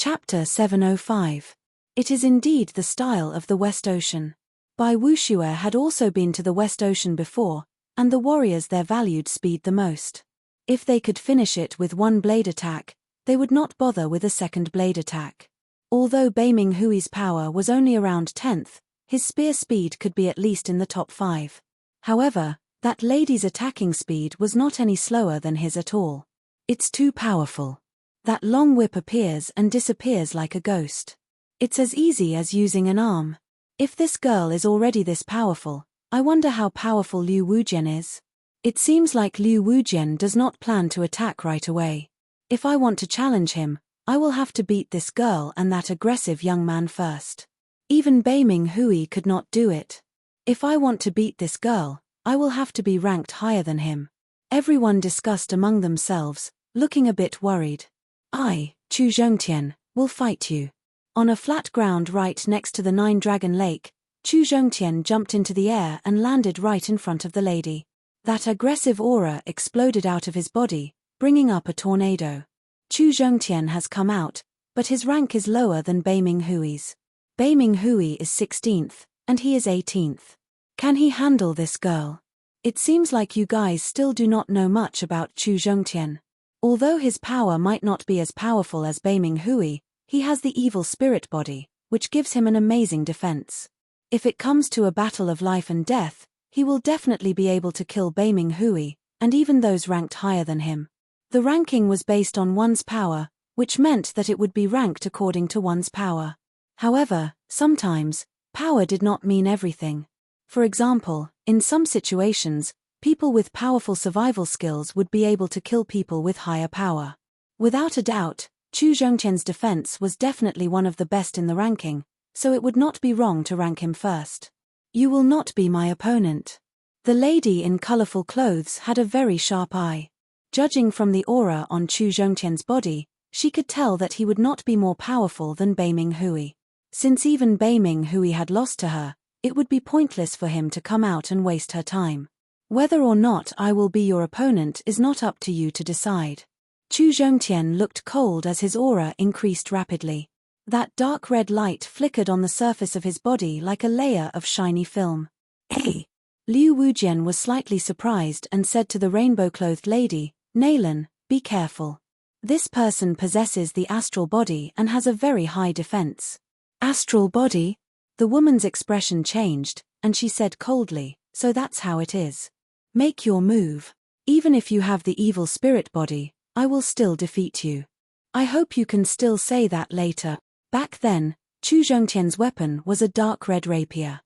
Chapter 705. It is indeed the style of the West Ocean. Bai Wuxue had also been to the West Ocean before, and the warriors there valued speed the most. If they could finish it with one blade attack, they would not bother with a second blade attack. Although Bai Ming Hui's power was only around 10th, his spear speed could be at least in the top 5. However, that lady's attacking speed was not any slower than his at all. It's too powerful. That long whip appears and disappears like a ghost. It's as easy as using an arm. If this girl is already this powerful, I wonder how powerful Liu Wujian is. It seems like Liu Wujian does not plan to attack right away. If I want to challenge him, I will have to beat this girl and that aggressive young man first. Even Bai Ming Hui could not do it. If I want to beat this girl, I will have to be ranked higher than him. Everyone discussed among themselves, looking a bit worried. I, Chu Zhongtian, will fight you. On a flat ground right next to the Nine-Dragon Lake, Chu Zhongtian jumped into the air and landed right in front of the lady. That aggressive aura exploded out of his body, bringing up a tornado. Chu Zhongtian has come out, but his rank is lower than Bai Ming Hui's. Bai Ming Hui is 16th, and he is 18th. Can he handle this girl? It seems like you guys still do not know much about Chu Zhongtian. Although his power might not be as powerful as Bai Ming Hui, he has the evil spirit body, which gives him an amazing defense. If it comes to a battle of life and death, he will definitely be able to kill Bai Ming Hui, and even those ranked higher than him. The ranking was based on one's power, which meant that it would be ranked according to one's power. However, sometimes, power did not mean everything. For example, in some situations, people with powerful survival skills would be able to kill people with higher power. Without a doubt, Chu Zhongtian's defense was definitely one of the best in the ranking, so it would not be wrong to rank him first. You will not be my opponent. The lady in colorful clothes had a very sharp eye. Judging from the aura on Chu Zhongtian's body, she could tell that he would not be more powerful than Bai Ming Hui. Since even Bai Ming Hui had lost to her, it would be pointless for him to come out and waste her time. Whether or not I will be your opponent is not up to you to decide. Chu Zhongtian looked cold as his aura increased rapidly. That dark red light flickered on the surface of his body like a layer of shiny film. Hey! Liu Wujian was slightly surprised and said to the rainbow-clothed lady, Naylan, be careful. This person possesses the astral body and has a very high defense. Astral body? The woman's expression changed, and she said coldly, so that's how it is. Make your move. Even if you have the evil spirit body, I will still defeat you. I hope you can still say that later. Back then, Chu Zhongtian's weapon was a dark red rapier.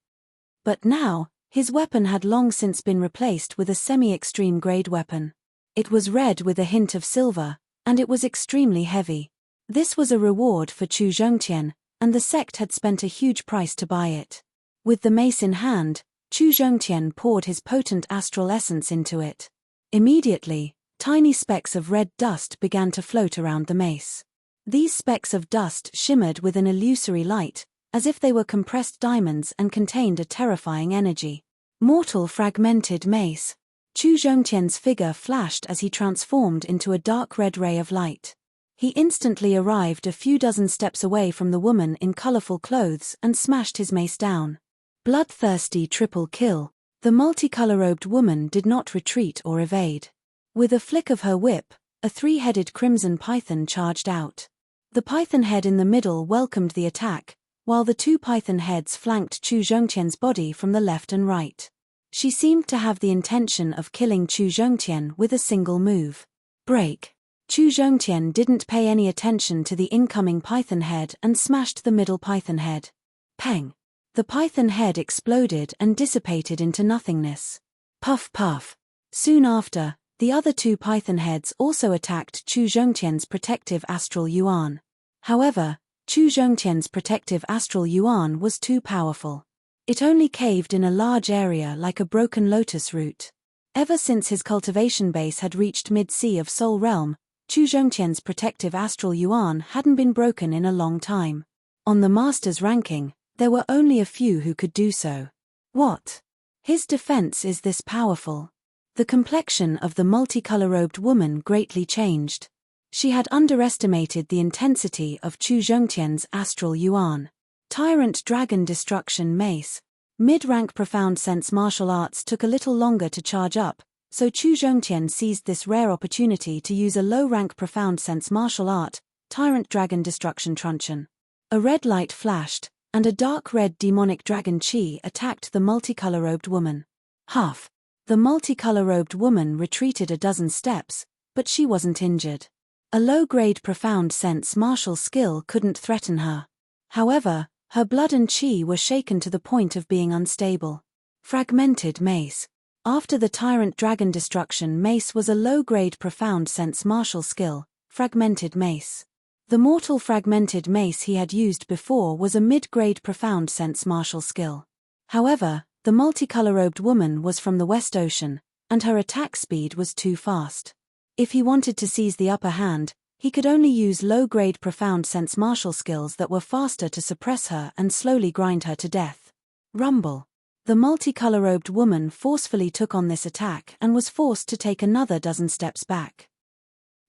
But now, his weapon had long since been replaced with a semi-extreme grade weapon. It was red with a hint of silver, and it was extremely heavy. This was a reward for Chu Zhongtian, and the sect had spent a huge price to buy it. With the mace in hand, Chu Zhongtian poured his potent astral essence into it. Immediately, tiny specks of red dust began to float around the mace. These specks of dust shimmered with an illusory light, as if they were compressed diamonds and contained a terrifying energy. Mortal fragmented mace. Chu Zhongtian's figure flashed as he transformed into a dark red ray of light. He instantly arrived a few dozen steps away from the woman in colorful clothes and smashed his mace down. Bloodthirsty triple kill. The multicolor-robed woman did not retreat or evade. With a flick of her whip, a three-headed crimson python charged out. The python head in the middle welcomed the attack, while the two python heads flanked Chu Zhongtian's body from the left and right. She seemed to have the intention of killing Chu Zhongtian with a single move. Break. Chu Zhongtian didn't pay any attention to the incoming python head and smashed the middle python head. Peng. The python head exploded and dissipated into nothingness. Puff puff. Soon after, the other two python heads also attacked Chu Zhongtian's protective astral yuan. However, Chu Zhongtian's protective astral yuan was too powerful. It only caved in a large area like a broken lotus root. Ever since his cultivation base had reached mid-sea of Soul Realm, Chu Zhongtian's protective astral yuan hadn't been broken in a long time. On the master's ranking, there were only a few who could do so. What? His defense is this powerful. The complexion of the multicolor-robed woman greatly changed. She had underestimated the intensity of Chu Zhongtian's astral yuan. Tyrant Dragon Destruction Mace. Mid-rank Profound Sense martial arts took a little longer to charge up, so Chu Zhongtian seized this rare opportunity to use a low-rank Profound Sense martial art, Tyrant Dragon Destruction Truncheon. A red light flashed, and a dark red demonic dragon chi attacked the multicolor-robed woman. Huff! The multicolor-robed woman retreated a dozen steps, but she wasn't injured. A low-grade Profound Sense martial skill couldn't threaten her. However, her blood and chi were shaken to the point of being unstable. Fragmented Mace. After the Tyrant Dragon Destruction Mace was a low-grade Profound Sense martial skill, Fragmented Mace. The mortal Fragmented Mace he had used before was a mid-grade Profound Sense martial skill. However, the multicolor-robed woman was from the West Ocean, and her attack speed was too fast. If he wanted to seize the upper hand, he could only use low-grade Profound Sense martial skills that were faster to suppress her and slowly grind her to death. Rumble. The multicolor-robed woman forcefully took on this attack and was forced to take another dozen steps back.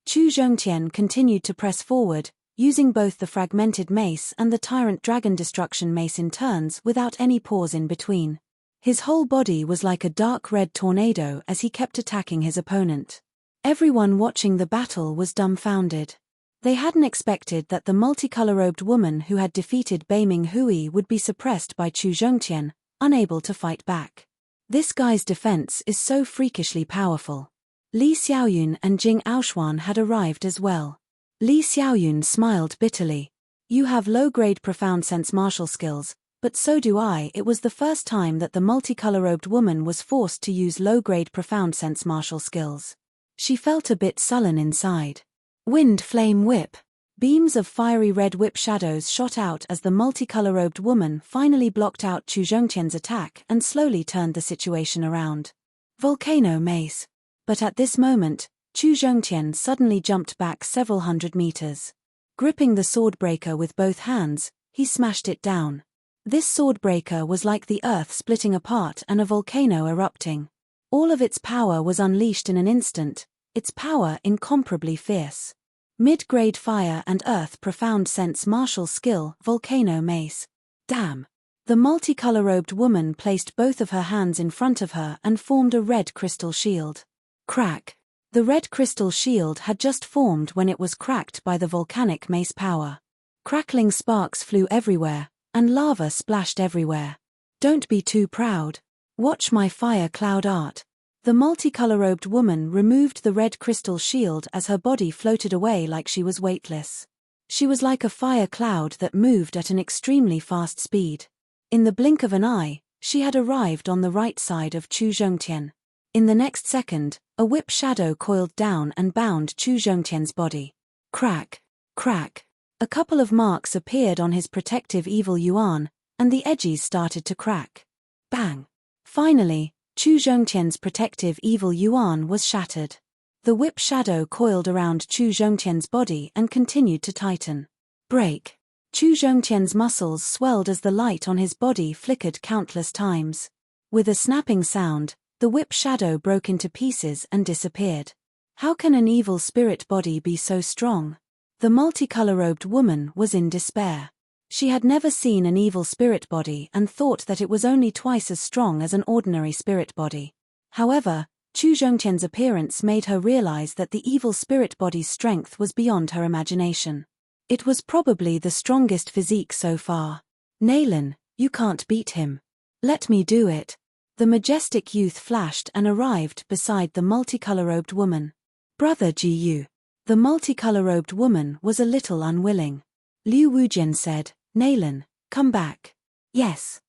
Chu Zhongtian continued to press forward, using both the Fragmented Mace and the Tyrant Dragon Destruction Mace in turns without any pause in between. His whole body was like a dark red tornado as he kept attacking his opponent. Everyone watching the battle was dumbfounded. They hadn't expected that the multicolor-robed woman who had defeated Beiming Hui would be suppressed by Chu Zhongtian, unable to fight back. This guy's defense is so freakishly powerful. Li Xiaoyun and Jing Aoshuan had arrived as well. Li Xiaoyun smiled bitterly. You have low-grade Profound Sense martial skills, but so do I. It was the first time that the multicolor-robed woman was forced to use low-grade Profound Sense martial skills. She felt a bit sullen inside. Wind Flame Whip. Beams of fiery red whip shadows shot out as the multicolor-robed woman finally blocked out Chu Zhongtian's attack and slowly turned the situation around. Volcano Mace. But at this moment, Chu Zhongtian suddenly jumped back several hundred meters. Gripping the swordbreaker with both hands, he smashed it down. This swordbreaker was like the earth splitting apart and a volcano erupting. All of its power was unleashed in an instant, its power incomparably fierce. Mid-grade Fire and Earth Profound Sense martial skill, Volcano Mace. Damn! The multicolor-robed woman placed both of her hands in front of her and formed a red crystal shield. Crack! The red crystal shield had just formed when it was cracked by the volcanic mace power. Crackling sparks flew everywhere, and lava splashed everywhere. Don't be too proud. Watch my fire cloud art. The multicolor-robed woman removed the red crystal shield as her body floated away like she was weightless. She was like a fire cloud that moved at an extremely fast speed. In the blink of an eye, she had arrived on the right side of Chu Zhongtian. In the next second, a whip shadow coiled down and bound Chu Zhongtian's body. Crack, crack. A couple of marks appeared on his protective evil yuan, and the edges started to crack. Bang! Finally, Chu Zhongtian's protective evil yuan was shattered. The whip shadow coiled around Chu Zhongtian's body and continued to tighten. Break! Chu Zhongtian's muscles swelled as the light on his body flickered countless times. With a snapping sound, the whip shadow broke into pieces and disappeared. How can an evil spirit body be so strong? The multicolor-robed woman was in despair. She had never seen an evil spirit body and thought that it was only twice as strong as an ordinary spirit body. However, Chu Zhongtian's appearance made her realize that the evil spirit body's strength was beyond her imagination. It was probably the strongest physique so far. Naylin, you can't beat him. Let me do it. The majestic youth flashed and arrived beside the multicolor-robed woman. Brother Ji. The multicolor-robed woman was a little unwilling. Liu Wujian said, Naylin, come back. Yes.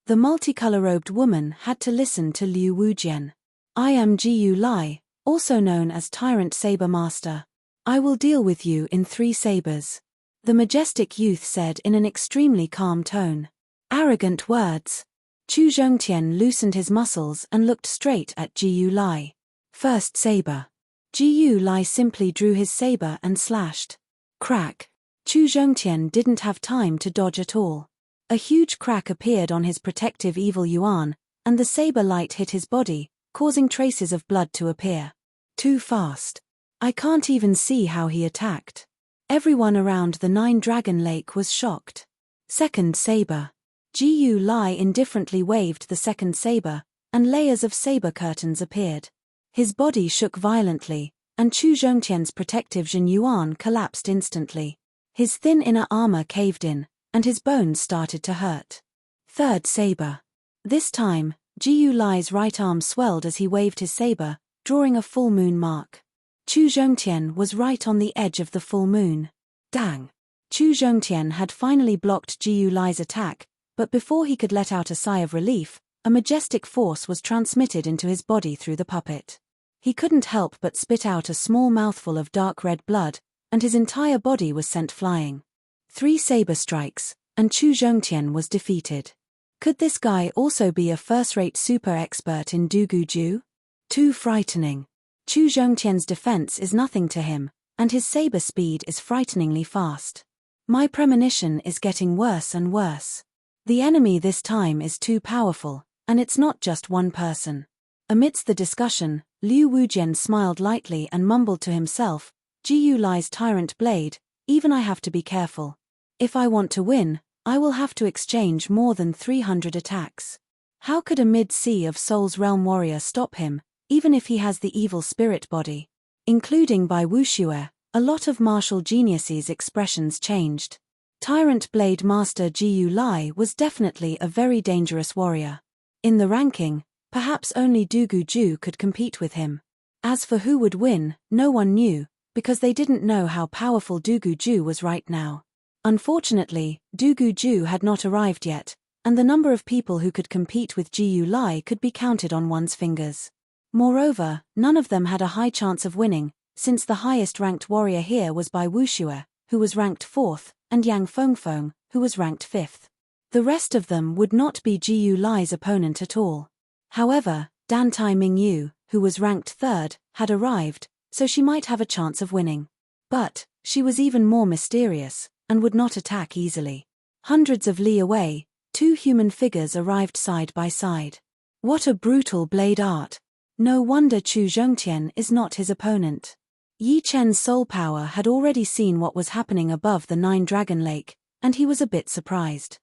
The multicolor-robed woman had to listen to Liu Wujian. I am Jiyu Lai, also known as Tyrant Saber Master. I will deal with you in 3 sabers. The majestic youth said in an extremely calm tone. Arrogant words. Chu Zhongtian loosened his muscles and looked straight at Jiyu Lai. First saber. Jiyu Lai simply drew his saber and slashed. Crack. Chu Zhongtian didn't have time to dodge at all. A huge crack appeared on his protective evil yuan, and the saber light hit his body, causing traces of blood to appear. Too fast. I can't even see how he attacked. Everyone around the Nine-Dragon Lake was shocked. Second saber. Jiu Lai indifferently waved the second saber, and layers of saber curtains appeared. His body shook violently, and Chu Zhongtian's protective Jin Yuan collapsed instantly. His thin inner armor caved in, and his bones started to hurt. Third saber. This time, Jiu Lai's right arm swelled as he waved his saber, drawing a full moon mark. Chu Zhongtian was right on the edge of the full moon. Dang! Chu Zhongtian had finally blocked Jiu Lai's attack, but before he could let out a sigh of relief, a majestic force was transmitted into his body through the puppet. He couldn't help but spit out a small mouthful of dark red blood, and his entire body was sent flying. 3 saber strikes, and Chu Zhongtian was defeated. Could this guy also be a first-rate super expert in Dugu-Ju? Too frightening. Chu Zhongtian's defense is nothing to him, and his saber speed is frighteningly fast. My premonition is getting worse and worse. The enemy this time is too powerful, and it's not just one person. Amidst the discussion, Liu Wujian smiled lightly and mumbled to himself, Jiu Lai's tyrant blade, even I have to be careful. If I want to win, I will have to exchange more than 300 attacks. How could a mid-sea of Soul's Realm warrior stop him, even if he has the evil spirit body? Including Bai Wuxue, a lot of martial geniuses' expressions changed. Tyrant Blade Master Jiu Lai was definitely a very dangerous warrior. In the ranking, perhaps only Dugu-Ju could compete with him. As for who would win, no one knew, because they didn't know how powerful Dugu-Ju was right now. Unfortunately, Dugu-Ju had not arrived yet, and the number of people who could compete with Jiu Lai could be counted on one's fingers. Moreover, none of them had a high chance of winning, since the highest-ranked warrior here was Bai Wuxue, who was ranked 4th, and Yang Fengfeng, who was ranked 5th. The rest of them would not be Jiu Lai's opponent at all. However, Dantai Mingyu, who was ranked 3rd, had arrived, so she might have a chance of winning. But she was even more mysterious, and would not attack easily. Hundreds of li away, 2 human figures arrived side by side. What a brutal blade art! No wonder Chu Zhongtian is not his opponent. Yi Chen's soul power had already seen what was happening above the Nine-Dragon Lake, and he was a bit surprised.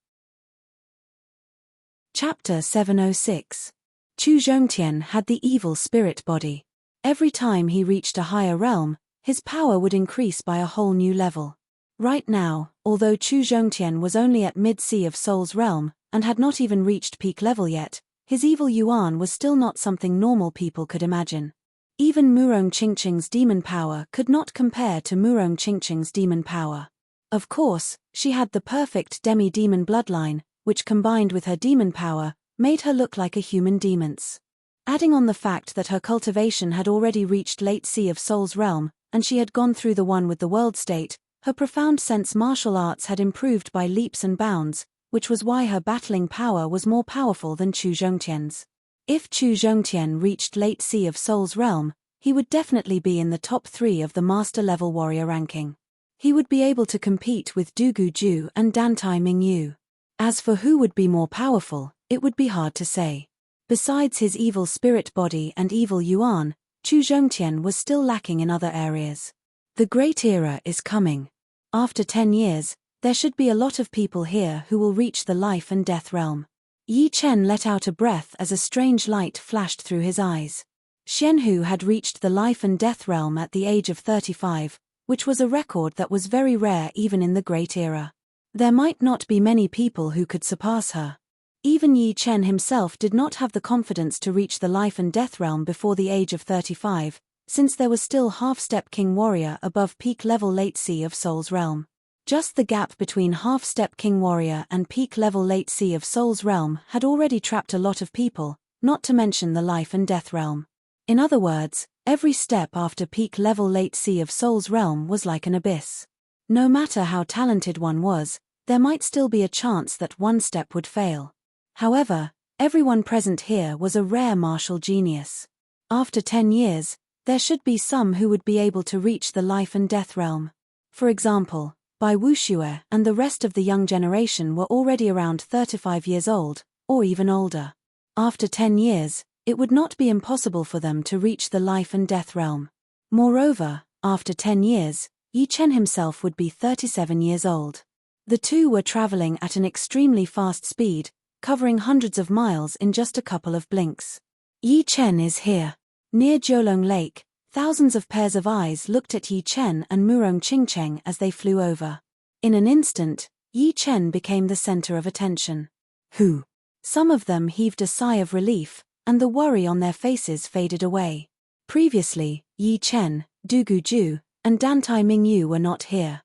Chapter 706. Chu Zhongtian had the evil spirit body. Every time he reached a higher realm, his power would increase by a whole new level. Right now, although Chu Zhongtian was only at mid-sea of Soul's Realm, and had not even reached peak level yet, his evil yuan was still not something normal people could imagine. Even Murong Qingqing's demon power could not compare to Murong Qingqing's demon power. Of course, she had the perfect demi-demon bloodline, which combined with her demon power, made her look like a human demon's. Adding on the fact that her cultivation had already reached late sea of Soul's Realm, and she had gone through the one with the world state, her profound sense martial arts had improved by leaps and bounds, which was why her battling power was more powerful than Chu Zhongtian's. If Chu Zhongtian reached late sea of Soul's Realm, he would definitely be in the top 3 of the master-level warrior ranking. He would be able to compete with Dugu-Ju and Dantai Mingyu. As for who would be more powerful, it would be hard to say. Besides his evil spirit body and evil yuan, Chu Zhongtian was still lacking in other areas. The Great Era is coming. After 10 years, there should be a lot of people here who will reach the life and death realm. Yi Chen let out a breath as a strange light flashed through his eyes. Xianhu had reached the life and death realm at the age of 35, which was a record that was very rare even in the Great Era. There might not be many people who could surpass her. Even Yi Chen himself did not have the confidence to reach the life and death realm before the age of 35, since there was still half-step king warrior above peak level late sea of Soul's Realm. Just the gap between half-step king warrior and peak level late sea of Soul's Realm had already trapped a lot of people, not to mention the life and death realm. In other words, every step after peak level late sea of Soul's Realm was like an abyss. No matter how talented one was, there might still be a chance that one step would fail. However, everyone present here was a rare martial genius. After 10 years, there should be some who would be able to reach the life and death realm. For example, Bai Wuxue and the rest of the young generation were already around 35 years old, or even older. After 10 years, it would not be impossible for them to reach the life and death realm. Moreover, after 10 years, Yi Chen himself would be 37 years old. The two were traveling at an extremely fast speed, covering hundreds of miles in just a couple of blinks. Yi Chen is here. Near Jiulong Lake, thousands of pairs of eyes looked at Yi Chen and Murong Qingcheng as they flew over. In an instant, Yi Chen became the center of attention. Who? Some of them heaved a sigh of relief, and the worry on their faces faded away. Previously, Yi Chen, Du Guju, and Dantai Mingyu were not here.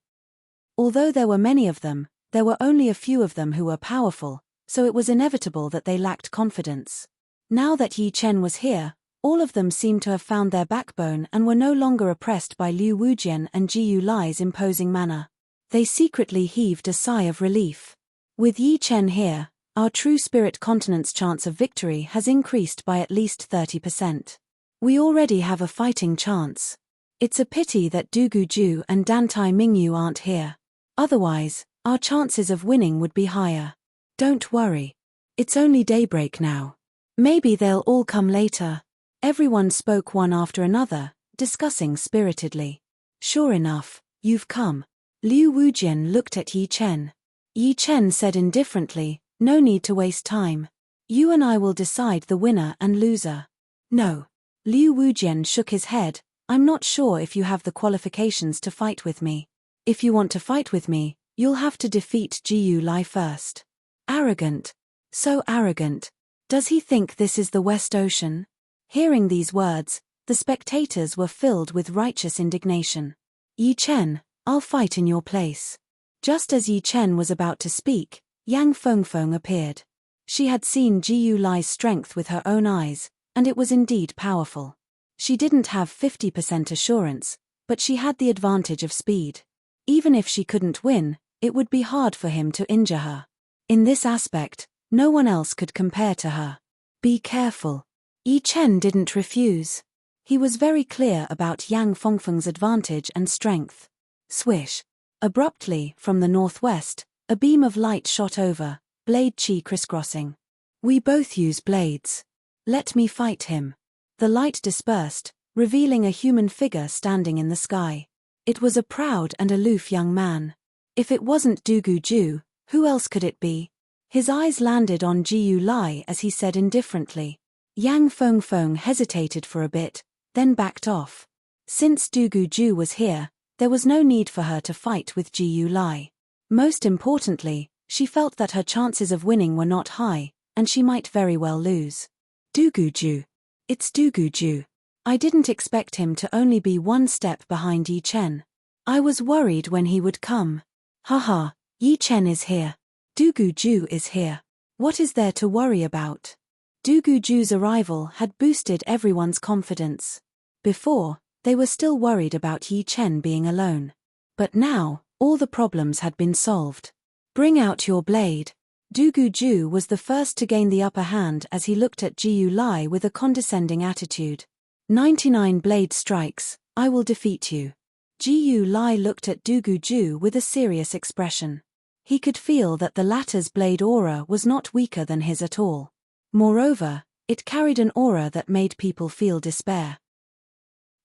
Although there were many of them, there were only a few of them who were powerful, so it was inevitable that they lacked confidence. Now that Yi Chen was here, all of them seemed to have found their backbone and were no longer oppressed by Liu Wujian and Jiyu Lai's imposing manner. They secretly heaved a sigh of relief. With Yi Chen here, our true spirit continent's chance of victory has increased by at least 30%. We already have a fighting chance. It's a pity that Du Guju and Dantai Mingyu aren't here. Otherwise, our chances of winning would be higher. Don't worry. It's only daybreak now. Maybe they'll all come later. Everyone spoke one after another, discussing spiritedly. Sure enough, you've come. Liu Wujian looked at Yi Chen. Yi Chen said indifferently, no need to waste time. You and I will decide the winner and loser. No. Liu Wujian shook his head. I'm not sure if you have the qualifications to fight with me. If you want to fight with me, you'll have to defeat Jiyu Lai first. Arrogant. So arrogant. Does he think this is the West Ocean? Hearing these words, the spectators were filled with righteous indignation. Yi Chen, I'll fight in your place. Just as Yi Chen was about to speak, Yang Fengfeng appeared. She had seen Jiyu Lai's strength with her own eyes, and it was indeed powerful. She didn't have 50% assurance, but she had the advantage of speed. Even if she couldn't win, it would be hard for him to injure her. In this aspect, no one else could compare to her. Be careful. Yi Chen didn't refuse. He was very clear about Yang Fengfeng's advantage and strength. Swish. Abruptly, from the northwest, a beam of light shot over, blade chi crisscrossing. We both use blades. Let me fight him. The light dispersed, revealing a human figure standing in the sky. It was a proud and aloof young man. If it wasn't Du Guju, who else could it be? His eyes landed on Jiyu Lai as he said indifferently. Yang Fengfeng hesitated for a bit, then backed off. Since Du Guju was here, there was no need for her to fight with Jiyu Lai. Most importantly, she felt that her chances of winning were not high, and she might very well lose. Du Guju. It's Du Guju. I didn't expect him to only be one step behind Yi Chen. I was worried when he would come. Haha, Yi Chen is here. Du Guju is here. What is there to worry about? Du Guju's arrival had boosted everyone's confidence. Before, they were still worried about Yi Chen being alone. But now, all the problems had been solved. Bring out your blade. Du Guju was the first to gain the upper hand as he looked at Jiyu Lai with a condescending attitude. 99 blade strikes, I will defeat you. Jiyu Lai looked at Du Guju with a serious expression. He could feel that the latter's blade aura was not weaker than his at all. Moreover, it carried an aura that made people feel despair.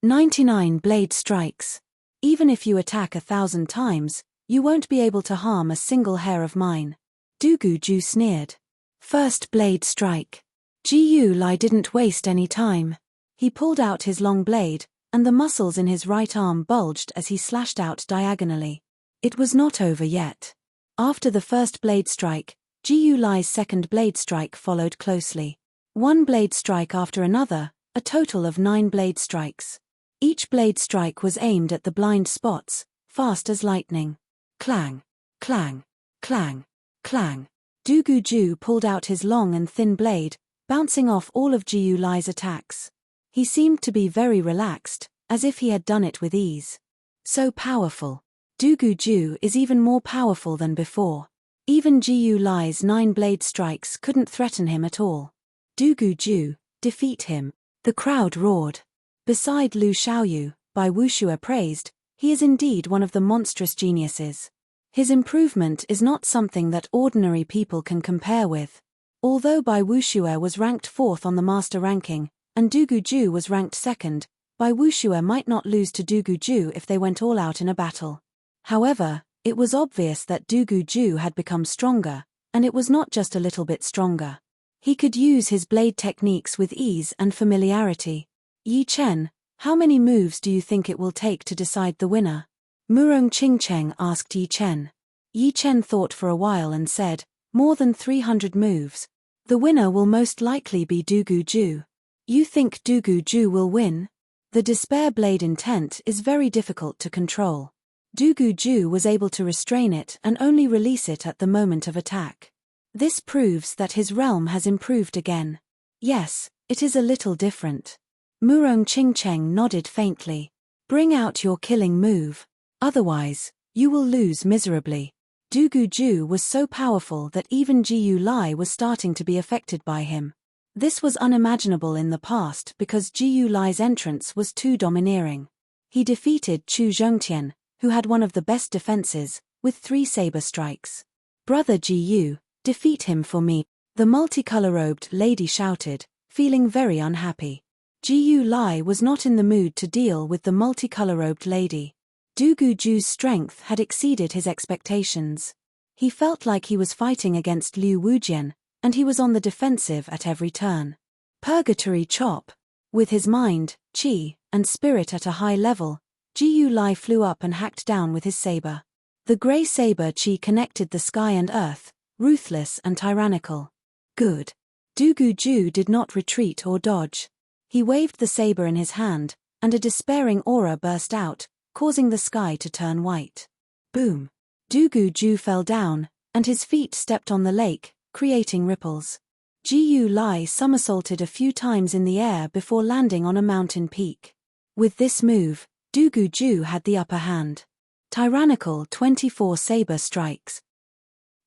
99 blade strikes. Even if you attack 1,000 times, you won't be able to harm a single hair of mine. Du Guju sneered. First blade strike. Jiyu Lai didn't waste any time. He pulled out his long blade, and the muscles in his right arm bulged as he slashed out diagonally. It was not over yet. After the first blade strike, Jiyu Lai's second blade strike followed closely. One blade strike after another, a total of 9 blade strikes. Each blade strike was aimed at the blind spots, fast as lightning. Clang, clang, clang, clang. Du Guju pulled out his long and thin blade, bouncing off all of Jiyu Lai's attacks. He seemed to be very relaxed, as if he had done it with ease. So powerful. Du Guju is even more powerful than before. Even Jiyu Lai's 9 blade strikes couldn't threaten him at all. Du Guju, defeat him. The crowd roared. Beside Lu Xiaoyu, by Wuxue praised, he is indeed one of the monstrous geniuses. His improvement is not something that ordinary people can compare with. Although Bai Wuxue was ranked 4th on the master ranking, and Du Guju was ranked 2nd, Bai Wuxue might not lose to Du Guju if they went all out in a battle. However, it was obvious that Du Guju had become stronger, and it was not just a little bit stronger. He could use his blade techniques with ease and familiarity. Yi Chen, how many moves do you think it will take to decide the winner? Murong Qingcheng asked Yi Chen. Yi Chen thought for a while and said, more than 300 moves. The winner will most likely be Du Guju. You think Du Guju will win? The despair blade intent is very difficult to control. Du Guju was able to restrain it and only release it at the moment of attack. This proves that his realm has improved again. Yes, it is a little different. Murong Qingcheng nodded faintly. Bring out your killing move. Otherwise, you will lose miserably. Du Guju was so powerful that even Jiyu Lai was starting to be affected by him. This was unimaginable in the past because Jiyu Lai's entrance was too domineering. He defeated Chu Zhongtian, who had one of the best defenses, with 3 saber strikes. Brother Jiyu, defeat him for me, the multicolor-robed lady shouted, feeling very unhappy. Jiyu Lai was not in the mood to deal with the multicolor-robed lady. Du Guju's strength had exceeded his expectations. He felt like he was fighting against Liu Wujian, and he was on the defensive at every turn. Purgatory chop. With his mind, qi, and spirit at a high level, Jiyu Lai flew up and hacked down with his saber. The grey saber qi connected the sky and earth, ruthless and tyrannical. Good. Du Guju did not retreat or dodge. He waved the saber in his hand, and a despairing aura burst out, causing the sky to turn white. Boom. Du Guju fell down, and his feet stepped on the lake, creating ripples. Jiyu Lai somersaulted a few times in the air before landing on a mountain peak. With this move, Du Guju had the upper hand. Tyrannical 24 saber strikes.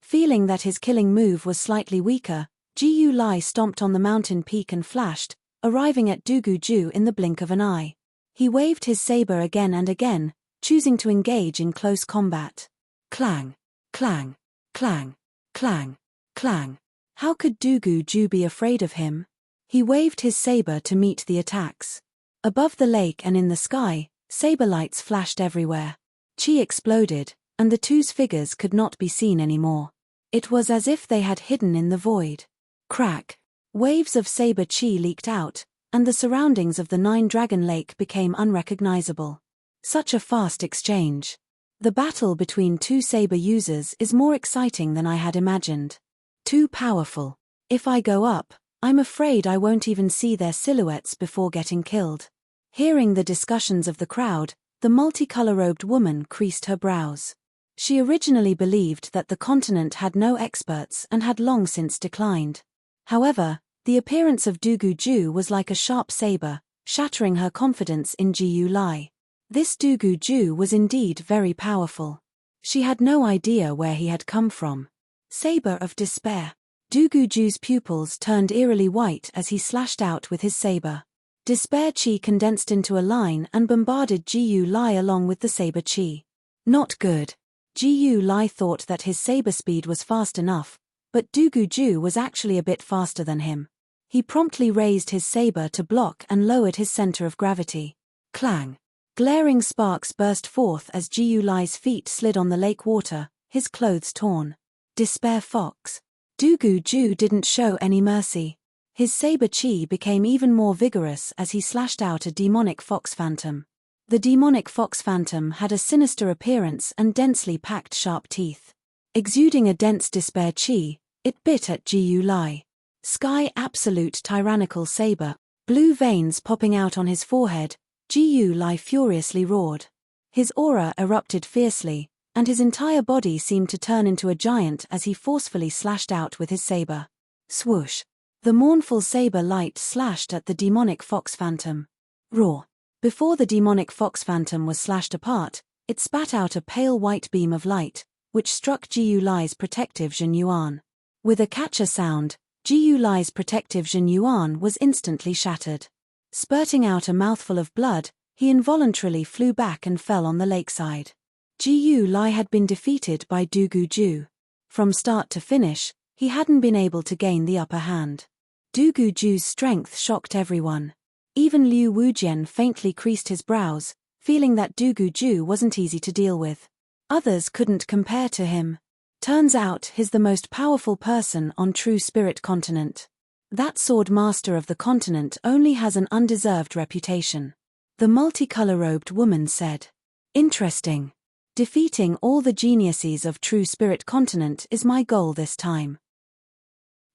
Feeling that his killing move was slightly weaker, Jiyu Lai stomped on the mountain peak and flashed, arriving at Du Guju in the blink of an eye. He waved his saber again and again, choosing to engage in close combat. Clang, clang, clang, clang, clang. How could Du Guju be afraid of him? He waved his saber to meet the attacks. Above the lake and in the sky, saber lights flashed everywhere. Qi exploded, and the two's figures could not be seen anymore. It was as if they had hidden in the void. Crack. Waves of saber qi leaked out, and the surroundings of the Nine-Dragon Lake became unrecognizable. Such a fast exchange. The battle between 2 saber users is more exciting than I had imagined. Too powerful. If I go up, I'm afraid I won't even see their silhouettes before getting killed. Hearing the discussions of the crowd, the multicolor-robed woman creased her brows. She originally believed that the continent had no experts and had long since declined. However, the appearance of Du Guju was like a sharp saber, shattering her confidence in Jiyu Lai. This Du Guju was indeed very powerful. She had no idea where he had come from. Saber of despair. Du Guju's pupils turned eerily white as he slashed out with his saber. Despair Qi condensed into a line and bombarded Jiyu Lai along with the saber Qi. Not good. Jiyu Lai thought that his saber speed was fast enough, but Du Guju was actually a bit faster than him. He promptly raised his saber to block and lowered his center of gravity. Clang. Glaring sparks burst forth as Jiyu Lai's feet slid on the lake water, his clothes torn. Despair Fox. Du Guju didn't show any mercy. His saber qi became even more vigorous as he slashed out a demonic fox phantom. The demonic fox phantom had a sinister appearance and densely packed sharp teeth. Exuding a dense despair qi, it bit at Jiyu Lai. Sky absolute tyrannical saber, blue veins popping out on his forehead, Jiyu Lai furiously roared. His aura erupted fiercely, and his entire body seemed to turn into a giant as he forcefully slashed out with his saber. Swoosh. The mournful saber light slashed at the demonic fox phantom. Roar. Before the demonic fox phantom was slashed apart, it spat out a pale white beam of light, which struck Jiyu Lai's protective Zhen Yuan. With a catcher sound, Jiyu Lai's protective Zhen Yuan was instantly shattered. Spurting out a mouthful of blood, he involuntarily flew back and fell on the lakeside. Jiyu Lai had been defeated by Du Guju. From start to finish, he hadn't been able to gain the upper hand. Du Guju's strength shocked everyone. Even Liu Wujian faintly creased his brows, feeling that Du Guju wasn't easy to deal with. Others couldn't compare to him. Turns out he's the most powerful person on True Spirit Continent. That sword master of the continent only has an undeserved reputation. The multicolor-robed woman said. Interesting. Defeating all the geniuses of True Spirit Continent is my goal this time.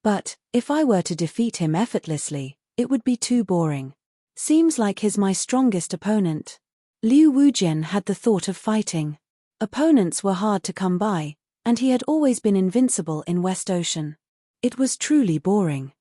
But, if I were to defeat him effortlessly, it would be too boring. Seems like he's my strongest opponent. Liu Wujian had the thought of fighting. Opponents were hard to come by, and he had always been invincible in West Ocean. It was truly boring.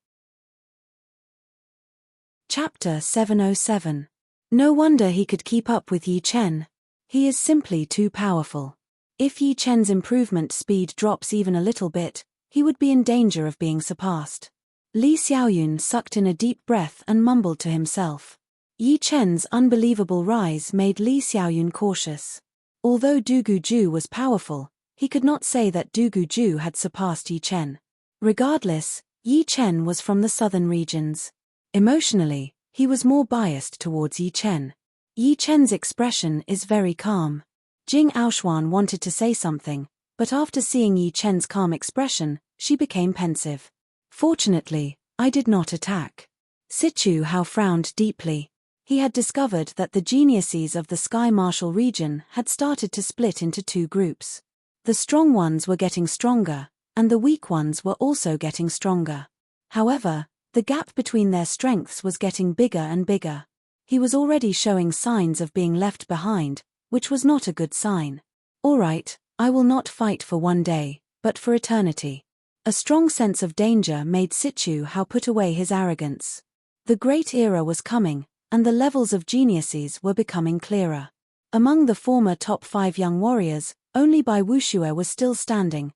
Chapter 707. No wonder he could keep up with Yi Chen. He is simply too powerful. If Yi Chen's improvement speed drops even a little bit, he would be in danger of being surpassed. Li Xiaoyun sucked in a deep breath and mumbled to himself. Yi Chen's unbelievable rise made Li Xiaoyun cautious. Although Du Guju was powerful, he could not say that Du Guju had surpassed Yi Chen. Regardless, Yi Chen was from the southern regions. Emotionally, he was more biased towards Yi Chen. Yi Chen's expression is very calm. Jing Aoshuan wanted to say something, but after seeing Yi Chen's calm expression, she became pensive. Fortunately, I did not attack. Sichu Hao frowned deeply. He had discovered that the geniuses of the Sky Martial region had started to split into two groups. The strong ones were getting stronger, and the weak ones were also getting stronger. However, the gap between their strengths was getting bigger and bigger. He was already showing signs of being left behind, which was not a good sign. All right, I will not fight for one day, but for eternity. A strong sense of danger made Sichu Hao put away his arrogance. The great era was coming, and the levels of geniuses were becoming clearer. Among the former top 5 young warriors, only Bai Wuxue was still standing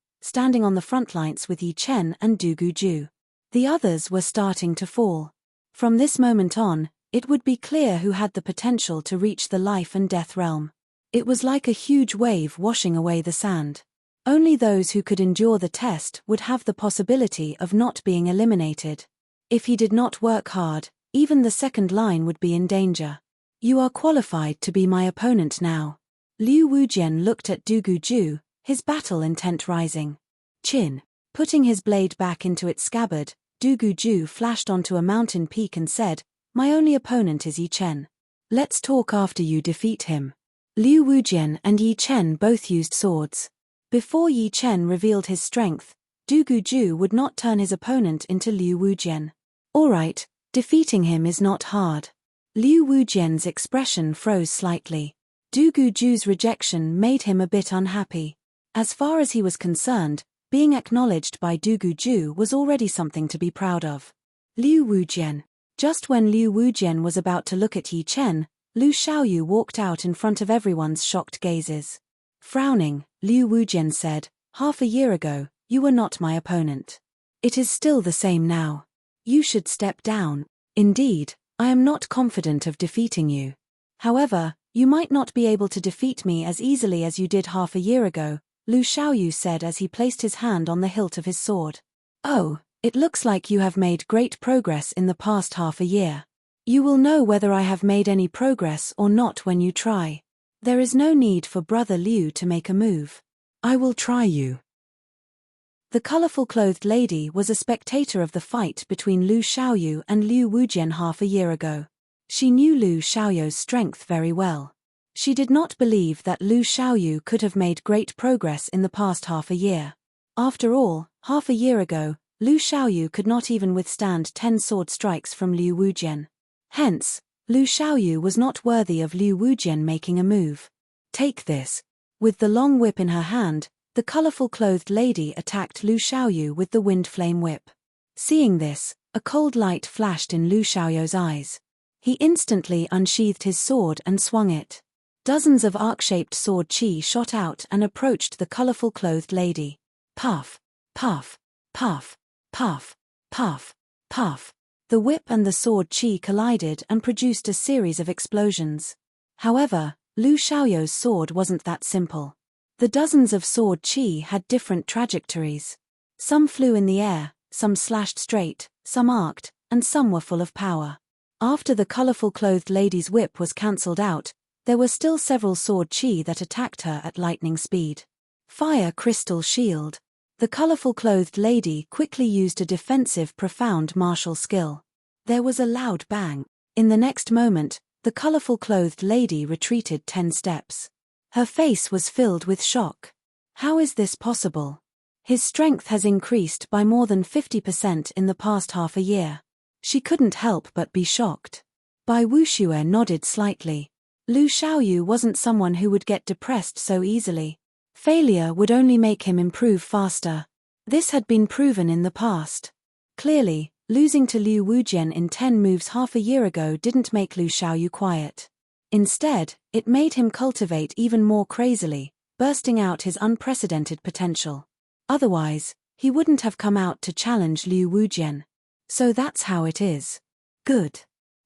on the front lines with Yi Chen and Du Guju. The others were starting to fall. From this moment on, it would be clear who had the potential to reach the life and death realm. It was like a huge wave washing away the sand. Only those who could endure the test would have the possibility of not being eliminated. If he did not work hard, even the second line would be in danger. You are qualified to be my opponent now. Liu Wujian looked at Du Guju, his battle intent rising. Chin. Putting his blade back into its scabbard, Du Guju flashed onto a mountain peak and said, "My only opponent is Yi Chen. Let's talk after you defeat him." Liu Wujian and Yi Chen both used swords. Before Yi Chen revealed his strength, Du Guju would not turn his opponent into Liu Wujian. Alright, defeating him is not hard. Liu Wujian's expression froze slightly. Du Guju's rejection made him a bit unhappy. As far as he was concerned, being acknowledged by Du Guju was already something to be proud of. Liu Wujian. Just when Liu Wujian was about to look at Yi Chen, Lu Xiaoyu walked out in front of everyone's shocked gazes. Frowning, Liu Wujian said, "Half a year ago, you were not my opponent. It is still the same now. You should step down. Indeed, I am not confident of defeating you. However, you might not be able to defeat me as easily as you did half a year ago," Lu Xiaoyu said as he placed his hand on the hilt of his sword. "Oh, it looks like you have made great progress in the past half a year. You will know whether I have made any progress or not when you try. There is no need for Brother Liu to make a move. I will try you." The colorful-clothed lady was a spectator of the fight between Lu Xiaoyu and Liu Wujian half a year ago. She knew Lu Xiaoyu's strength very well. She did not believe that Lu Xiaoyu could have made great progress in the past half a year. After all, half a year ago, Lu Xiaoyu could not even withstand 10 sword strikes from Liu Wujian. Hence, Lu Xiaoyu was not worthy of Liu Wujian making a move. "Take this." With the long whip in her hand, the colorful-clothed lady attacked Lu Xiaoyu with the wind flame whip. Seeing this, a cold light flashed in Lu Xiaoyu's eyes. He instantly unsheathed his sword and swung it. Dozens of arc-shaped sword chi shot out and approached the colorful-clothed lady. Puff, puff, puff, puff, puff, puff. The whip and the sword chi collided and produced a series of explosions. However, Lu Xiaoyu's sword wasn't that simple. The dozens of sword chi had different trajectories. Some flew in the air, some slashed straight, some arced, and some were full of power. After the colorful-clothed lady's whip was cancelled out, there were still several sword chi that attacked her at lightning speed. Fire crystal shield. The colorful-clothed lady quickly used a defensive profound martial skill. There was a loud bang. In the next moment, the colorful-clothed lady retreated 10 steps. Her face was filled with shock. How is this possible? His strength has increased by more than 50% in the past half a year. She couldn't help but be shocked. Bai Wuxue nodded slightly. Lu Xiaoyu wasn't someone who would get depressed so easily. Failure would only make him improve faster. This had been proven in the past. Clearly, losing to Liu Wujian in 10 moves half a year ago didn't make Lu Xiaoyu quiet. Instead, it made him cultivate even more crazily, bursting out his unprecedented potential. Otherwise, he wouldn't have come out to challenge Liu Wujian. So that's how it is. Good.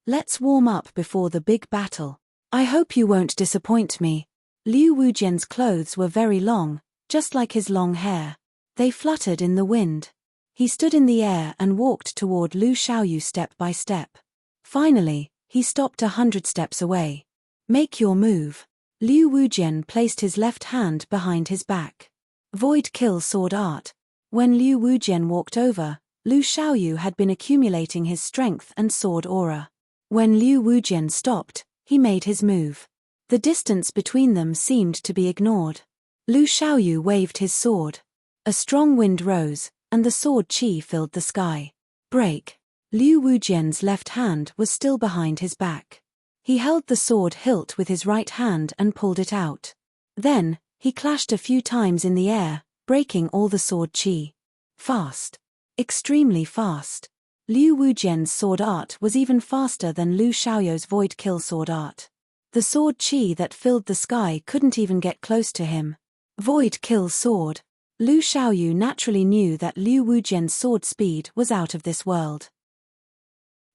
Let's warm up before the big battle. I hope you won't disappoint me. Liu Wujian's clothes were very long, just like his long hair. They fluttered in the wind. He stood in the air and walked toward Lu Xiaoyu step by step. Finally, he stopped 100 steps away. Make your move. Liu Wujian placed his left hand behind his back. Void kill sword art. When Liu Wujian walked over, Lu Xiaoyu had been accumulating his strength and sword aura. When Liu Wujian stopped, he made his move. The distance between them seemed to be ignored. Lu Xiaoyu waved his sword. A strong wind rose, and the sword chi filled the sky. Break. Liu Wujian's left hand was still behind his back. He held the sword hilt with his right hand and pulled it out. Then, he clashed a few times in the air, breaking all the sword chi. Fast. Extremely fast. Liu Wujian's sword art was even faster than Lu Xiaoyu's void kill sword art. The sword chi that filled the sky couldn't even get close to him. Void kill sword. Lu Xiaoyu naturally knew that Liu Wujian's sword speed was out of this world.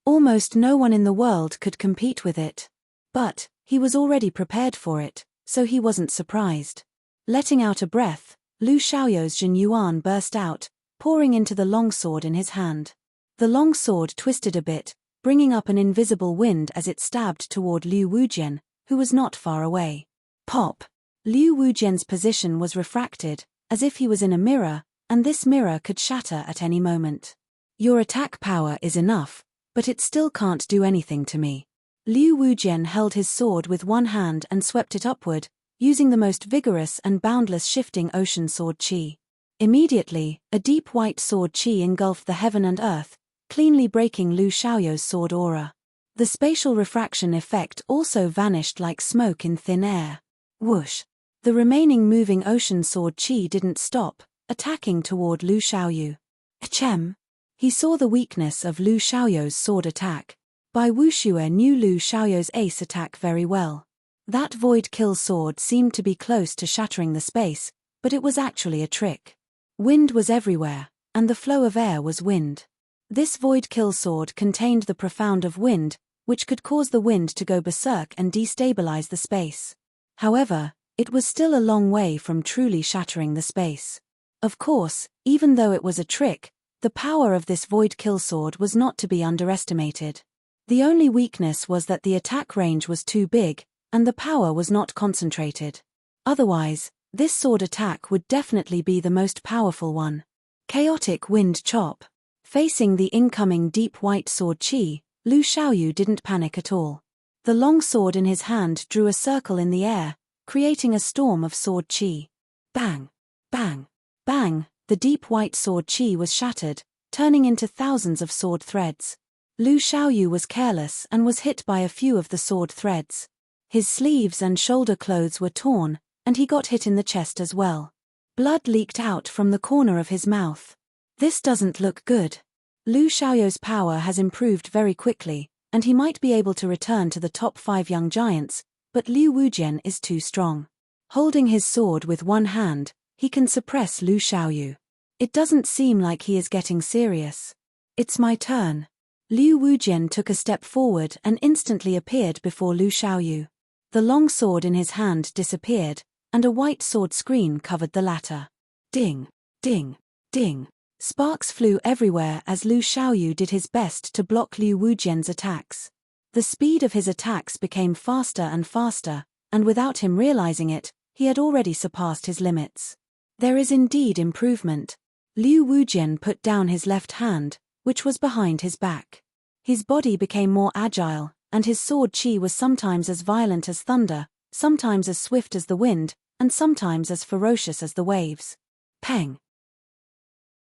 Almost no one in the world could compete with it. But, he was already prepared for it, so he wasn't surprised. Letting out a breath, Lu Xiaoyu's Jin Yuan burst out, pouring into the longsword in his hand. The longsword twisted a bit, bringing up an invisible wind as it stabbed toward Liu Wujian, who was not far away. Pop! Liu Wujian's position was refracted, as if he was in a mirror, and this mirror could shatter at any moment. Your attack power is enough, but it still can't do anything to me. Liu Wujian held his sword with one hand and swept it upward, using the most vigorous and boundless shifting ocean sword chi. Immediately, a deep white sword chi engulfed the heaven and earth, cleanly breaking Lu Xiaoyu's sword aura. The spatial refraction effect also vanished like smoke in thin air. Whoosh! The remaining moving ocean sword chi didn't stop, attacking toward Lu Xiaoyu. Achem! He saw the weakness of Lu Xiaoyu's sword attack. Bai Wuxue knew Lu Xiaoyu's ace attack very well. That void kill sword seemed to be close to shattering the space, but it was actually a trick. Wind was everywhere, and the flow of air was wind. This void kill sword contained the profound of wind, which could cause the wind to go berserk and destabilize the space. However, it was still a long way from truly shattering the space. Of course, even though it was a trick, the power of this void kill sword was not to be underestimated. The only weakness was that the attack range was too big, and the power was not concentrated. Otherwise, this sword attack would definitely be the most powerful one. Chaotic wind chop. Facing the incoming deep white sword chi, Lu Xiaoyu didn't panic at all. The long sword in his hand drew a circle in the air, creating a storm of sword chi. Bang! Bang! Bang! The deep white sword chi was shattered, turning into thousands of sword threads. Lu Xiaoyu was careless and was hit by a few of the sword threads. His sleeves and shoulder clothes were torn, and he got hit in the chest as well. Blood leaked out from the corner of his mouth. This doesn't look good. Lu Xiaoyu's power has improved very quickly, and he might be able to return to the top 5 young giants, but Liu Wujian is too strong. Holding his sword with one hand, he can suppress Lu Xiaoyu. It doesn't seem like he is getting serious. It's my turn. Liu Wujian took a step forward and instantly appeared before Lu Xiaoyu. The long sword in his hand disappeared, and a white sword screen covered the latter. Ding! Ding! Ding! Sparks flew everywhere as Lu Xiaoyu did his best to block Liu Wujian's attacks. The speed of his attacks became faster and faster, and without him realizing it, he had already surpassed his limits. There is indeed improvement. Liu Wujian put down his left hand, which was behind his back. His body became more agile, and his sword chi was sometimes as violent as thunder, sometimes as swift as the wind, and sometimes as ferocious as the waves. Peng!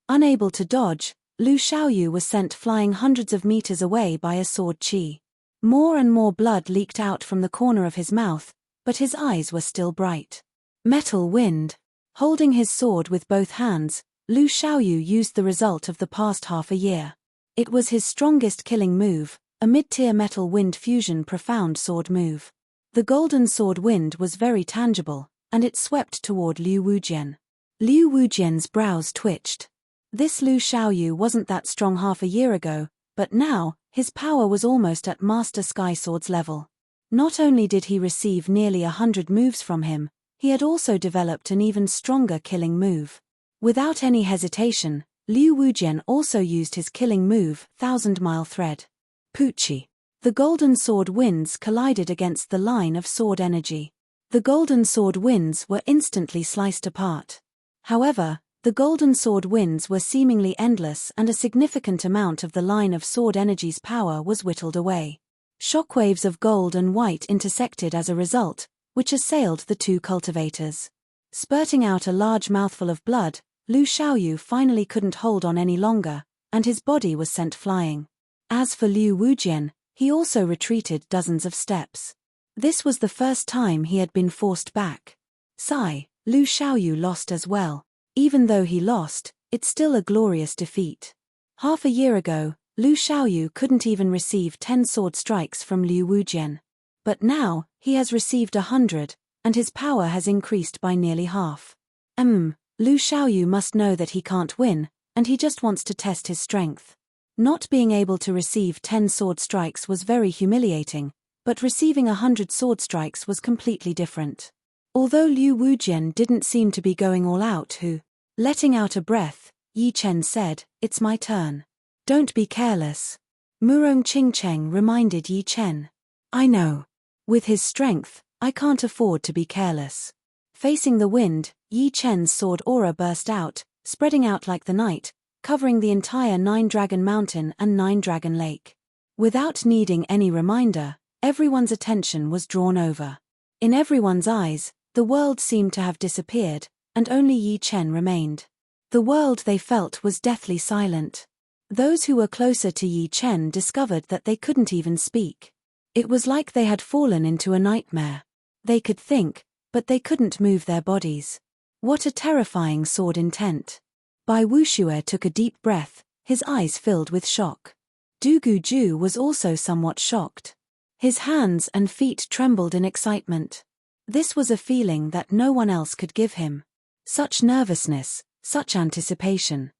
Unable to dodge, Lu Xiaoyu was sent flying hundreds of meters away by a sword chi. More and more blood leaked out from the corner of his mouth, but his eyes were still bright. Metal wind. Holding his sword with both hands, Lu Xiaoyu used the result of the past half a year. It was his strongest killing move, a mid-tier metal wind fusion profound sword move. The golden sword wind was very tangible, and it swept toward Liu Wujian. Liu Wujian's brows twitched. This Lu Xiaoyu wasn't that strong half a year ago, but now, his power was almost at Master Sky Sword's level. Not only did he receive nearly 100 moves from him, he had also developed an even stronger killing move. Without any hesitation, Liu Wujian also used his killing move, 1,000-mile thread. Puchi. The golden sword winds collided against the line of sword energy. The golden sword winds were instantly sliced apart. However, the golden sword winds were seemingly endless, and a significant amount of the line of sword energy's power was whittled away. Shockwaves of gold and white intersected as a result, which assailed the two cultivators. Spurting out a large mouthful of blood, Lu Xiaoyu finally couldn't hold on any longer, and his body was sent flying. As for Liu Wujian, he also retreated dozens of steps. This was the first time he had been forced back. Sigh, Lu Xiaoyu lost as well. Even though he lost, it's still a glorious defeat. Half a year ago, Lu Xiaoyu couldn't even receive 10 sword strikes from Liu Wujian. But now, he has received 100, and his power has increased by nearly half. Lu Xiaoyu must know that he can't win, and he just wants to test his strength. Not being able to receive 10 sword strikes was very humiliating, but receiving 100 sword strikes was completely different. Although Liu Wujian didn't seem to be going all out, letting out a breath, Yi Chen said, "It's my turn. Don't be careless." Murong Qingcheng reminded Yi Chen. "I know. With his strength, I can't afford to be careless." Facing the wind, Yi Chen's sword aura burst out, spreading out like the night, covering the entire Nine-Dragon Mountain and Nine-Dragon Lake. Without needing any reminder, everyone's attention was drawn over. In everyone's eyes, the world seemed to have disappeared, and only Yi Chen remained. The world they felt was deathly silent. Those who were closer to Yi Chen discovered that they couldn't even speak. It was like they had fallen into a nightmare. They could think, but they couldn't move their bodies. What a terrifying sword intent. Bai Wuxue took a deep breath, his eyes filled with shock. Du Guju was also somewhat shocked. His hands and feet trembled in excitement. This was a feeling that no one else could give him. Such nervousness, such anticipation.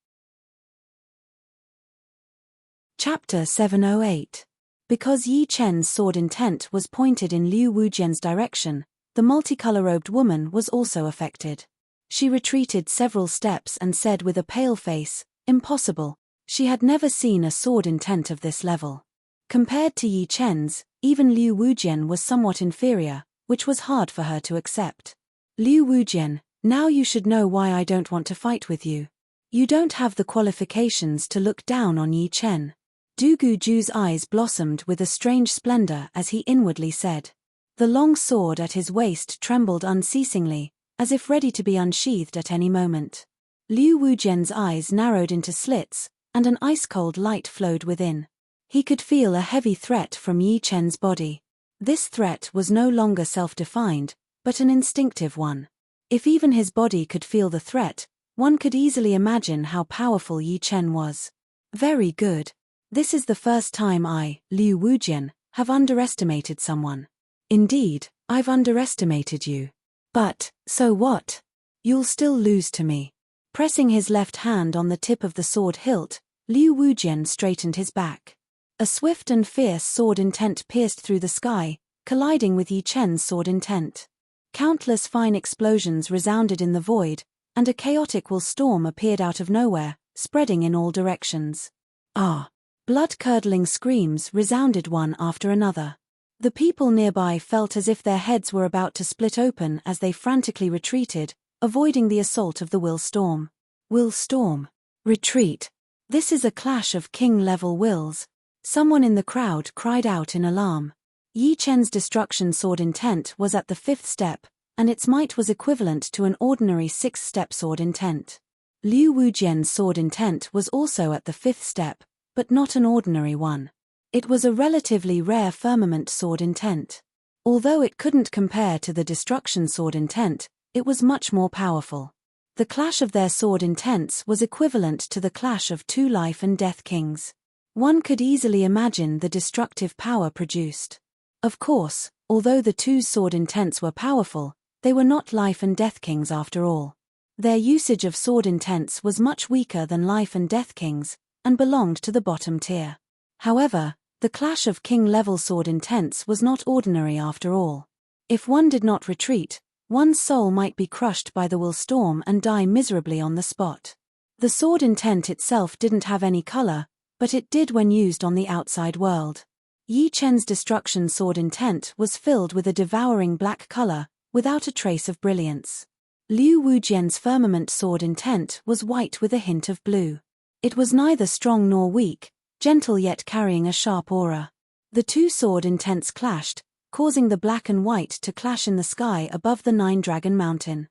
Chapter 708. Because Yi Chen's sword intent was pointed in Liu Wujian's direction, the multicolor-robed woman was also affected. She retreated several steps and said with a pale face, "Impossible." She had never seen a sword intent of this level. Compared to Yi Chen's, even Liu Wujian was somewhat inferior, which was hard for her to accept. "Liu Wujian, now you should know why I don't want to fight with you. You don't have the qualifications to look down on Yi Chen." Du Guju's eyes blossomed with a strange splendor as he inwardly said. The long sword at his waist trembled unceasingly, as if ready to be unsheathed at any moment. Liu Wujian's eyes narrowed into slits, and an ice-cold light flowed within. He could feel a heavy threat from Yi Chen's body. This threat was no longer self-defined, but an instinctive one. If even his body could feel the threat, one could easily imagine how powerful Yi Chen was. Very good. This is the first time I, Liu Wujian, have underestimated someone. Indeed, I've underestimated you. But, so what? You'll still lose to me. Pressing his left hand on the tip of the sword hilt, Liu Wujian straightened his back. A swift and fierce sword intent pierced through the sky, colliding with Yi Chen's sword intent. Countless fine explosions resounded in the void, and a chaotic storm appeared out of nowhere, spreading in all directions. Ah! Blood-curdling screams resounded one after another. The people nearby felt as if their heads were about to split open as they frantically retreated, avoiding the assault of the will storm. Will storm. Retreat. This is a clash of king-level wills. Someone in the crowd cried out in alarm. Yi Chen's destruction sword intent was at the 5th step, and its might was equivalent to an ordinary 6th-step sword intent. Liu Wujian's sword intent was also at the 5th step, but not an ordinary one. It was a relatively rare firmament sword intent. Although it couldn't compare to the destruction sword intent, it was much more powerful. The clash of their sword intents was equivalent to the clash of two life and death kings. One could easily imagine the destructive power produced. Of course, although the two sword intents were powerful, they were not life and death kings after all. Their usage of sword intents was much weaker than life and death kings, and belonged to the bottom tier. However, the clash of king-level sword intents was not ordinary after all. If one did not retreat, one's soul might be crushed by the will storm and die miserably on the spot. The sword intent itself didn't have any color, but it did when used on the outside world. Yi Chen's destruction sword intent was filled with a devouring black color, without a trace of brilliance. Liu Wujian's firmament sword intent was white with a hint of blue. It was neither strong nor weak, gentle yet carrying a sharp aura. The two sword intents clashed, causing the black and white to clash in the sky above the Nine-Dragon Mountain.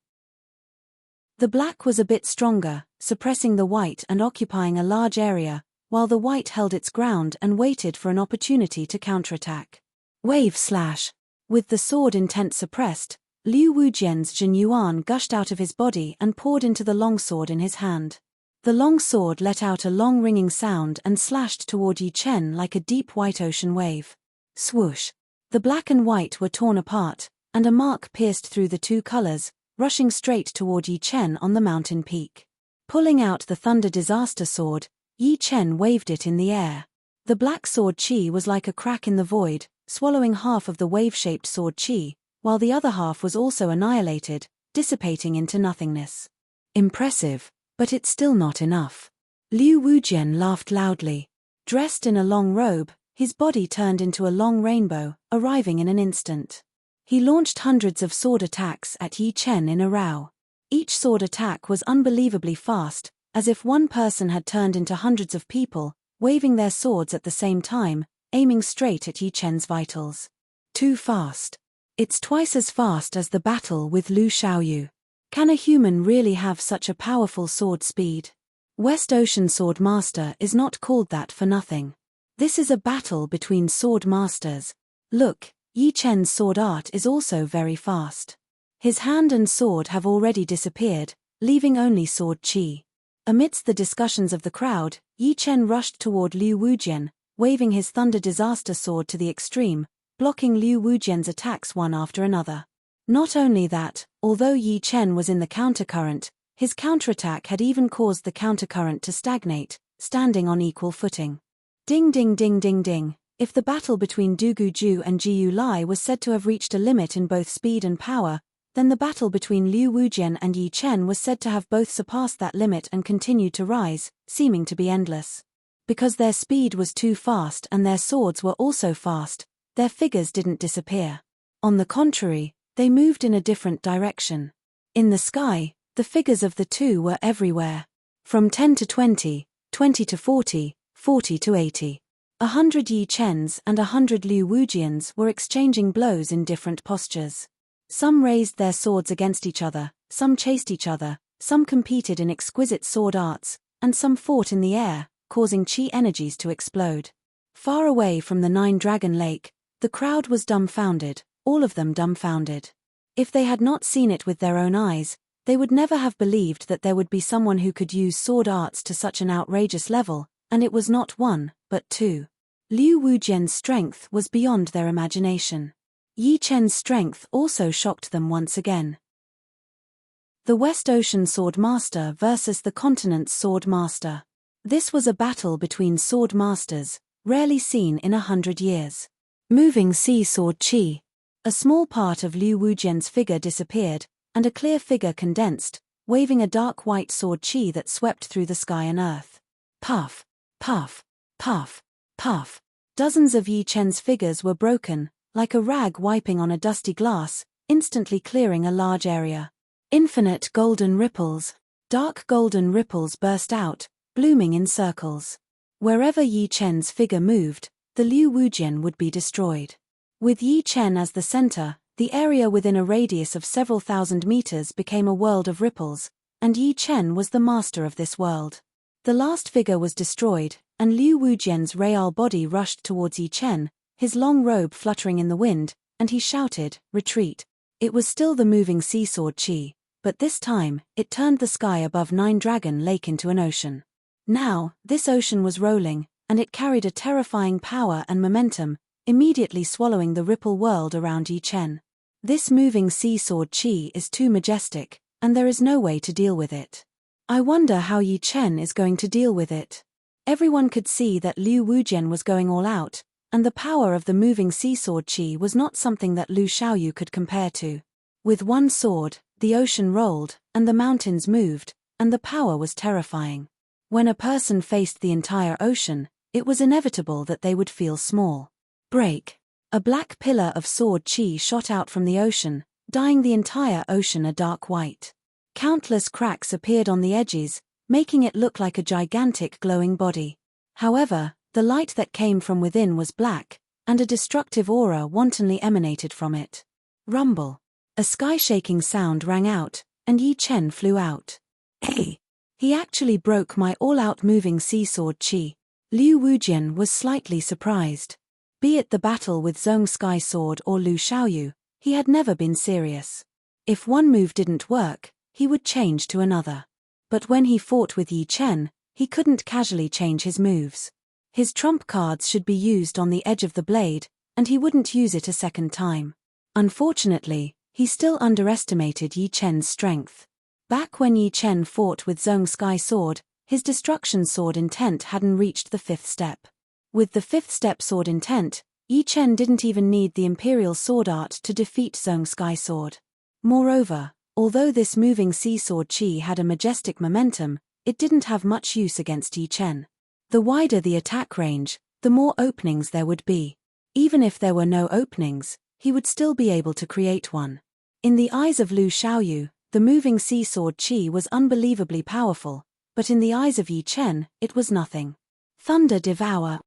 The black was a bit stronger, suppressing the white and occupying a large area, while the white held its ground and waited for an opportunity to counterattack. Wave slash. With the sword intent suppressed, Liu Wujian's Jin Yuan gushed out of his body and poured into the longsword in his hand. The long sword let out a long ringing sound and slashed toward Yi Chen like a deep white ocean wave. Swoosh. The black and white were torn apart, and a mark pierced through the two colors, rushing straight toward Yi Chen on the mountain peak. Pulling out the Thunder Disaster Sword, Yi Chen waved it in the air. The black sword chi was like a crack in the void, swallowing half of the wave-shaped sword chi, while the other half was also annihilated, dissipating into nothingness. Impressive. But it's still not enough. Liu Wujian laughed loudly. Dressed in a long robe, his body turned into a long rainbow, arriving in an instant. He launched hundreds of sword attacks at Yi Chen in a row. Each sword attack was unbelievably fast, as if one person had turned into hundreds of people, waving their swords at the same time, aiming straight at Yi Chen's vitals. Too fast. It's twice as fast as the battle with Lu Xiaoyu. Can a human really have such a powerful sword speed? West Ocean Sword Master is not called that for nothing. This is a battle between sword masters. Look, Yi Chen's sword art is also very fast. His hand and sword have already disappeared, leaving only sword chi. Amidst the discussions of the crowd, Yi Chen rushed toward Liu Wujian, waving his Thunder Disaster Sword to the extreme, blocking Liu Wujian's attacks one after another. Not only that, although Yi Chen was in the countercurrent, his counterattack had even caused the countercurrent to stagnate, standing on equal footing. Ding ding ding ding ding. If the battle between Du Guju and Jiu Lai was said to have reached a limit in both speed and power, then the battle between Liu Wujian and Yi Chen was said to have both surpassed that limit and continued to rise, seeming to be endless. Because their speed was too fast and their swords were also fast, their figures didn't disappear. On the contrary, they moved in a different direction. In the sky, the figures of the two were everywhere. From 10 to 20, 20 to 40, 40 to 80. 100 Yi Chens and 100 Liu Wujians were exchanging blows in different postures. Some raised their swords against each other, some chased each other, some competed in exquisite sword arts, and some fought in the air, causing chi energies to explode. Far away from the Nine-Dragon Lake, the crowd was dumbfounded, all of them dumbfounded. If they had not seen it with their own eyes, they would never have believed that there would be someone who could use sword arts to such an outrageous level, and it was not one, but two. Liu Wujian's strength was beyond their imagination. Yi Chen's strength also shocked them once again. The West Ocean Sword Master versus the Continent's Sword Master. This was a battle between sword masters, rarely seen in 100 years. Moving sea sword chi. A small part of Liu Wujian's figure disappeared, and a clear figure condensed, waving a dark white sword chi that swept through the sky and earth. Puff, puff, puff. Puff! Dozens of Yi Chen's figures were broken, like a rag wiping on a dusty glass, instantly clearing a large area. Infinite golden ripples. Dark golden ripples burst out, blooming in circles. Wherever Yi Chen's figure moved, the Liu Wujian would be destroyed. With Yi Chen as the center, the area within a radius of several thousand meters became a world of ripples, and Yi Chen was the master of this world. The last figure was destroyed, and Liu Wujian's real body rushed towards Yi Chen, his long robe fluttering in the wind, and he shouted, "Retreat." It was still the moving sea sword Qi, but this time, it turned the sky above Nine Dragon Lake into an ocean. Now, this ocean was rolling, and it carried a terrifying power and momentum, immediately swallowing the ripple world around Yi Chen. This moving sea sword Qi is too majestic, and there is no way to deal with it. I wonder how Yi Chen is going to deal with it. Everyone could see that Liu Wujian was going all out, and the power of the moving sea sword Qi was not something that Lu Xiaoyu could compare to. With one sword, the ocean rolled, and the mountains moved, and the power was terrifying. When a person faced the entire ocean, it was inevitable that they would feel small. Break. A black pillar of sword Qi shot out from the ocean, dyeing the entire ocean a dark white. Countless cracks appeared on the edges, making it look like a gigantic glowing body. However, the light that came from within was black, and a destructive aura wantonly emanated from it. Rumble. A sky-shaking sound rang out, and Yi Chen flew out. Hey! He actually broke my all-out moving sea sword Qi. Liu Wujian was slightly surprised. Be it the battle with Zhong Sky Sword or Lu Xiaoyu, he had never been serious. If one move didn't work, he would change to another. But when he fought with Yi Chen, he couldn't casually change his moves. His trump cards should be used on the edge of the blade, and he wouldn't use it a second time. Unfortunately, he still underestimated Yi Chen's strength. Back when Yi Chen fought with Zhong Sky Sword, his destruction sword intent hadn't reached the 5th step. With the 5th step sword intent, Yi Chen didn't even need the Imperial Sword Art to defeat Zhong Sky Sword. Moreover, although this moving sea sword Qi had a majestic momentum, it didn't have much use against Yi Chen. The wider the attack range, the more openings there would be. Even if there were no openings, he would still be able to create one. In the eyes of Lu Xiaoyu, the moving sea sword Qi was unbelievably powerful, but in the eyes of Yi Chen, it was nothing. Thunder Devour.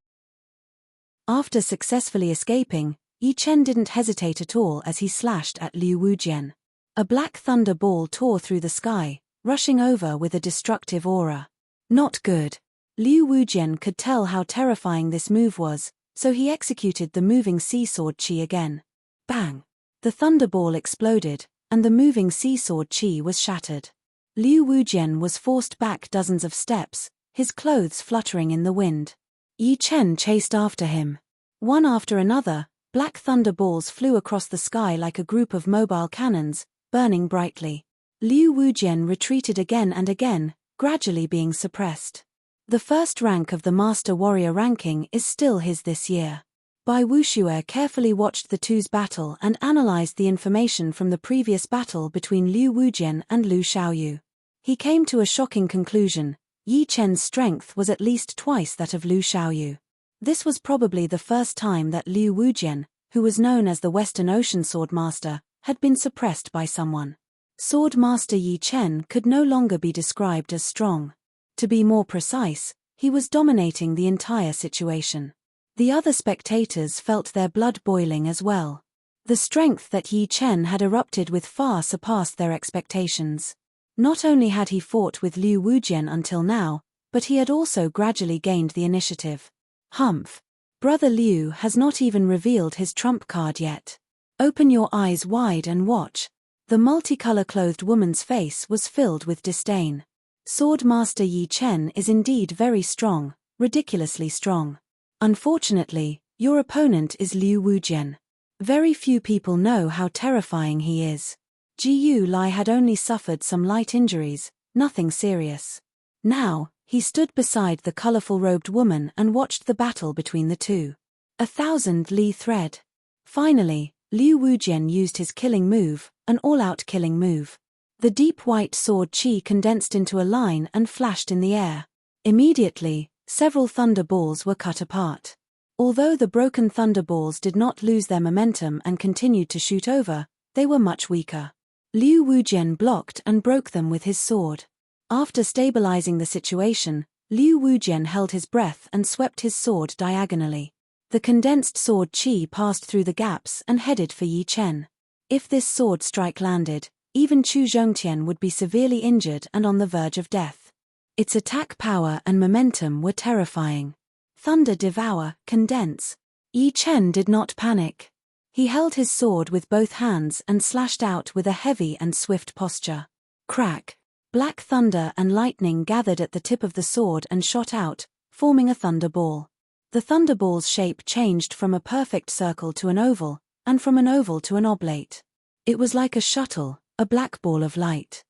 After successfully escaping, Yi Chen didn't hesitate at all as he slashed at Liu Wujian. A black thunder ball tore through the sky, rushing over with a destructive aura. Not good. Liu Wujian could tell how terrifying this move was, so he executed the moving sea sword Qi again. Bang! The thunderball exploded, and the moving sea sword Qi was shattered. Liu Wujian was forced back dozens of steps, his clothes fluttering in the wind. Yi Chen chased after him. One after another, black thunderballs flew across the sky like a group of mobile cannons, burning brightly. Liu Wujian retreated again and again, gradually being suppressed. The first rank of the Master Warrior ranking is still his this year. Bai Wuxue carefully watched the two's battle and analyzed the information from the previous battle between Liu Wujian and Lu Xiaoyu. He came to a shocking conclusion: Yi Chen's strength was at least twice that of Lu Xiaoyu. This was probably the first time that Liu Wujian, who was known as the Western Ocean Sword Master, had been suppressed by someone. Sword Master Yi Chen could no longer be described as strong. To be more precise, he was dominating the entire situation. The other spectators felt their blood boiling as well. The strength that Yi Chen had erupted with far surpassed their expectations. Not only had he fought with Liu Wujian until now, but he had also gradually gained the initiative. Humph! Brother Liu has not even revealed his trump card yet. Open your eyes wide and watch. The multicolor-clothed woman's face was filled with disdain. Sword Master Yi Chen is indeed very strong, ridiculously strong. Unfortunately, your opponent is Liu Wujian. Very few people know how terrifying he is. Jiu Lai had only suffered some light injuries, nothing serious. Now, he stood beside the colorful-robed woman and watched the battle between the two. 1,000 Li thread. Finally, Liu Wujian used his killing move, an all-out killing move. The deep white sword Qi condensed into a line and flashed in the air. Immediately, several thunder balls were cut apart. Although the broken thunderballs did not lose their momentum and continued to shoot over, they were much weaker. Liu Wujian blocked and broke them with his sword. After stabilizing the situation, Liu Wujian held his breath and swept his sword diagonally. The condensed sword qi passed through the gaps and headed for Yi Chen. If this sword strike landed, even Chu Zhongtian would be severely injured and on the verge of death. Its attack power and momentum were terrifying. Thunder devour, condense. Yi Chen did not panic. He held his sword with both hands and slashed out with a heavy and swift posture. Crack! Black thunder and lightning gathered at the tip of the sword and shot out, forming a thunderball. The thunderball's shape changed from a perfect circle to an oval, and from an oval to an oblate. It was like a shuttle, a black ball of light.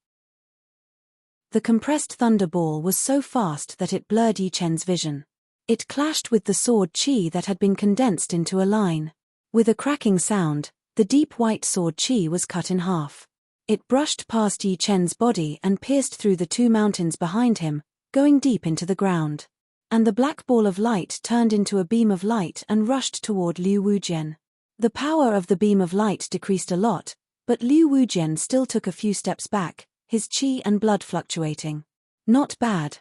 The compressed thunderball was so fast that it blurred Yi Chen's vision. It clashed with the sword qi that had been condensed into a line. With a cracking sound, the deep white sword qi was cut in half. It brushed past Yi Chen's body and pierced through the two mountains behind him, going deep into the ground. And the black ball of light turned into a beam of light and rushed toward Liu Wujian. The power of the beam of light decreased a lot, but Liu Wujian still took a few steps back, his qi and blood fluctuating. Not bad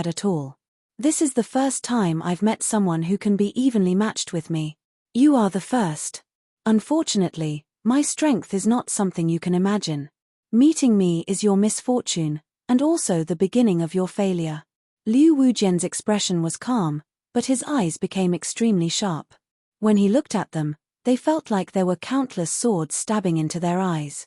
at all. This is the first time I've met someone who can be evenly matched with me. You are the first. Unfortunately, my strength is not something you can imagine. Meeting me is your misfortune, and also the beginning of your failure. Liu Wujian's expression was calm, but his eyes became extremely sharp. When he looked at them, they felt like there were countless swords stabbing into their eyes.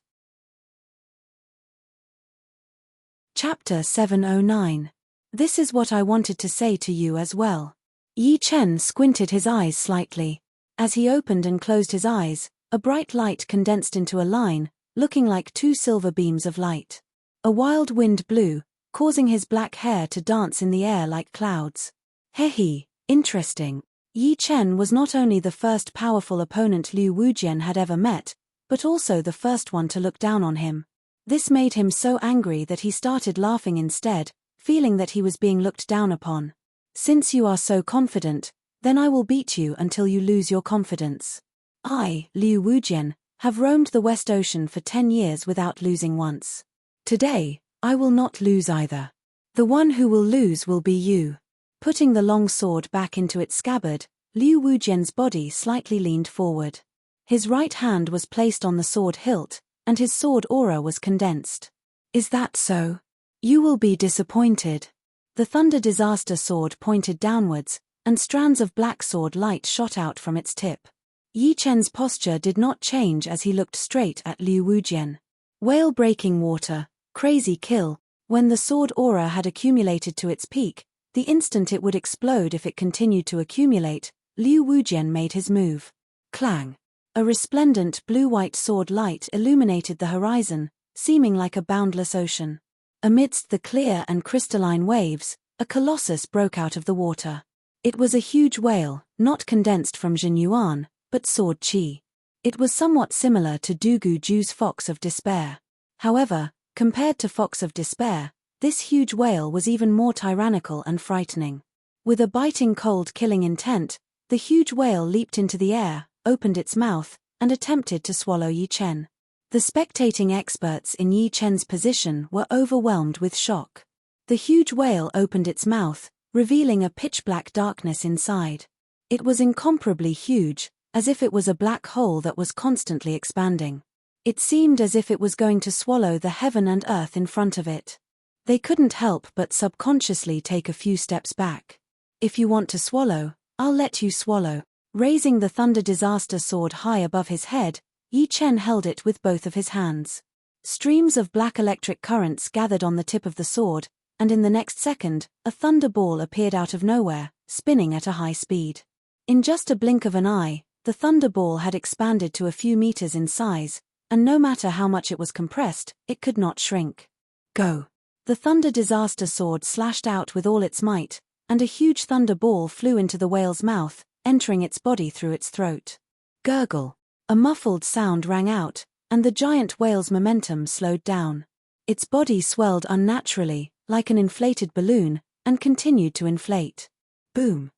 Chapter 709. This is what I wanted to say to you as well. Yi Chen squinted his eyes slightly. As he opened and closed his eyes, a bright light condensed into a line, looking like two silver beams of light. A wild wind blew, causing his black hair to dance in the air like clouds. Hehe, interesting. Yi Chen was not only the first powerful opponent Liu Wujian had ever met, but also the first one to look down on him. This made him so angry that he started laughing instead, feeling that he was being looked down upon. Since you are so confident, then I will beat you until you lose your confidence. I, Liu Wujian, have roamed the West Ocean for 10 years without losing once. Today, I will not lose either. The one who will lose will be you. Putting the long sword back into its scabbard, Liu Wujian's body slightly leaned forward. His right hand was placed on the sword hilt, and his sword aura was condensed. Is that so? You will be disappointed. The Thunder Disaster sword pointed downwards, and strands of black sword light shot out from its tip. Yi Chen's posture did not change as he looked straight at Liu Wujian. Whale-breaking water, crazy kill. When the sword aura had accumulated to its peak, the instant it would explode if it continued to accumulate, Liu Wujian made his move. Clang! A resplendent blue-white sword light illuminated the horizon, seeming like a boundless ocean. Amidst the clear and crystalline waves, a colossus broke out of the water. It was a huge whale, not condensed from Jinyuan, but sword qi. It was somewhat similar to Dugu Ju's Fox of Despair. However, compared to Fox of Despair, this huge whale was even more tyrannical and frightening. With a biting cold killing intent, the huge whale leaped into the air, opened its mouth, and attempted to swallow Yi Chen. The spectating experts in Yi Chen's position were overwhelmed with shock. The huge whale opened its mouth, revealing a pitch-black darkness inside. It was incomparably huge, as if it was a black hole that was constantly expanding. It seemed as if it was going to swallow the heaven and earth in front of it. They couldn't help but subconsciously take a few steps back. If you want to swallow, I'll let you swallow. Raising the Thunder Disaster sword high above his head, Yi Chen held it with both of his hands. Streams of black electric currents gathered on the tip of the sword, and in the next second, a thunder ball appeared out of nowhere, spinning at a high speed. In just a blink of an eye, the thunder ball had expanded to a few meters in size, and no matter how much it was compressed, it could not shrink. Go! The Thunder Disaster sword slashed out with all its might, and a huge thunder ball flew into the whale's mouth, entering its body through its throat. Gurgle! A muffled sound rang out, and the giant whale's momentum slowed down. Its body swelled unnaturally, like an inflated balloon, and continued to inflate. Boom!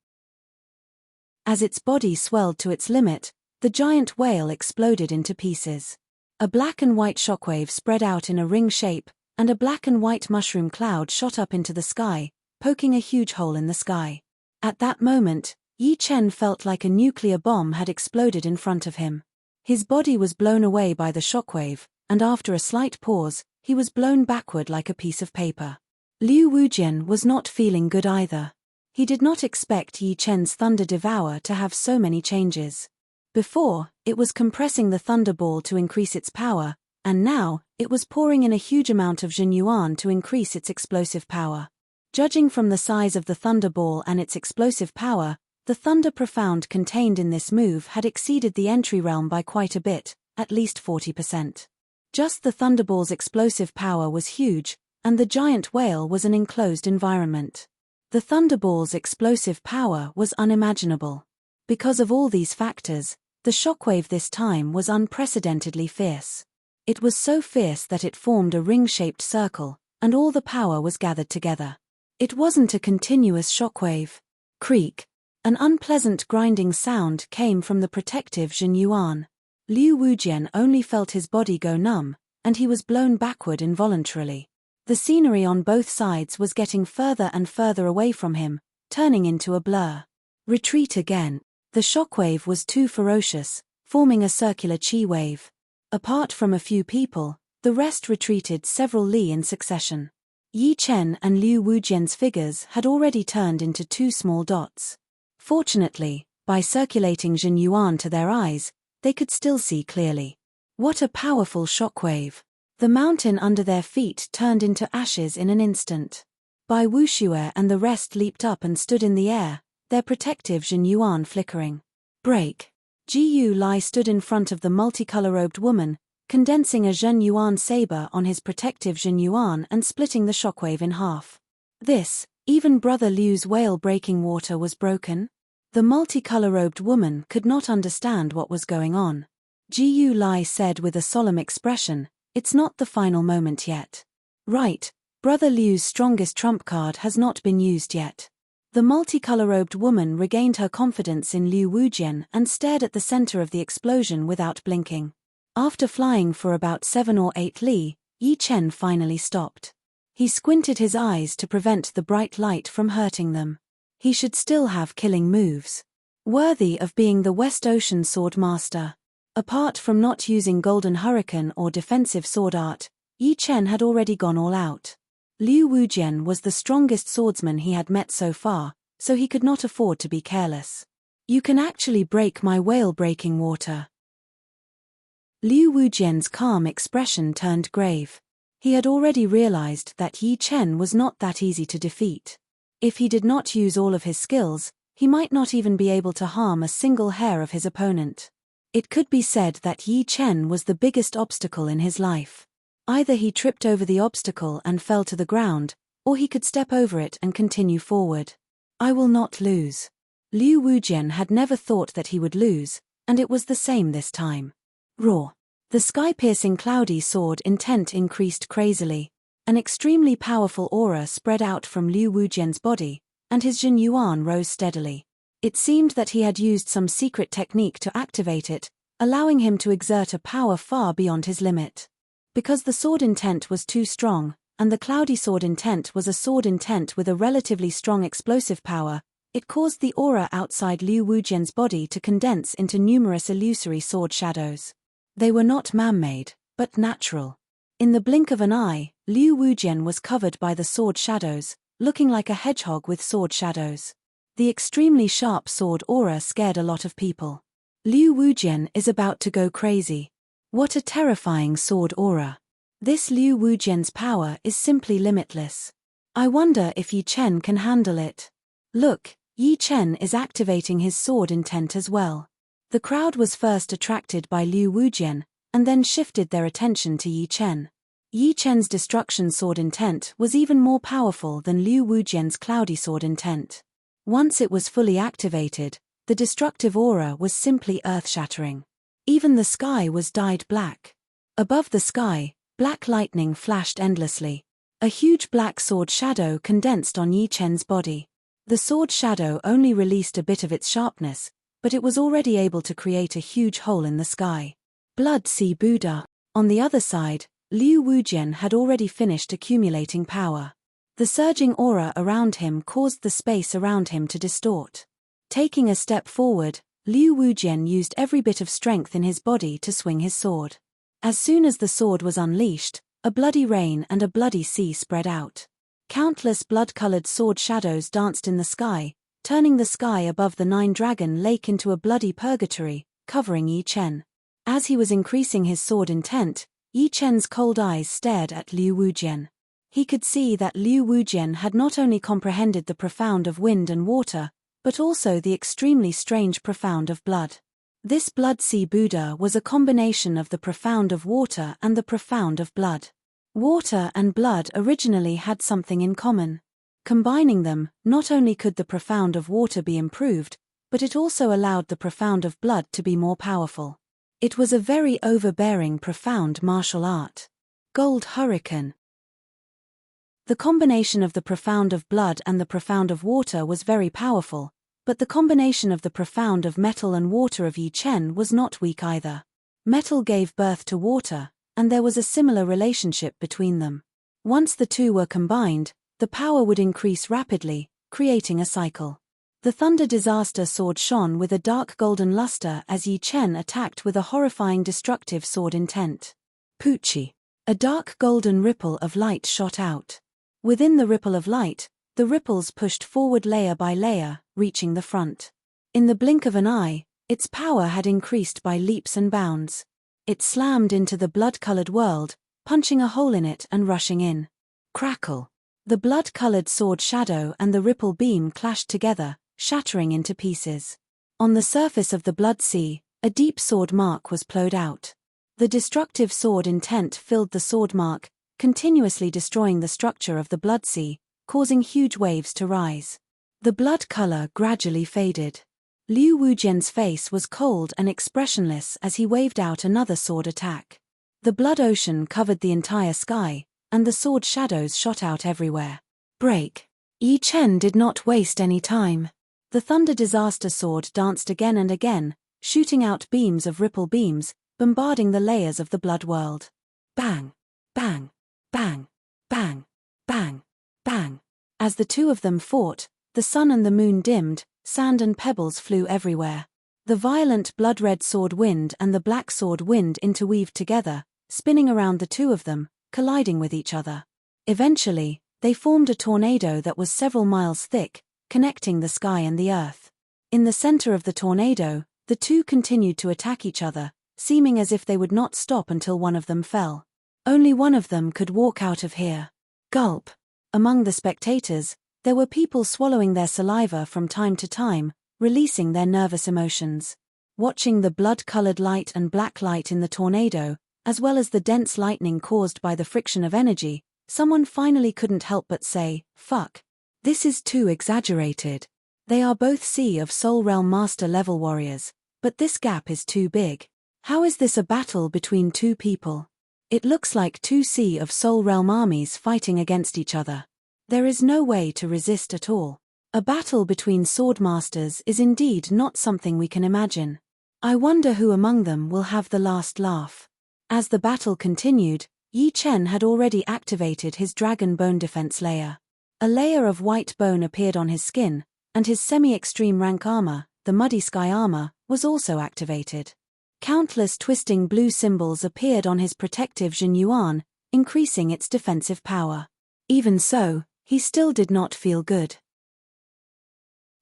As its body swelled to its limit, the giant whale exploded into pieces. A black and white shockwave spread out in a ring shape, and a black and white mushroom cloud shot up into the sky, poking a huge hole in the sky. At that moment, Yi Chen felt like a nuclear bomb had exploded in front of him. His body was blown away by the shockwave, and after a slight pause, he was blown backward like a piece of paper. Liu Wujian was not feeling good either. He did not expect Yi Chen's Thunder Devour to have so many changes. Before, it was compressing the Thunder Ball to increase its power, and now, it was pouring in a huge amount of Jin Yuan to increase its explosive power. Judging from the size of the Thunder Ball and its explosive power, the Thunder Profound contained in this move had exceeded the entry realm by quite a bit, at least 40%. Just the Thunderball's explosive power was huge, and the giant whale was an enclosed environment. The Thunderball's explosive power was unimaginable. Because of all these factors, the shockwave this time was unprecedentedly fierce. It was so fierce that it formed a ring-shaped circle, and all the power was gathered together. It wasn't a continuous shockwave. Creak. An unpleasant grinding sound came from the protective Jin Yuan. Liu Wujian only felt his body go numb, and he was blown backward involuntarily. The scenery on both sides was getting further and further away from him, turning into a blur. Retreat again. The shockwave was too ferocious, forming a circular chi wave. Apart from a few people, the rest retreated several li in succession. Yi Chen and Liu Wujian's figures had already turned into two small dots. Fortunately, by circulating Jin Yuan to their eyes, they could still see clearly. What a powerful shockwave! The mountain under their feet turned into ashes in an instant. Bai Wuxue and the rest leaped up and stood in the air, their protective Jin Yuan flickering. Break! Ji Yu Lai stood in front of the multicolor-robed woman, condensing a Jin Yuan saber on his protective Jin Yuan and splitting the shockwave in half. Even Brother Liu's whale-breaking water was broken? The multicolor-robed woman could not understand what was going on. Ji Yu Lai said with a solemn expression, "It's not the final moment yet." Right, Brother Liu's strongest trump card has not been used yet. The multicolor-robed woman regained her confidence in Liu Wujian and stared at the center of the explosion without blinking. After flying for about 7 or 8 li, Yi Chen finally stopped. He squinted his eyes to prevent the bright light from hurting them. He should still have killing moves. Worthy of being the West Ocean Sword Master. Apart from not using Golden Hurricane or defensive sword art, Yi Chen had already gone all out. Liu Wujian was the strongest swordsman he had met so far, so he could not afford to be careless. "You can actually break my whale-breaking water." Liu Wujian's calm expression turned grave. He had already realized that Yi Chen was not that easy to defeat. If he did not use all of his skills, he might not even be able to harm a single hair of his opponent. It could be said that Yi Chen was the biggest obstacle in his life. Either he tripped over the obstacle and fell to the ground, or he could step over it and continue forward. "I will not lose." Liu Wujian had never thought that he would lose, and it was the same this time. Roar. The sky-piercing cloudy sword intent increased crazily. An extremely powerful aura spread out from Liu Wujian's body, and his Jin Yuan rose steadily. It seemed that he had used some secret technique to activate it, allowing him to exert a power far beyond his limit. Because the sword intent was too strong, and the cloudy sword intent was a sword intent with a relatively strong explosive power, it caused the aura outside Liu Wujian's body to condense into numerous illusory sword shadows. They were not man-made, but natural. In the blink of an eye, Liu Wujian was covered by the sword shadows, looking like a hedgehog with sword shadows. The extremely sharp sword aura scared a lot of people. Liu Wujian is about to go crazy. What a terrifying sword aura. This Liu Wujian's power is simply limitless. I wonder if Yi Chen can handle it. Look, Yi Chen is activating his sword intent as well. The crowd was first attracted by Liu Wujian, and then shifted their attention to Yi Chen. Yi Chen's destruction sword intent was even more powerful than Liu Wujian's cloudy sword intent. Once it was fully activated, the destructive aura was simply earth-shattering. Even the sky was dyed black. Above the sky, black lightning flashed endlessly. A huge black sword shadow condensed on Yi Chen's body. The sword shadow only released a bit of its sharpness, but it was already able to create a huge hole in the sky. Blood Sea Buddha. On the other side, Liu Wujian had already finished accumulating power. The surging aura around him caused the space around him to distort. Taking a step forward, Liu Wujian used every bit of strength in his body to swing his sword. As soon as the sword was unleashed, a bloody rain and a bloody sea spread out. Countless blood-colored sword shadows danced in the sky, turning the sky above the Nine-Dragon Lake into a bloody purgatory, covering Yi Chen. As he was increasing his sword intent, Yi Chen's cold eyes stared at Liu Wujian. He could see that Liu Wujian had not only comprehended the profound of wind and water, but also the extremely strange profound of blood. This Blood Sea Buddha was a combination of the profound of water and the profound of blood. Water and blood originally had something in common. Combining them, not only could the profound of water be improved, but it also allowed the profound of blood to be more powerful. It was a very overbearing profound martial art. Gold Hurricane. The combination of the profound of blood and the profound of water was very powerful, but the combination of the profound of metal and water of Yi Chen was not weak either. Metal gave birth to water, and there was a similar relationship between them. Once the two were combined, the power would increase rapidly, creating a cycle. The Thunder Disaster sword shone with a dark golden luster as Yi Chen attacked with a horrifying destructive sword intent. Pucci. A dark golden ripple of light shot out. Within the ripple of light, the ripples pushed forward layer by layer, reaching the front. In the blink of an eye, its power had increased by leaps and bounds. It slammed into the blood-colored world, punching a hole in it and rushing in. Crackle. The blood-colored sword shadow and the ripple beam clashed together, shattering into pieces. On the surface of the blood sea, a deep sword mark was plowed out. The destructive sword intent filled the sword mark, continuously destroying the structure of the blood sea, causing huge waves to rise. The blood color gradually faded. Liu Wujian's face was cold and expressionless as he waved out another sword attack. The blood ocean covered the entire sky, and the sword shadows shot out everywhere. Break. Yi Chen did not waste any time. The Thunder Disaster sword danced again and again, shooting out beams of ripple beams, bombarding the layers of the blood world. Bang! Bang! Bang! Bang! Bang! Bang! As the two of them fought, the sun and the moon dimmed, sand and pebbles flew everywhere. The violent blood-red sword wind and the black sword wind interweaved together, spinning around the two of them, colliding with each other. Eventually, they formed a tornado that was several miles thick, connecting the sky and the earth. In the center of the tornado, the two continued to attack each other, seeming as if they would not stop until one of them fell. Only one of them could walk out of here. Gulp. Among the spectators, there were people swallowing their saliva from time to time, releasing their nervous emotions. Watching the blood-colored light and black light in the tornado, as well as the dense lightning caused by the friction of energy, someone finally couldn't help but say, "Fuck. This is too exaggerated. They are both Sea of Soul Realm Master level warriors, but this gap is too big. How is this a battle between two people? It looks like two Sea of Soul Realm armies fighting against each other. There is no way to resist at all. A battle between sword masters is indeed not something we can imagine. I wonder who among them will have the last laugh." As the battle continued, Yi Chen had already activated his dragon bone defense layer. A layer of white bone appeared on his skin, and his semi-extreme rank armor, the Muddy Sky armor, was also activated. Countless twisting blue symbols appeared on his protective Jin Yuan, increasing its defensive power. Even so, he still did not feel good.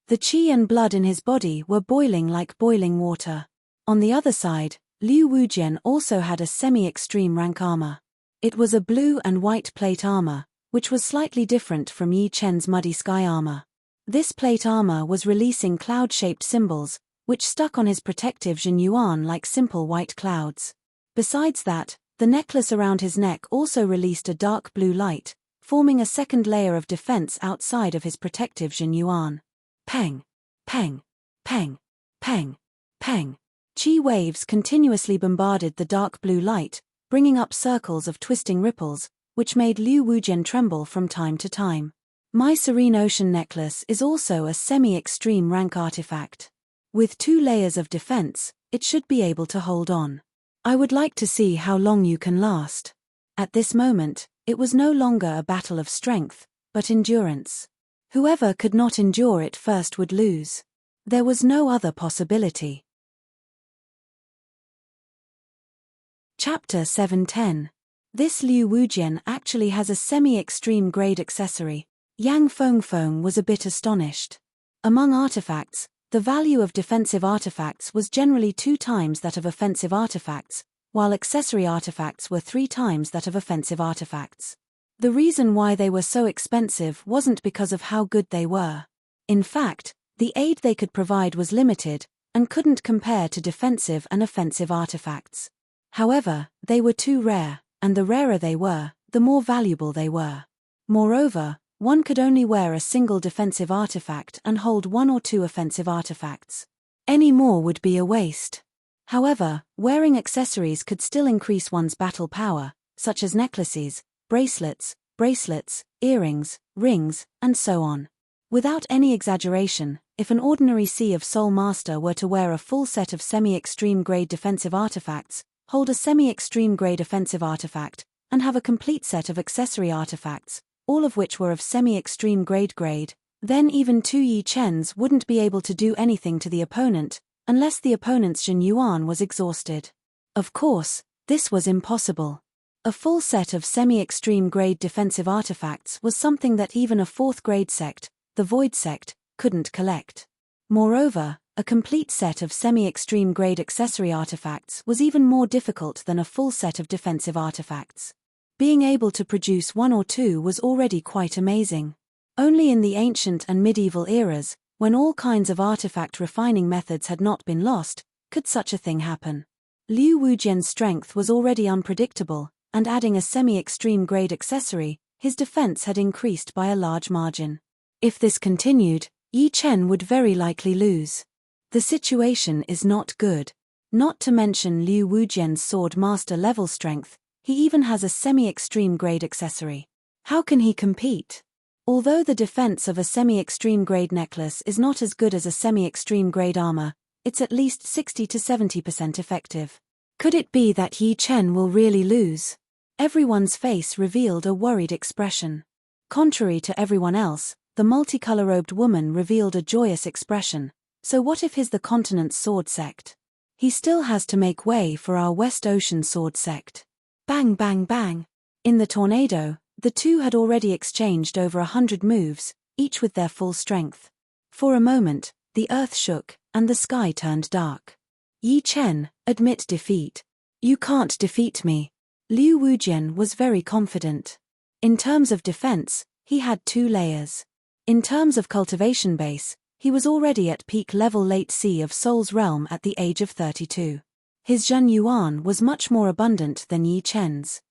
The qi and blood in his body were boiling like boiling water. On the other side, Liu Wujian also had a semi-extreme rank armor. It was a blue and white plate armor, which was slightly different from Yi Chen's Muddy Sky armor. This plate armor was releasing cloud-shaped symbols, which stuck on his protective Jin Yuan like simple white clouds. Besides that, the necklace around his neck also released a dark blue light, forming a second layer of defense outside of his protective Jin Yuan. Peng! Peng! Peng! Peng! Peng! Qi waves continuously bombarded the dark blue light, bringing up circles of twisting ripples, which made Liu Wujian tremble from time to time. My Serene Ocean necklace is also a semi-extreme rank artifact. With 2 layers of defense, it should be able to hold on. I would like to see how long you can last. At this moment, it was no longer a battle of strength, but endurance. Whoever could not endure it first would lose. There was no other possibility. Chapter 710. This Liu Wujian actually has a semi-extreme grade accessory. Yang Fengfeng was a bit astonished. Among artifacts, the value of defensive artifacts was generally 2 times that of offensive artifacts, while accessory artifacts were 3 times that of offensive artifacts. The reason why they were so expensive wasn't because of how good they were. In fact, the aid they could provide was limited, and couldn't compare to defensive and offensive artifacts. However, they were too rare, and the rarer they were, the more valuable they were. Moreover, one could only wear a single defensive artifact and hold 1 or 2 offensive artifacts. Any more would be a waste. However, wearing accessories could still increase one's battle power, such as necklaces, bracelets, earrings, rings, and so on. Without any exaggeration, if an ordinary Sea of Soul Master were to wear a full set of semi-extreme grade defensive artifacts, hold a semi-extreme grade offensive artifact, and have a complete set of accessory artifacts, all of which were of semi-extreme grade, then even 2 Yi Chens wouldn't be able to do anything to the opponent, unless the opponent's Jin Yuan was exhausted. Of course, this was impossible. A full set of semi-extreme grade defensive artifacts was something that even a 4th grade sect, the Void Sect, couldn't collect. Moreover, a complete set of semi-extreme grade accessory artifacts was even more difficult than a full set of defensive artifacts. Being able to produce 1 or 2 was already quite amazing. Only in the ancient and medieval eras, when all kinds of artifact refining methods had not been lost, could such a thing happen. Liu Wujian's strength was already unpredictable, and adding a semi-extreme grade accessory, his defense had increased by a large margin. If this continued, Yi Chen would very likely lose. The situation is not good. Not to mention Liu Wujian's sword master level strength, he even has a semi-extreme grade accessory. How can he compete? Although the defense of a semi-extreme grade necklace is not as good as a semi-extreme grade armor, it's at least 60 to 70% effective. Could it be that Yi Chen will really lose? Everyone's face revealed a worried expression. Contrary to everyone else, the multicolor-robed woman revealed a joyous expression. So what if he's the continent's sword sect? He still has to make way for our West Ocean sword sect. Bang bang bang. In the tornado, the two had already exchanged over 100 moves, each with their full strength. For a moment, the earth shook, and the sky turned dark. Yi Chen, admit defeat. You can't defeat me. Liu Wujian was very confident. In terms of defense, he had 2 layers. In terms of cultivation base, he was already at peak level late Sea of Soul's realm at the age of 32. His Jin Yuan was much more abundant than Yi Chen's.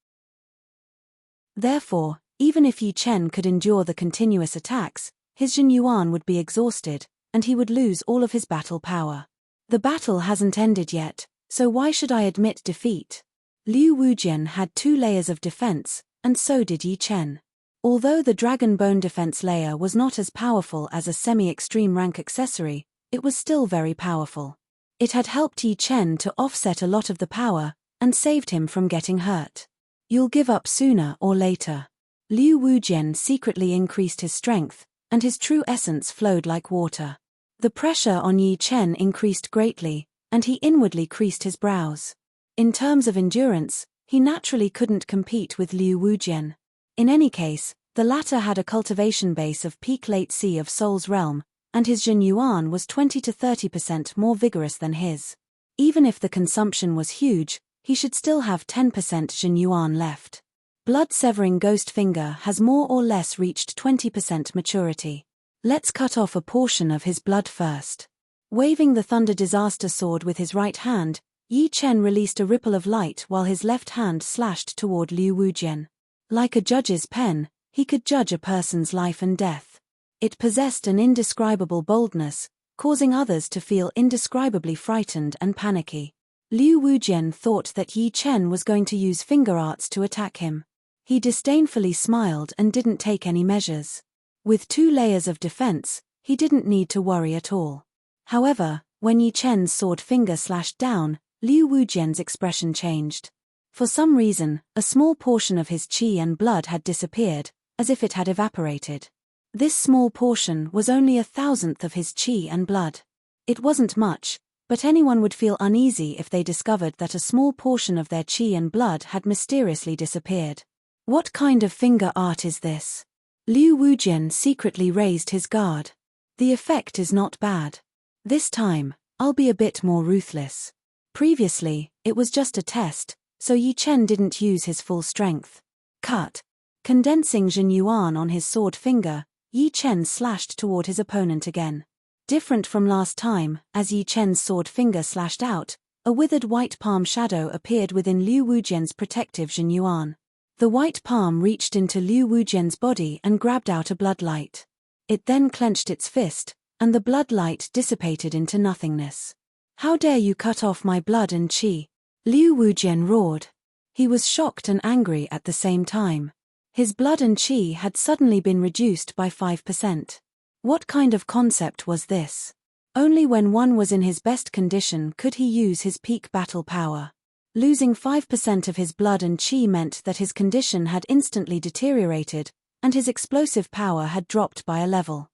Therefore, even if Yi Chen could endure the continuous attacks, his Jin Yuan would be exhausted, and he would lose all of his battle power. The battle hasn't ended yet, so why should I admit defeat? Liu Wujian had 2 layers of defense, and so did Yi Chen. Although the Dragon Bone defense layer was not as powerful as a semi-extreme rank accessory, it was still very powerful. It had helped Yi Chen to offset a lot of the power, and saved him from getting hurt. You'll give up sooner or later. Liu Wujian secretly increased his strength, and his true essence flowed like water. The pressure on Yi Chen increased greatly, and he inwardly creased his brows. In terms of endurance, he naturally couldn't compete with Liu Wujian. In any case, the latter had a cultivation base of peak late Sea of Soul's realm, and his Jin Yuan was 20 to 30% more vigorous than his. Even if the consumption was huge, he should still have 10% Jin Yuan left. Blood-severing Ghost Finger has more or less reached 20% maturity. Let's cut off a portion of his blood first. Waving the Thunder Disaster Sword with his right hand, Yi Chen released a ripple of light while his left hand slashed toward Liu Wujian. Like a judge's pen, he could judge a person's life and death. It possessed an indescribable boldness, causing others to feel indescribably frightened and panicky. Liu Wujian thought that Yi Chen was going to use finger arts to attack him. He disdainfully smiled and didn't take any measures. With 2 layers of defense, he didn't need to worry at all. However, When Yi Chen's sword finger slashed down, Liu Wujian's expression changed. For some reason, a small portion of his qi and blood had disappeared, as if it had evaporated. This small portion was only 1,000th of his qi and blood. It wasn't much, but anyone would feel uneasy if they discovered that a small portion of their qi and blood had mysteriously disappeared. What kind of finger art is this? Liu Wujian secretly raised his guard. The effect is not bad. This time, I'll be a bit more ruthless. Previously, it was just a test, so Yi Chen didn't use his full strength. Cut. Condensing Jin Yuan on his sword finger, Yi Chen slashed toward his opponent again. Different from last time, as Yi Chen's sword finger slashed out, a withered white palm shadow appeared within Liu Wujian's protective Jin Yuan. The white palm reached into Liu Wujian's body and grabbed out a bloodlight. It then clenched its fist, and the bloodlight dissipated into nothingness. How dare you cut off my blood and qi? Liu Wujian roared. He was shocked and angry at the same time. His blood and qi had suddenly been reduced by 5%. What kind of concept was this? Only when one was in his best condition could he use his peak battle power. Losing 5% of his blood and qi meant that his condition had instantly deteriorated, and his explosive power had dropped by a level.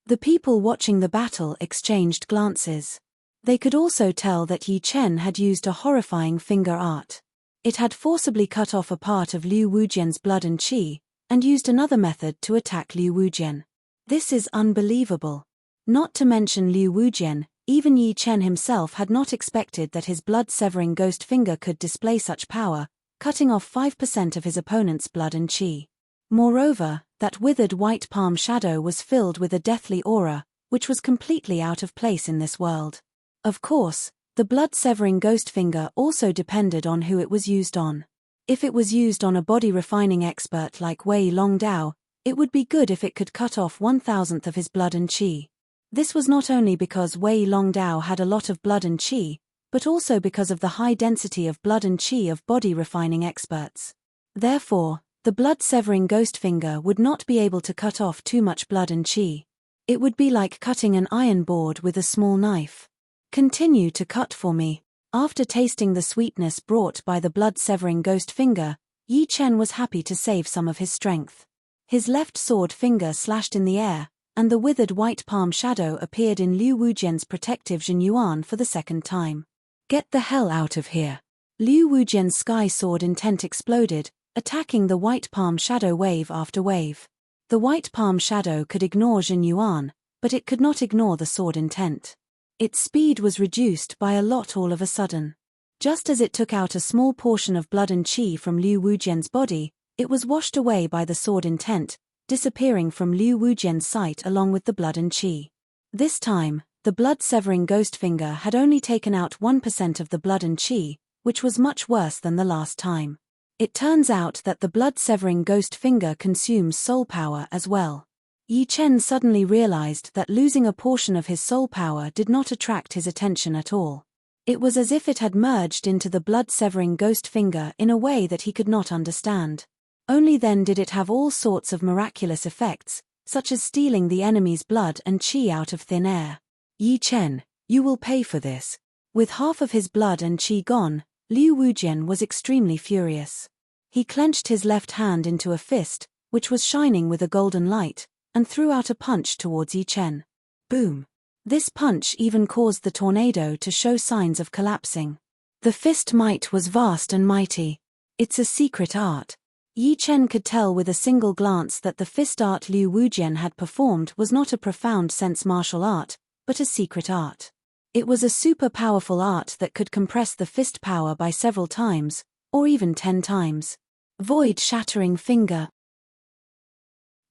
The people watching the battle exchanged glances. They could also tell that Yi Chen had used a horrifying finger art. It had forcibly cut off a part of Liu Wujian's blood and qi, and used another method to attack Liu Wujian. This is unbelievable. Not to mention Liu Wujian, even Yi Chen himself had not expected that his blood-severing ghost finger could display such power, cutting off 5% of his opponent's blood and qi. Moreover, that withered white palm shadow was filled with a deathly aura, which was completely out of place in this world. Of course, the blood-severing ghost finger also depended on who it was used on. If it was used on a body-refining expert like Wei Longdao, it would be good if it could cut off 1,000th of his blood and qi. This was not only because Wei Longdao had a lot of blood and qi, but also because of the high density of blood and qi of body-refining experts. Therefore, the blood-severing ghost finger would not be able to cut off too much blood and qi. It would be like cutting an iron board with a small knife. Continue to cut for me. After tasting the sweetness brought by the blood-severing ghost finger, Yi Chen was happy to save some of his strength. His left sword finger slashed in the air, and the withered white palm shadow appeared in Liu Wujian's protective Jin Yuan for the second time. Get the hell out of here. Liu Wujian's sky sword intent exploded, attacking the white palm shadow wave after wave. The white palm shadow could ignore Jin Yuan, but it could not ignore the sword intent. Its speed was reduced by a lot all of a sudden. Just as it took out a small portion of blood and qi from Liu Wujian's body, it was washed away by the sword intent, disappearing from Liu Wujian's sight along with the blood and qi. This time, the blood-severing ghost finger had only taken out 1% of the blood and qi, which was much worse than the last time. It turns out that the blood-severing ghost finger consumes soul power as well. Yi Chen suddenly realized that losing a portion of his soul power did not attract his attention at all. It was as if it had merged into the blood-severing ghost finger in a way that he could not understand. Only then did it have all sorts of miraculous effects, such as stealing the enemy's blood and qi out of thin air. Yi Chen, you will pay for this. With half of his blood and qi gone, Liu Wujian was extremely furious. He clenched his left hand into a fist, which was shining with a golden light, and threw out a punch towards Yi Chen. Boom! This punch even caused the tornado to show signs of collapsing. The fist might was vast and mighty. It's a secret art. Yi Chen could tell with a single glance that the fist art Liu Wujian had performed was not a profound sense martial art, but a secret art. It was a super powerful art that could compress the fist power by several times, or even 10 times. Void-shattering finger.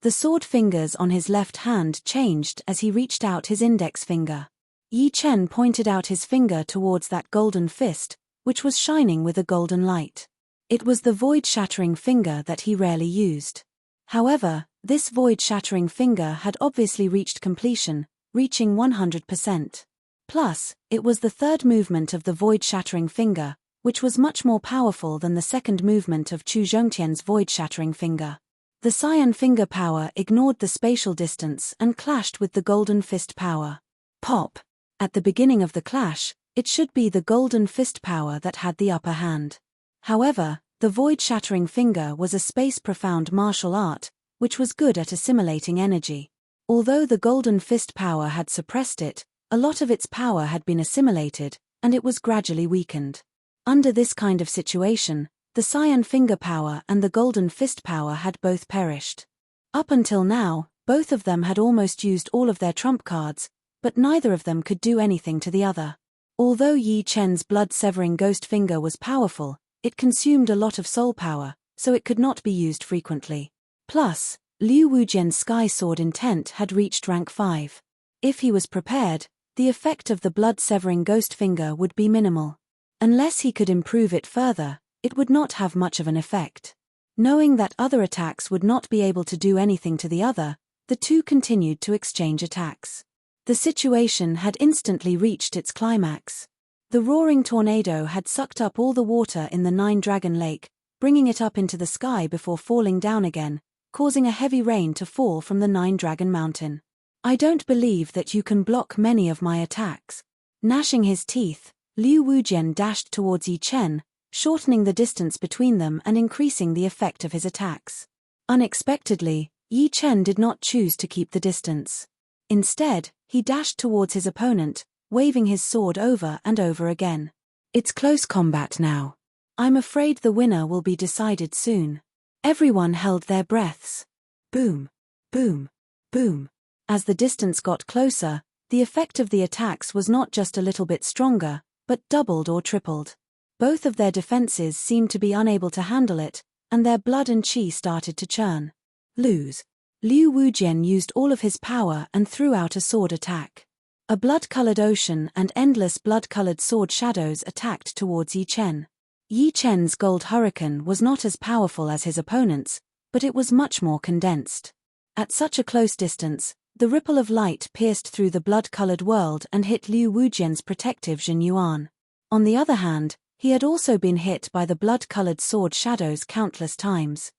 The sword fingers on his left hand changed as he reached out his index finger. Yi Chen pointed out his finger towards that golden fist, which was shining with a golden light. It was the void-shattering finger that he rarely used. However, this void-shattering finger had obviously reached completion, reaching 100%. Plus, it was the third movement of the void-shattering finger, which was much more powerful than the second movement of Chu Zhongtian's void-shattering finger. The cyan finger power ignored the spatial distance and clashed with the golden fist power. Pop. At the beginning of the clash, it should be the golden fist power that had the upper hand. However, the void-shattering finger was a space-profound martial art, which was good at assimilating energy. Although the golden fist power had suppressed it, a lot of its power had been assimilated, and it was gradually weakened. Under this kind of situation, the cyan finger power and the golden fist power had both perished. Up until now, both of them had almost used all of their trump cards, but neither of them could do anything to the other. Although Yi Chen's blood-severing ghost finger was powerful, it consumed a lot of soul power, so it could not be used frequently. Plus, Liu Wujian's Sky Sword intent had reached rank 5. If he was prepared, the effect of the blood-severing ghost finger would be minimal. Unless he could improve it further, it would not have much of an effect. Knowing that other attacks would not be able to do anything to the other, the two continued to exchange attacks. The situation had instantly reached its climax. The roaring tornado had sucked up all the water in the Nine-Dragon Lake, bringing it up into the sky before falling down again, causing a heavy rain to fall from the Nine-Dragon Mountain. I don't believe that you can block many of my attacks. Gnashing his teeth, Liu Wujian dashed towards Yi Chen, shortening the distance between them and increasing the effect of his attacks. Unexpectedly, Yi Chen did not choose to keep the distance. Instead, he dashed towards his opponent, waving his sword over and over again. It's close combat now. I'm afraid the winner will be decided soon. Everyone held their breaths. Boom, boom, boom. As the distance got closer, the effect of the attacks was not just a little bit stronger, but doubled or tripled. Both of their defenses seemed to be unable to handle it, and their blood and chi started to churn. Lose. Liu Wujian used all of his power and threw out a sword attack. A blood-colored ocean and endless blood-colored sword shadows attacked towards Yi Chen. Yi Chen's gold hurricane was not as powerful as his opponent's, but it was much more condensed. At such a close distance, the ripple of light pierced through the blood-colored world and hit Liu Wujian's protective Jin Yuan. On the other hand, he had also been hit by the blood-colored sword shadows countless times.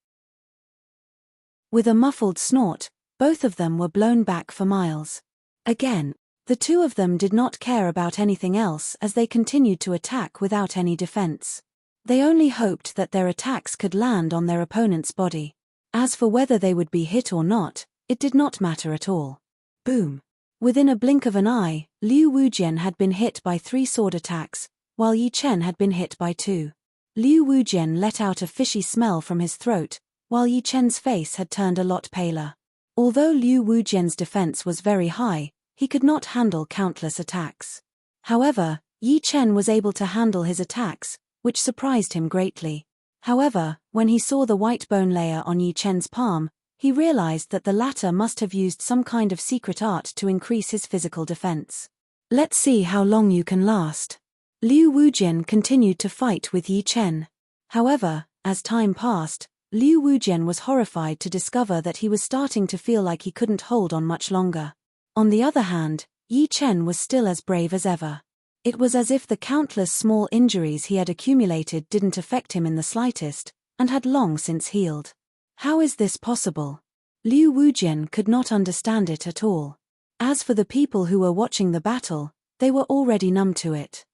With a muffled snort, both of them were blown back for miles. Again, the two of them did not care about anything else as they continued to attack without any defense. They only hoped that their attacks could land on their opponent's body. As for whether they would be hit or not, it did not matter at all. Boom. Within a blink of an eye, Liu Wujian had been hit by 3 sword attacks, while Yi Chen had been hit by 2. Liu Wujian let out a fishy smell from his throat, while Yi Chen's face had turned a lot paler. Although Liu Wujian's defense was very high, he could not handle countless attacks. However, Yi Chen was able to handle his attacks, which surprised him greatly. However, when he saw the white bone layer on Yi Chen's palm, he realized that the latter must have used some kind of secret art to increase his physical defense. Let's see how long you can last. Liu Wujian continued to fight with Yi Chen. However, as time passed, Liu Wujian was horrified to discover that he was starting to feel like he couldn't hold on much longer. On the other hand, Yi Chen was still as brave as ever. It was as if the countless small injuries he had accumulated didn't affect him in the slightest, and had long since healed. How is this possible? Liu Wujian could not understand it at all. As for the people who were watching the battle, they were already numb to it.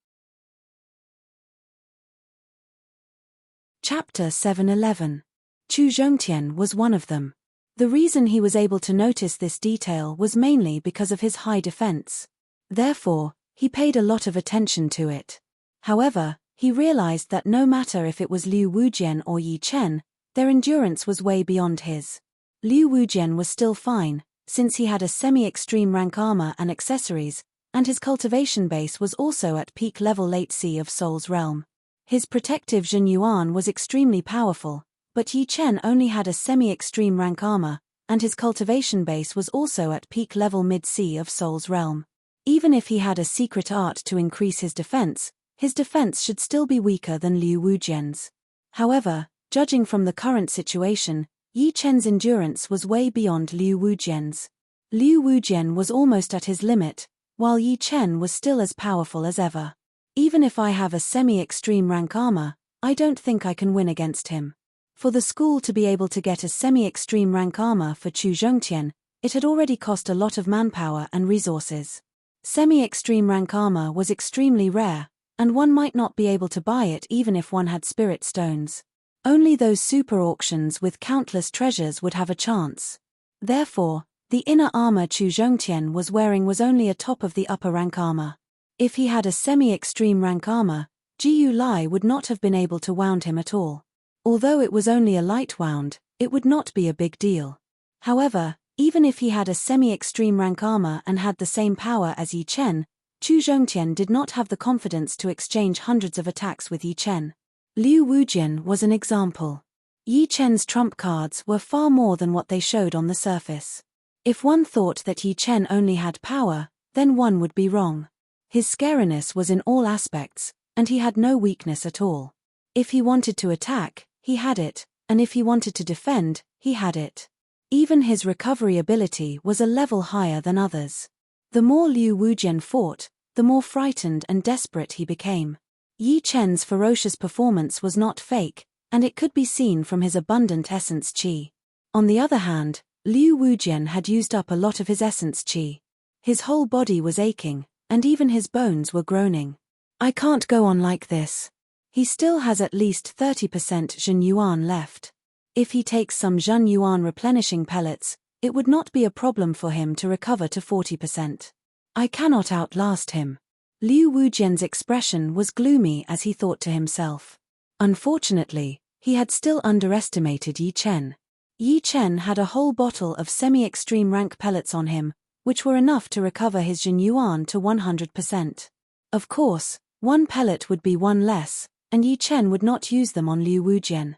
Chapter 711. Chu Zhongtian was one of them. The reason he was able to notice this detail was mainly because of his high defense. Therefore, he paid a lot of attention to it. However, he realized that no matter if it was Liu Wujian or Yi Chen, their endurance was way beyond his. Liu Wujian was still fine, since he had a semi-extreme rank armor and accessories, and his cultivation base was also at peak level late sea of Soul's realm. His protective Jin Yuan was extremely powerful, but Yi Chen only had a semi-extreme rank armor, and his cultivation base was also at peak level mid-sea of Soul's realm. Even if he had a secret art to increase his defense should still be weaker than Liu Wujian's. However, judging from the current situation, Yi Chen's endurance was way beyond Liu Wujian's. Liu Wujian was almost at his limit, while Yi Chen was still as powerful as ever. Even if I have a semi-extreme rank armor, I don't think I can win against him. For the school to be able to get a semi-extreme rank armor for Chu Zhongtian, it had already cost a lot of manpower and resources. Semi-extreme rank armor was extremely rare, and one might not be able to buy it even if one had spirit stones. Only those super auctions with countless treasures would have a chance. Therefore, the inner armor Chu Zhongtian was wearing was only a top of the upper rank armor. If he had a semi-extreme rank armor, Jiu Lai would not have been able to wound him at all. Although it was only a light wound, it would not be a big deal. However, even if he had a semi-extreme rank armor and had the same power as Yi Chen, Chu Zhongtian did not have the confidence to exchange hundreds of attacks with Yi Chen. Liu Wujian was an example. Yi Chen's trump cards were far more than what they showed on the surface. If one thought that Yi Chen only had power, then one would be wrong. His scariness was in all aspects, and he had no weakness at all. If he wanted to attack, he had it, and if he wanted to defend, he had it. Even his recovery ability was a level higher than others. The more Liu Wujian fought, the more frightened and desperate he became. Yi Chen's ferocious performance was not fake, and it could be seen from his abundant essence qi. On the other hand, Liu Wujian had used up a lot of his essence qi. His whole body was aching, and even his bones were groaning. I can't go on like this. He still has at least 30% Zhen Yuan left. If he takes some Zhen Yuan replenishing pellets, it would not be a problem for him to recover to 40%. I cannot outlast him. Liu Wujian's expression was gloomy as he thought to himself. Unfortunately, he had still underestimated Yi Chen. Yi Chen had a whole bottle of semi-extreme rank pellets on him, which were enough to recover his Zhen Yuan to 100%. Of course, one pellet would be one less, and Yi Chen would not use them on Liu Wujian.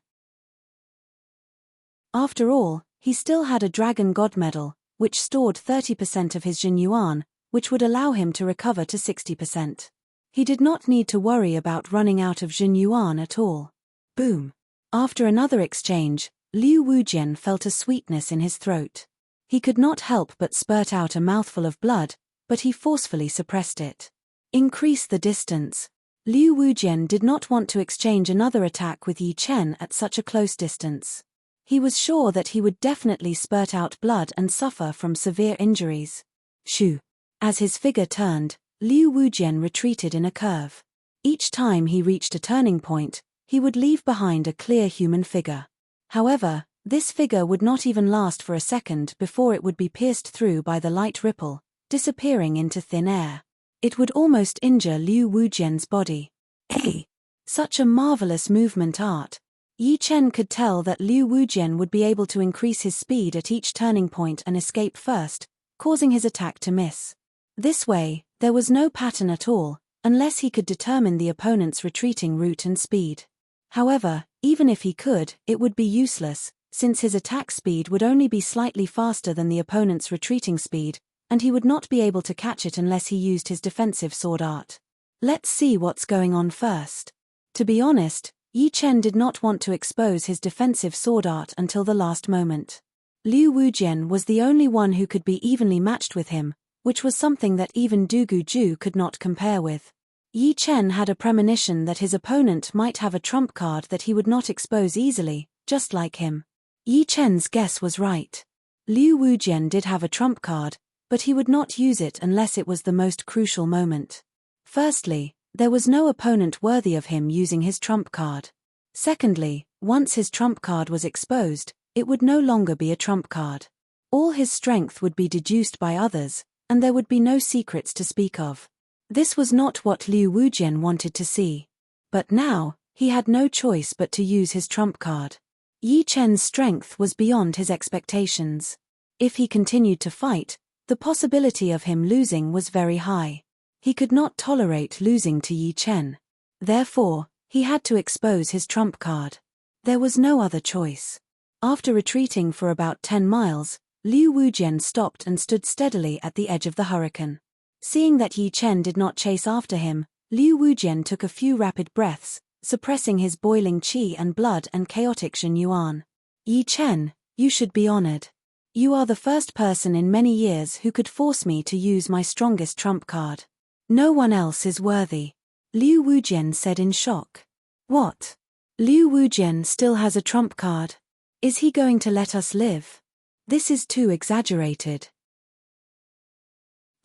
After all, he still had a Dragon God Medal, which stored 30% of his Zhen Yuan, which would allow him to recover to 60%. He did not need to worry about running out of Zhen Yuan at all. Boom. After another exchange, Liu Wujian felt a sweetness in his throat. He could not help but spurt out a mouthful of blood, but he forcefully suppressed it. Increase the distance. Liu Wujian did not want to exchange another attack with Yi Chen at such a close distance. He was sure that he would definitely spurt out blood and suffer from severe injuries. Shoo. As his figure turned, Liu Wujian retreated in a curve. Each time he reached a turning point, he would leave behind a clear human figure. However, this figure would not even last for a second before it would be pierced through by the light ripple, disappearing into thin air. It would almost injure Liu Wujian's body. Hey! Such a marvelous movement art. Yi Chen could tell that Liu Wujian would be able to increase his speed at each turning point and escape first, causing his attack to miss. This way, there was no pattern at all, unless he could determine the opponent's retreating route and speed. However, even if he could, it would be useless, since his attack speed would only be slightly faster than the opponent's retreating speed, and he would not be able to catch it unless he used his defensive sword art. Let's see what's going on first. To be honest, Yi Chen did not want to expose his defensive sword art until the last moment. Liu Wujian was the only one who could be evenly matched with him, which was something that even Dugu Ju could not compare with. Yi Chen had a premonition that his opponent might have a trump card that he would not expose easily, just like him. Yi Chen's guess was right. Liu Wujian did have a trump card, but he would not use it unless it was the most crucial moment. Firstly, there was no opponent worthy of him using his trump card. Secondly, once his trump card was exposed, it would no longer be a trump card. All his strength would be deduced by others, and there would be no secrets to speak of. This was not what Liu Wujian wanted to see. But now, he had no choice but to use his trump card. Yi Chen's strength was beyond his expectations. If he continued to fight, the possibility of him losing was very high. He could not tolerate losing to Yi Chen. Therefore, he had to expose his trump card. There was no other choice. After retreating for about 10 miles, Liu Wujian stopped and stood steadily at the edge of the hurricane. Seeing that Yi Chen did not chase after him, Liu Wujian took a few rapid breaths, suppressing his boiling qi and blood and chaotic Zhen Yuan. Yi Chen, you should be honored. You are the first person in many years who could force me to use my strongest trump card. No one else is worthy. Liu Wujian said in shock. What? Liu Wujian still has a trump card. Is he going to let us live? This is too exaggerated.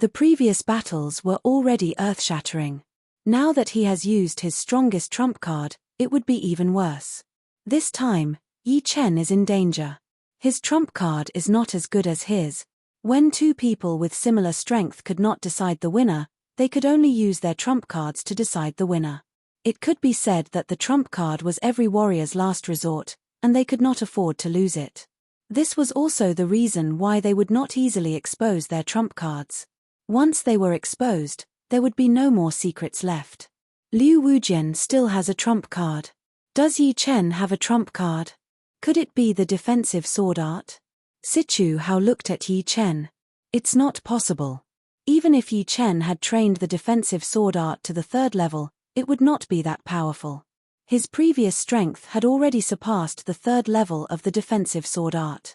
The previous battles were already earth-shattering. Now that he has used his strongest trump card, it would be even worse. This time, Yi Chen is in danger. His trump card is not as good as his. When two people with similar strength could not decide the winner, they could only use their trump cards to decide the winner. It could be said that the trump card was every warrior's last resort, and they could not afford to lose it. This was also the reason why they would not easily expose their trump cards. Once they were exposed, there would be no more secrets left. Liu Wujian still has a trump card. Does Yi Chen have a trump card? Could it be the defensive sword art? Sichu Hao looked at Yi Chen. It's not possible. Even if Yi Chen had trained the defensive sword art to the 3rd level, it would not be that powerful. His previous strength had already surpassed the 3rd level of the defensive sword art.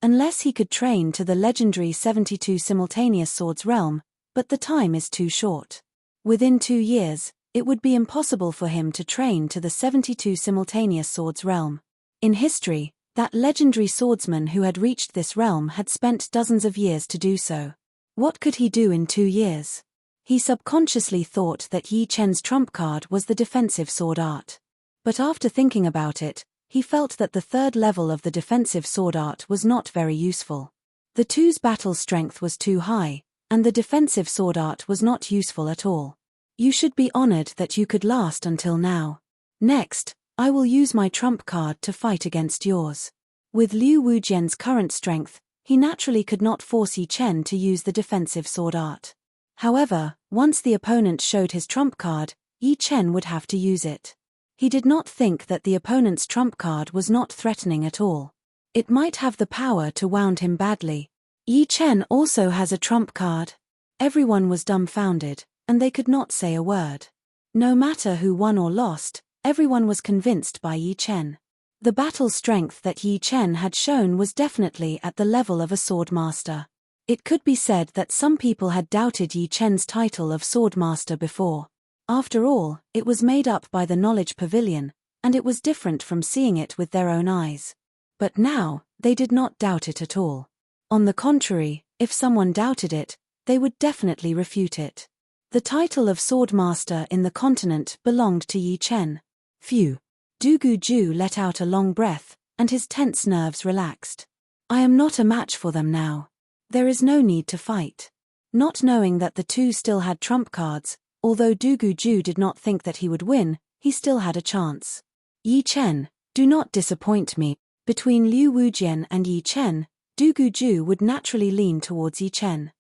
Unless he could train to the legendary 72 simultaneous swords realm, but the time is too short. Within 2 years, it would be impossible for him to train to the 72 simultaneous swords realm. In history, that legendary swordsman who had reached this realm had spent dozens of years to do so. What could he do in 2 years? He subconsciously thought that Yi Chen's trump card was the defensive sword art. But after thinking about it, he felt that the 3rd level of the defensive sword art was not very useful. The two's battle strength was too high, and the defensive sword art was not useful at all. You should be honored that you could last until now. Next, I will use my trump card to fight against yours. With Liu Wujian's current strength, he naturally could not force Yi Chen to use the defensive sword art. However, once the opponent showed his trump card, Yi Chen would have to use it. He did not think that the opponent's trump card was not threatening at all. It might have the power to wound him badly. Yi Chen also has a trump card. Everyone was dumbfounded, and they could not say a word. No matter who won or lost, everyone was convinced by Yi Chen. The battle strength that Yi Chen had shown was definitely at the level of a sword master. It could be said that some people had doubted Yi Chen's title of sword master before. After all, it was made up by the knowledge pavilion, and it was different from seeing it with their own eyes. But now, they did not doubt it at all. On the contrary, if someone doubted it, they would definitely refute it. The title of sword master in the continent belonged to Yi Chen. Phew. Du Guju let out a long breath, and his tense nerves relaxed. I am not a match for them now. There is no need to fight. Not knowing that the two still had trump cards, although Du Guju did not think that he would win, he still had a chance. Yi Chen, do not disappoint me. Between Liu Wujian and Yi Chen, Du Guju would naturally lean towards Yi Chen.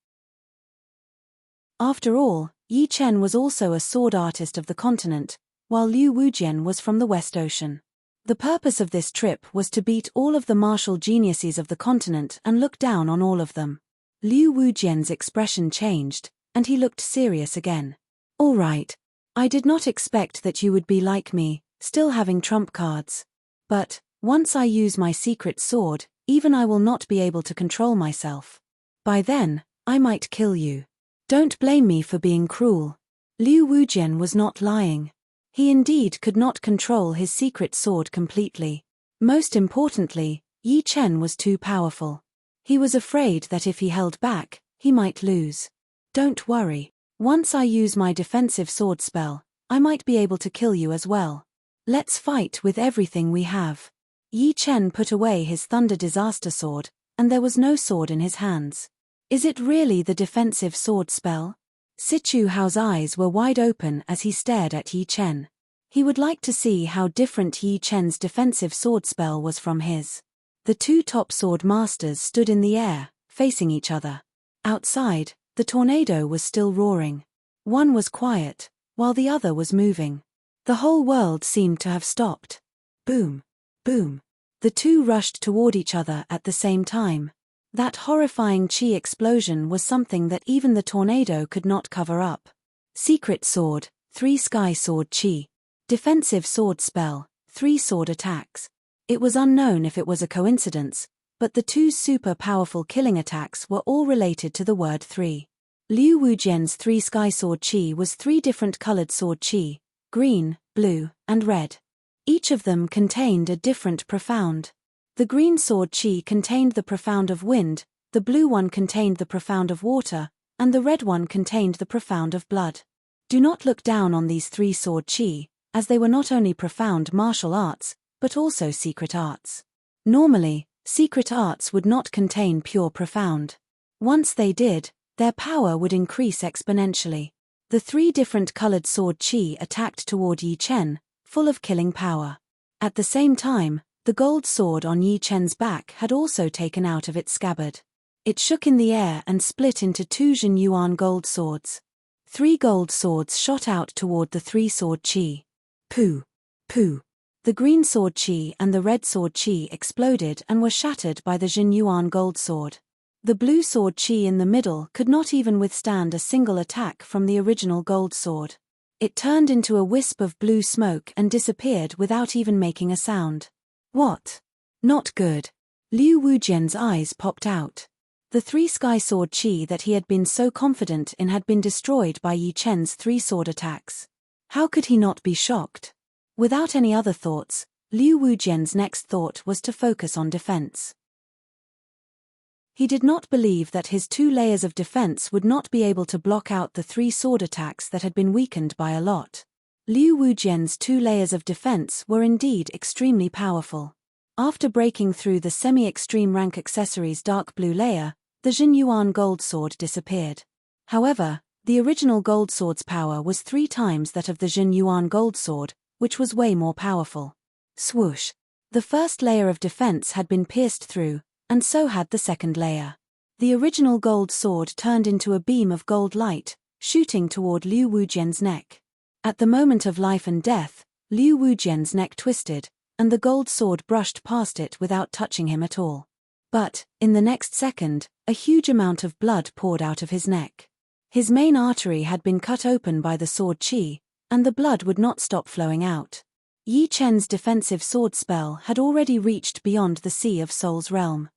After all, Yi Chen was also a sword artist of the continent, while Liu Wujian was from the West Ocean. The purpose of this trip was to beat all of the martial geniuses of the continent and look down on all of them. Liu Wujian's expression changed, and he looked serious again. All right. I did not expect that you would be like me, still having trump cards. But, once I use my secret sword, even I will not be able to control myself. By then, I might kill you. Don't blame me for being cruel. Liu Wujian was not lying. He indeed could not control his secret sword completely. Most importantly, Yi Chen was too powerful. He was afraid that if he held back, he might lose. Don't worry. Once I use my defensive sword spell, I might be able to kill you as well. Let's fight with everything we have. Yi Chen put away his thunder disaster sword, and there was no sword in his hands. Is it really the defensive sword spell? Sichu Hao's eyes were wide open as he stared at Yi Chen. He would like to see how different Yi Chen's defensive sword spell was from his. The two top sword masters stood in the air, facing each other. Outside, the tornado was still roaring. One was quiet, while the other was moving. The whole world seemed to have stopped. Boom. Boom. The two rushed toward each other at the same time. That horrifying chi explosion was something that even the tornado could not cover up. Secret sword, 3 sky sword chi. Defensive sword spell, 3 sword attacks. It was unknown if it was a coincidence, but the two super powerful killing attacks were all related to the word 3. Liu Wujian's 3 sky sword chi was 3 different colored sword chi, green, blue, and red. Each of them contained a different profound. The green sword chi contained the profound of wind, the blue one contained the profound of water, and the red one contained the profound of blood. Do not look down on these three-sword chi, as they were not only profound martial arts, but also secret arts. Normally, secret arts would not contain pure profound. Once they did, their power would increase exponentially. The three different colored sword chi attacked toward Yi Chen, full of killing power. At the same time, the gold sword on Yi Chen's back had also taken out of its scabbard. It shook in the air and split into two Jin Yuan gold swords. 3 gold swords shot out toward the three-sword chi. Pooh! Pooh! The green sword chi and the red sword chi exploded and were shattered by the Jin Yuan gold sword. The blue sword chi in the middle could not even withstand a single attack from the original gold sword. It turned into a wisp of blue smoke and disappeared without even making a sound. What? Not good. Liu Wujian's eyes popped out. The 3 sky sword chi that he had been so confident in had been destroyed by Yi Chen's 3 sword attacks. How could he not be shocked? Without any other thoughts, Liu Wujian's next thought was to focus on defense. He did not believe that his 2 layers of defense would not be able to block out the 3 sword attacks that had been weakened by a lot. Liu Wujian's 2 layers of defense were indeed extremely powerful. After breaking through the semi-extreme rank accessories dark blue layer, the Jin Yuan gold sword disappeared. However, the original gold sword's power was 3 times that of the Jin Yuan gold sword, which was way more powerful. Swoosh! The first layer of defense had been pierced through, and so had the second layer. The original gold sword turned into a beam of gold light, shooting toward Liu Wujian's neck. At the moment of life and death, Liu Wujian's neck twisted, and the gold sword brushed past it without touching him at all. But, in the next second, a huge amount of blood poured out of his neck. His main artery had been cut open by the sword chi, and the blood would not stop flowing out. Yi Chen's defensive sword spell had already reached beyond the Sea of Souls realm.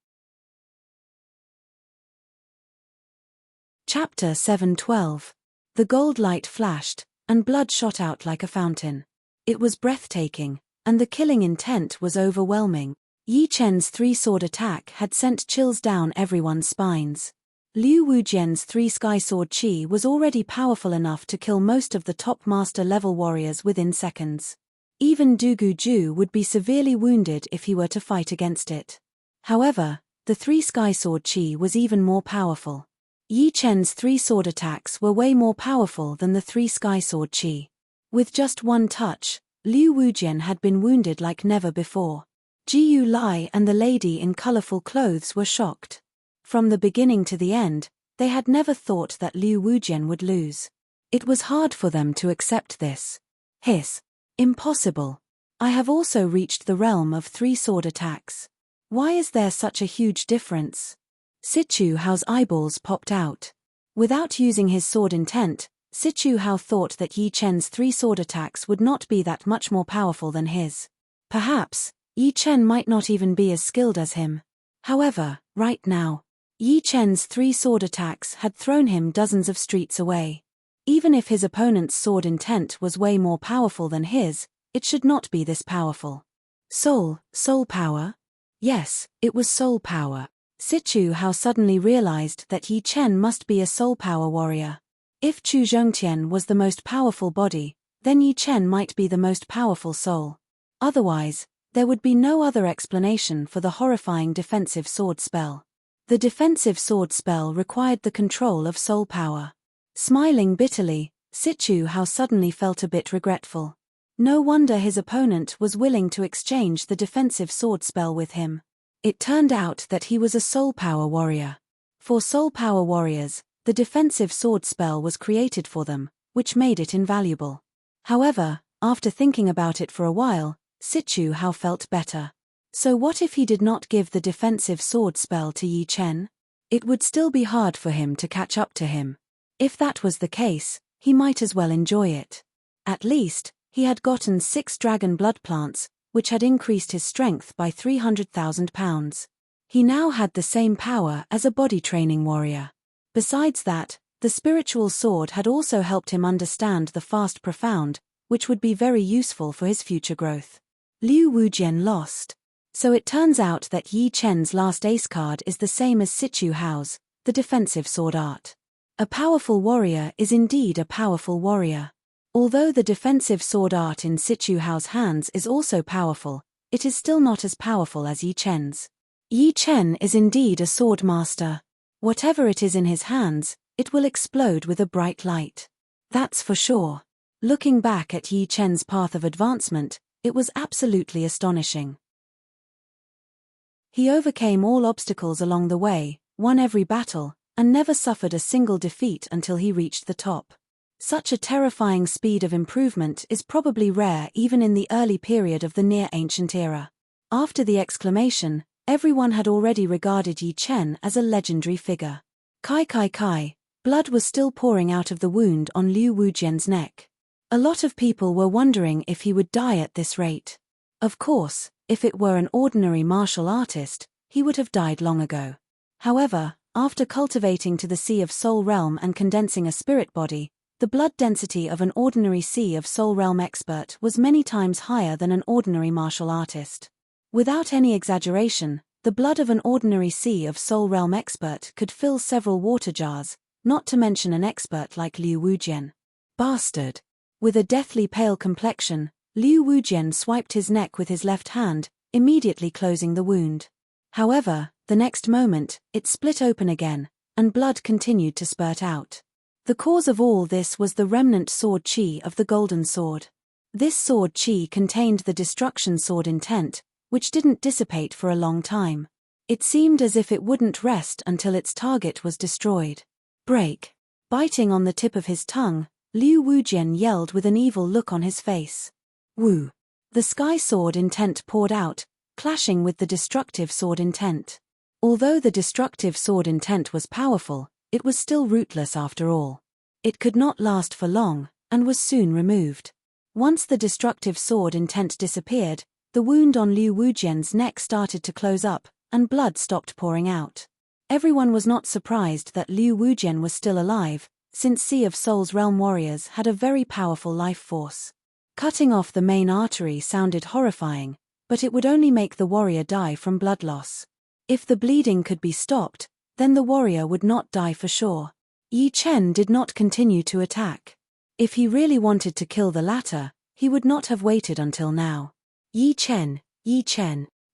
Chapter 7:12. The gold light flashed, and blood shot out like a fountain. It was breathtaking, and the killing intent was overwhelming. Yi Chen's 3-sword attack had sent chills down everyone's spines. Liu Wujian's 3 sky sword chi was already powerful enough to kill most of the top master level warriors within seconds. Even Dugu Ju would be severely wounded if he were to fight against it. However, the 3 sky sword chi was even more powerful. Yi Chen's 3 sword attacks were way more powerful than the 3 sky sword chi. With just one touch, Liu Wujian had been wounded like never before. Jiyu Lai and the lady in colorful clothes were shocked. From the beginning to the end, they had never thought that Liu Wujian would lose. It was hard for them to accept this. Hiss. Impossible. I have also reached the realm of 3 sword attacks. Why is there such a huge difference? Sichu Hao's eyeballs popped out. Without using his sword intent, Sichu Hao thought that Yi Chen's 3 sword attacks would not be that much more powerful than his. Perhaps, Yi Chen might not even be as skilled as him. However, right now, Yi Chen's 3 sword attacks had thrown him dozens of streets away. Even if his opponent's sword intent was way more powerful than his, it should not be this powerful. Soul power? Yes, it was soul power. Sichu Hao suddenly realized that Yi Chen must be a soul power warrior. If Chu Zhongtian was the most powerful body, then Yi Chen might be the most powerful soul. Otherwise, there would be no other explanation for the horrifying defensive sword spell. The defensive sword spell required the control of soul power. Smiling bitterly, Sichu Hao suddenly felt a bit regretful. No wonder his opponent was willing to exchange the defensive sword spell with him. It turned out that he was a soul power warrior. For soul power warriors, the defensive sword spell was created for them, which made it invaluable. However, after thinking about it for a while, Sichu Hao felt better. So what if he did not give the defensive sword spell to Yi Chen? It would still be hard for him to catch up to him. If that was the case, he might as well enjoy it. At least, he had gotten 6 dragon blood plants, which had increased his strength by 300,000 pounds. He now had the same power as a body training warrior. Besides that, the spiritual sword had also helped him understand the fast profound, which would be very useful for his future growth. Liu Wujian lost. So it turns out that Yi Chen's last ace card is the same as Sichu Hao's, the defensive sword art. A powerful warrior is indeed a powerful warrior. Although the defensive sword art in Situ Hao's hands is also powerful, it is still not as powerful as Yi Chen's. Yi Chen is indeed a sword master. Whatever it is in his hands, it will explode with a bright light. That's for sure. Looking back at Yi Chen's path of advancement, it was absolutely astonishing. He overcame all obstacles along the way, won every battle, and never suffered a single defeat until he reached the top. Such a terrifying speed of improvement is probably rare even in the early period of the near-ancient era. After the exclamation, everyone had already regarded Yi Chen as a legendary figure. Kai. Blood was still pouring out of the wound on Liu Wujian's neck. A lot of people were wondering if he would die at this rate. Of course, if it were an ordinary martial artist, he would have died long ago. However, after cultivating to the Sea of Soul realm and condensing a spirit body, the blood density of an ordinary Sea of Soul realm expert was many times higher than an ordinary martial artist. Without any exaggeration, the blood of an ordinary Sea of Soul realm expert could fill several water jars, not to mention an expert like Liu Wujian. Bastard! With a deathly pale complexion, Liu Wujian swiped his neck with his left hand, immediately closing the wound. However, the next moment, it split open again, and blood continued to spurt out. The cause of all this was the remnant sword chi of the golden sword. This sword chi contained the destruction sword intent, which didn't dissipate for a long time. It seemed as if it wouldn't rest until its target was destroyed. Break! Biting on the tip of his tongue, Liu Wujian yelled with an evil look on his face. Wu! The sky sword intent poured out, clashing with the destructive sword intent. Although the destructive sword intent was powerful, it was still rootless after all. It could not last for long, and was soon removed. Once the destructive sword intent disappeared, the wound on Liu Wujian's neck started to close up, and blood stopped pouring out. Everyone was not surprised that Liu Wujian was still alive, since Sea of Souls realm warriors had a very powerful life force. Cutting off the main artery sounded horrifying, but it would only make the warrior die from blood loss. If the bleeding could be stopped, then the warrior would not die for sure. Yi Chen did not continue to attack. If he really wanted to kill the latter, he would not have waited until now. Yi Chen.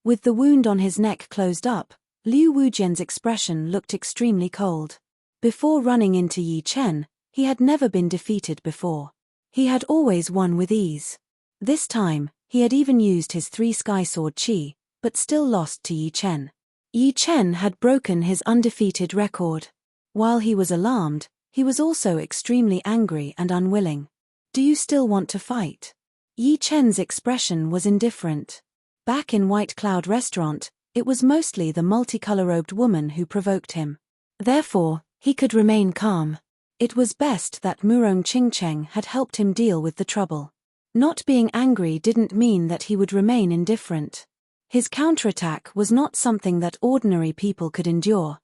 With the wound on his neck closed up, Liu Wujian's expression looked extremely cold. Before running into Yi Chen, he had never been defeated before. He had always won with ease. This time, he had even used his 3 sky sword chi, but still lost to Yi Chen. Yi Chen had broken his undefeated record. While he was alarmed, he was also extremely angry and unwilling. Do you still want to fight? Yi Chen's expression was indifferent. Back in White Cloud Restaurant, it was mostly the multicolor-robed woman who provoked him. Therefore, he could remain calm. It was best that Murong Qingcheng had helped him deal with the trouble. Not being angry didn't mean that he would remain indifferent. His counterattack was not something that ordinary people could endure.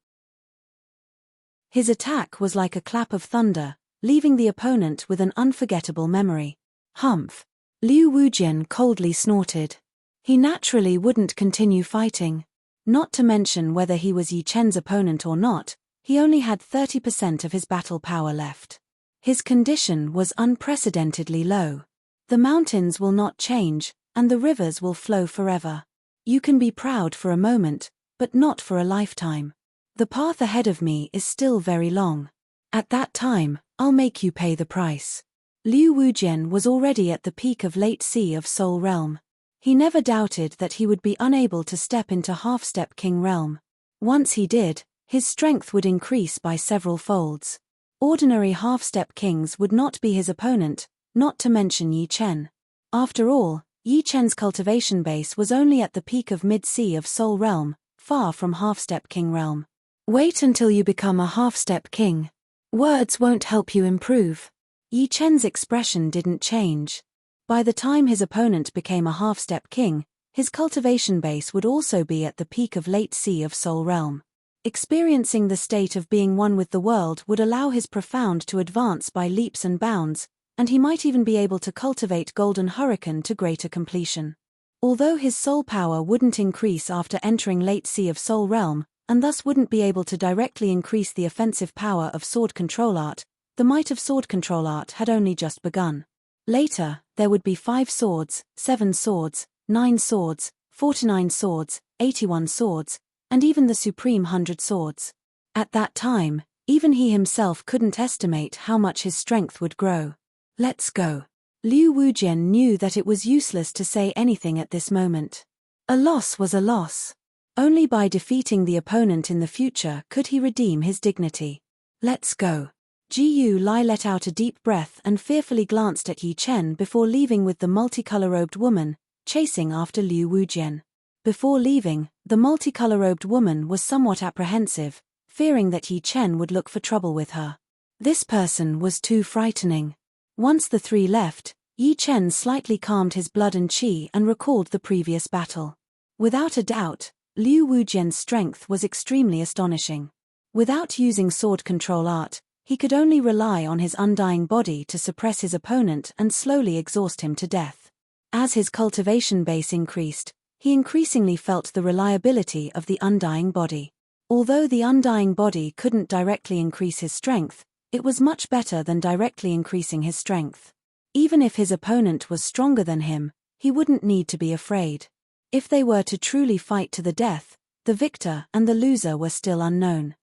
His attack was like a clap of thunder, leaving the opponent with an unforgettable memory. Humph! Liu Wujian coldly snorted. He naturally wouldn't continue fighting. Not to mention whether he was Yi Chen's opponent or not, he only had 30% of his battle power left. His condition was unprecedentedly low. The mountains will not change, and the rivers will flow forever. You can be proud for a moment, but not for a lifetime. The path ahead of me is still very long. At that time, I'll make you pay the price. Liu Wujian was already at the peak of late Sea of Soul realm. He never doubted that he would be unable to step into Half-Step King realm. Once he did, his strength would increase by several folds. Ordinary Half-Step Kings would not be his opponent, not to mention Yi Chen. After all, Yi Chen's cultivation base was only at the peak of Mid-Sea of Soul realm, far from Half-Step King realm. Wait until you become a Half-Step King. Words won't help you improve. Yi Chen's expression didn't change. By the time his opponent became a Half-Step King, his cultivation base would also be at the peak of late Sea of Soul realm. Experiencing the state of being one with the world would allow his profound to advance by leaps and bounds, and he might even be able to cultivate Golden Hurricane to greater completion. Although his soul power wouldn't increase after entering late Sea of Soul realm, and thus wouldn't be able to directly increase the offensive power of sword control art. The might of sword control art had only just begun. Later, there would be 5 swords, 7 swords, 9 swords, 49 swords, 81 swords, and even the supreme 100 swords. At that time, even he himself couldn't estimate how much his strength would grow. Let's go. Liu Wujian knew that it was useless to say anything at this moment. A loss was a loss. Only by defeating the opponent in the future could he redeem his dignity. Let's go. Jiu Lai let out a deep breath and fearfully glanced at Yi Chen before leaving with the multicolor-robed woman, chasing after Liu Wujian. Before leaving, the multicolor-robed woman was somewhat apprehensive, fearing that Yi Chen would look for trouble with her. This person was too frightening. Once the 3 left, Yi Chen slightly calmed his blood and qi and recalled the previous battle. Without a doubt, Liu Wujian's strength was extremely astonishing. Without using sword control art, he could only rely on his undying body to suppress his opponent and slowly exhaust him to death. As his cultivation base increased, he increasingly felt the reliability of the undying body. Although the undying body couldn't directly increase his strength, it was much better than directly increasing his strength. Even if his opponent was stronger than him, he wouldn't need to be afraid. If they were to truly fight to the death, the victor and the loser were still unknown.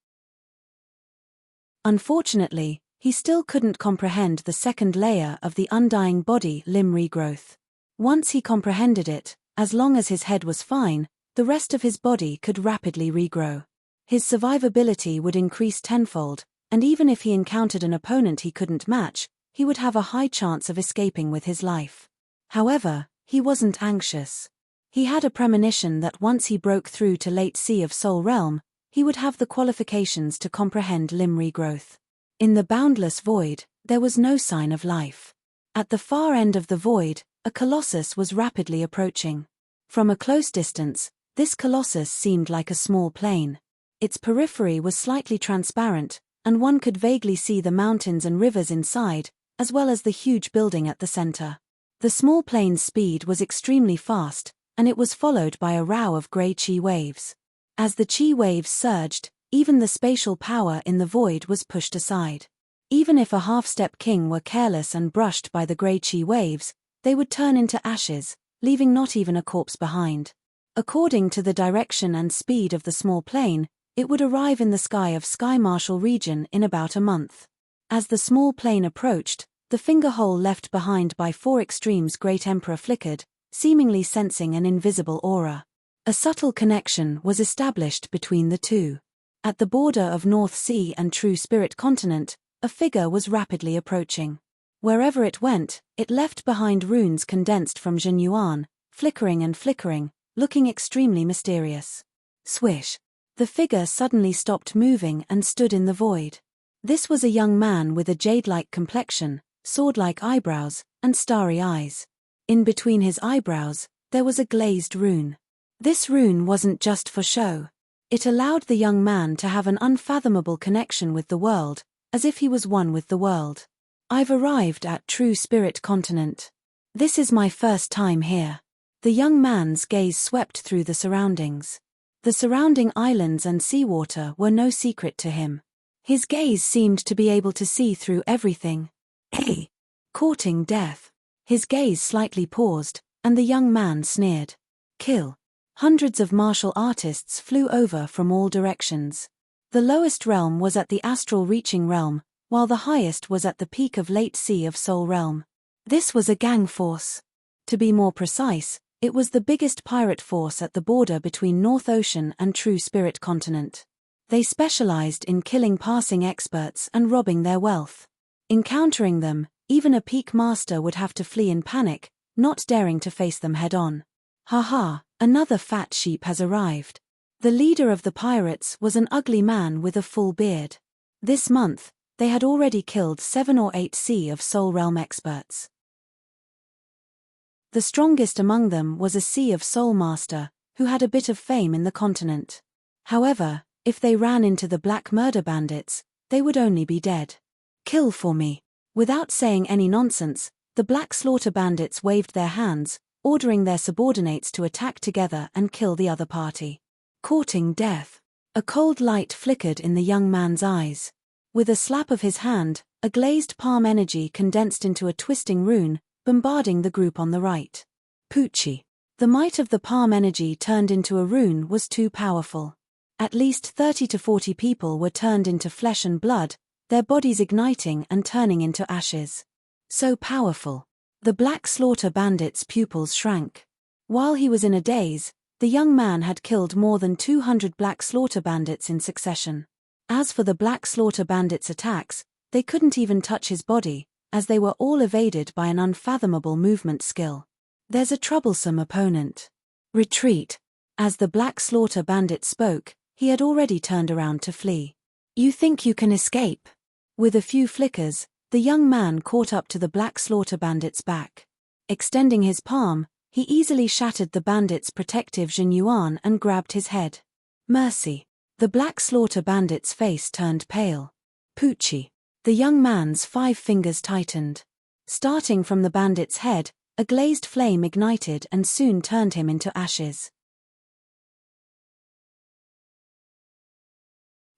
Unfortunately, he still couldn't comprehend the second layer of the undying body limb regrowth. Once he comprehended it, as long as his head was fine, the rest of his body could rapidly regrow. His survivability would increase tenfold, and even if he encountered an opponent he couldn't match, he would have a high chance of escaping with his life. However, he wasn't anxious. He had a premonition that once he broke through to late sea of Soul Realm, he would have the qualifications to comprehend limb regrowth. In the boundless void, there was no sign of life. At the far end of the void, a colossus was rapidly approaching. From a close distance, this colossus seemed like a small plane. Its periphery was slightly transparent, and one could vaguely see the mountains and rivers inside, as well as the huge building at the center. The small plane's speed was extremely fast, and it was followed by a row of grey chi waves. As the chi waves surged, even the spatial power in the void was pushed aside. Even if a half-step king were careless and brushed by the grey chi waves, they would turn into ashes, leaving not even a corpse behind. According to the direction and speed of the small plane, it would arrive in the sky of Sky Marshal region in about a month. As the small plane approached, the finger hole left behind by 4 extremes Great Emperor flickered, seemingly sensing an invisible aura. A subtle connection was established between the two. At the border of North Sea and True Spirit Continent, a figure was rapidly approaching. Wherever it went, it left behind runes condensed from Zhen Yuan, flickering and flickering, looking extremely mysterious. Swish! The figure suddenly stopped moving and stood in the void. This was a young man with a jade-like complexion, sword-like eyebrows, and starry eyes. In between his eyebrows, there was a glazed rune. This rune wasn't just for show. It allowed the young man to have an unfathomable connection with the world, as if he was one with the world. I've arrived at True Spirit Continent. This is my first time here. The young man's gaze swept through the surroundings. The surrounding islands and seawater were no secret to him. His gaze seemed to be able to see through everything. Hey! Courting death. His gaze slightly paused, and the young man sneered. Kill. Hundreds of martial artists flew over from all directions. The lowest realm was at the astral reaching realm, while the highest was at the peak of late sea of Soul Realm. This was a gang force. To be more precise, it was the biggest pirate force at the border between North Ocean and True Spirit Continent. They specialized in killing passing experts and robbing their wealth. Encountering them, even a peak master would have to flee in panic, not daring to face them head-on. Ha, another fat sheep has arrived. The leader of the pirates was an ugly man with a full beard. This month, they had already killed 7 or 8 Sea of Soul Realm experts. The strongest among them was a Sea of Soul Master, who had a bit of fame in the continent. However, if they ran into the Black Murder Bandits, they would only be dead. Kill for me. Without saying any nonsense, the Black Slaughter Bandits waved their hands, ordering their subordinates to attack together and kill the other party. Courting death. A cold light flickered in the young man's eyes. With a slap of his hand, a glazed palm energy condensed into a twisting rune, bombarding the group on the right. Poochie. The might of the palm energy turned into a rune was too powerful. At least 30 to 40 people were turned into flesh and blood, their bodies igniting and turning into ashes. So powerful. The Black Slaughter Bandit's pupils shrank. While he was in a daze, the young man had killed more than 200 Black Slaughter Bandits in succession. As for the Black Slaughter Bandits' attacks, they couldn't even touch his body, as they were all evaded by an unfathomable movement skill. There's a troublesome opponent. Retreat. As the Black Slaughter Bandit spoke, he had already turned around to flee. You think you can escape? With a few flickers, the young man caught up to the Black Slaughter Bandit's back. Extending his palm, he easily shattered the bandit's protective jinyuan and grabbed his head. Mercy. The Black Slaughter Bandit's face turned pale. Poochie. The young man's 5 fingers tightened. Starting from the bandit's head, a glazed flame ignited and soon turned him into ashes.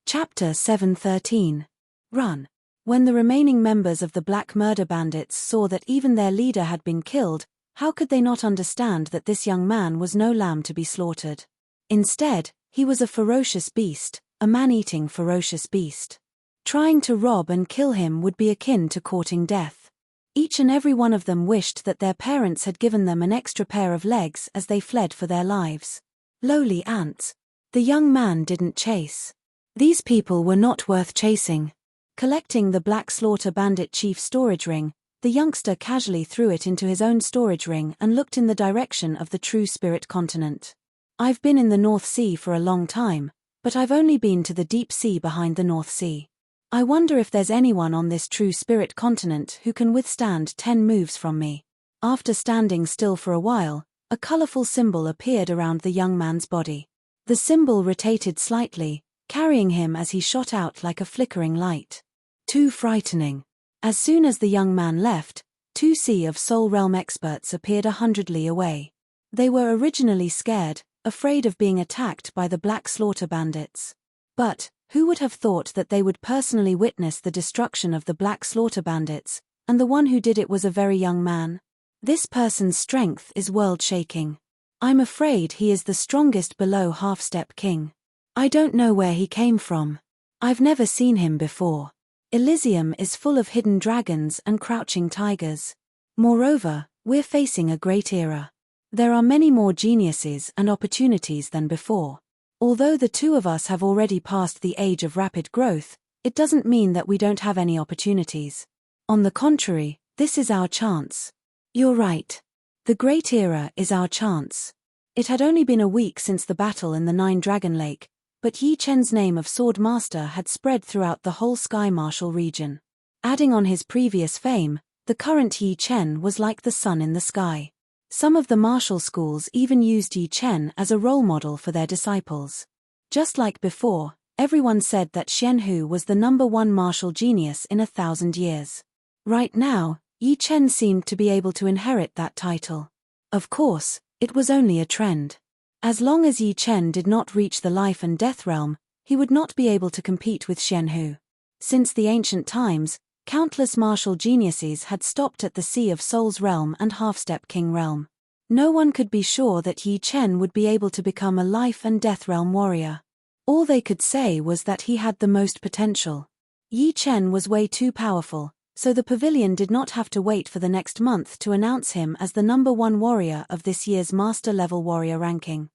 Chapter 7:13. Run. When the remaining members of the Black Murder Bandits saw that even their leader had been killed, how could they not understand that this young man was no lamb to be slaughtered? Instead, he was a ferocious beast, a man-eating ferocious beast. Trying to rob and kill him would be akin to courting death. Each and every one of them wished that their parents had given them an extra pair of legs as they fled for their lives. Lowly ants. The young man didn't chase. These people were not worth chasing. Collecting the Black Slaughter Bandit chief's storage ring, the youngster casually threw it into his own storage ring and looked in the direction of the True Spirit continent. I've been in the North Sea for a long time, but I've only been to the deep sea behind the North Sea. I wonder if there's anyone on this True Spirit continent who can withstand 10 moves from me. After standing still for a while, a colorful symbol appeared around the young man's body. The symbol rotated slightly, carrying him as he shot out like a flickering light. Too frightening. As soon as the young man left, 2 Sea of Soul Realm experts appeared 100 li away. They were originally scared, afraid of being attacked by the Black Slaughter Bandits. But who would have thought that they would personally witness the destruction of the Black Slaughter Bandits, and the one who did it was a very young man? This person's strength is world-shaking. I'm afraid he is the strongest below Half-Step King. I don't know where he came from. I've never seen him before. Elysium is full of hidden dragons and crouching tigers. Moreover, we're facing a great era. There are many more geniuses and opportunities than before. Although the 2 of us have already passed the age of rapid growth, it doesn't mean that we don't have any opportunities. On the contrary, this is our chance. You're right. The Great Era is our chance. It had only been a week since the battle in the 9-Dragon Lake, but Yi Chen's name of Sword Master had spread throughout the whole Sky Marshal region. Adding on his previous fame, the current Yi Chen was like the sun in the sky. Some of the martial schools even used Yi Chen as a role model for their disciples. Just like before, everyone said that Xian Hu was the #1 martial genius in 1,000 years. Right now, Yi Chen seemed to be able to inherit that title. Of course, it was only a trend. As long as Yi Chen did not reach the life and death realm, he would not be able to compete with Xian Hu. Since the ancient times, countless martial geniuses had stopped at the Sea of Souls realm and Half-Step King realm. No one could be sure that Yi Chen would be able to become a life and death realm warrior. All they could say was that he had the most potential. Yi Chen was way too powerful, so the pavilion did not have to wait for the next month to announce him as the #1 warrior of this year's Master Level Warrior ranking.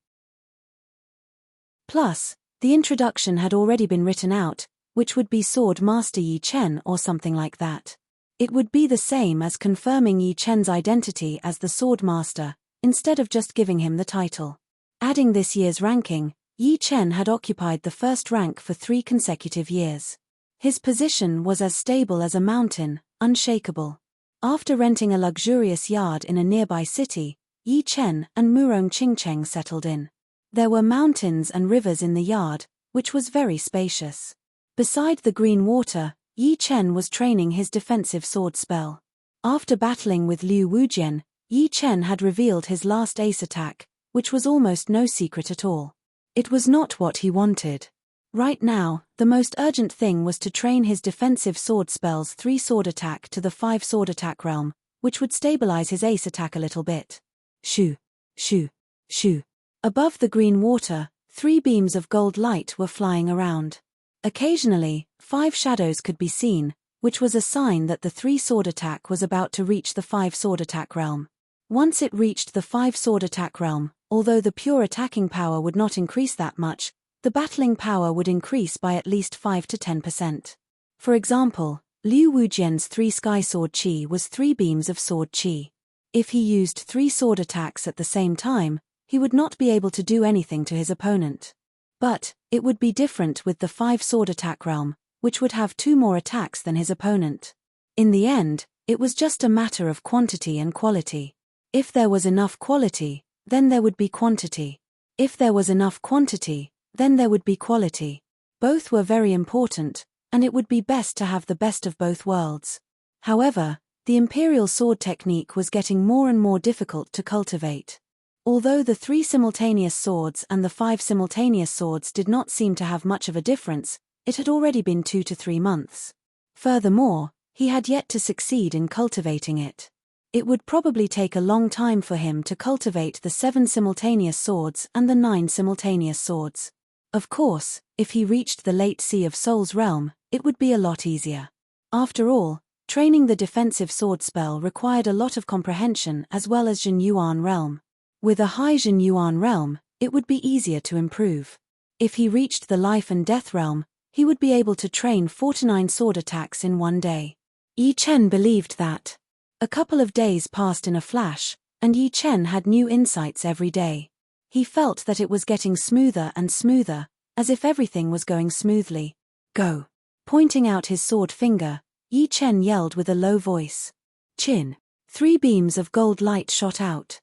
Plus, the introduction had already been written out, which would be Sword Master Yi Chen or something like that. It would be the same as confirming Yi Chen's identity as the Sword Master, instead of just giving him the title. Adding this year's ranking, Yi Chen had occupied the first rank for 3 consecutive years. His position was as stable as a mountain, unshakable. After renting a luxurious yard in a nearby city, Yi Chen and Murong Qingcheng settled in. There were mountains and rivers in the yard, which was very spacious. Beside the green water, Yi Chen was training his defensive sword spell. After battling with Liu Wujian, Yi Chen had revealed his last ace attack, which was almost no secret at all. It was not what he wanted. Right now, the most urgent thing was to train his defensive sword spells 3 sword attack to the 5 sword attack realm, which would stabilize his ace attack a little bit. Shoo, shoo, shoo. Above the green water, 3 beams of gold light were flying around. Occasionally, 5 shadows could be seen, which was a sign that the 3 sword attack was about to reach the 5 sword attack realm. Once it reached the 5 sword attack realm, although the pure attacking power would not increase that much, the battling power would increase by at least 5 to 10%. For example, Liu Wujian's 3 sky sword chi was 3 beams of sword chi. If he used 3 sword attacks at the same time, he would not be able to do anything to his opponent. But it would be different with the 5 sword attack realm, which would have 2 more attacks than his opponent. In the end, it was just a matter of quantity and quality. If there was enough quality, then there would be quantity. If there was enough quantity, then there would be quality. Both were very important, and it would be best to have the best of both worlds. However, the imperial sword technique was getting more and more difficult to cultivate. Although the 3 simultaneous swords and the 5 simultaneous swords did not seem to have much of a difference, it had already been 2 to 3 months. Furthermore, he had yet to succeed in cultivating it. It would probably take a long time for him to cultivate the 7 simultaneous swords and the 9 simultaneous swords. Of course, if he reached the late Sea of Souls realm, it would be a lot easier. After all, training the defensive sword spell required a lot of comprehension as well as Jin Yuan realm. With a high Jin Yuan realm, it would be easier to improve. If he reached the life and death realm, he would be able to train 49 sword attacks in one day. Yi Chen believed that. A couple of days passed in a flash, and Yi Chen had new insights every day. He felt that it was getting smoother and smoother, as if everything was going smoothly. Go. Pointing out his sword finger, Yi Chen yelled with a low voice. Chin. 3 beams of gold light shot out.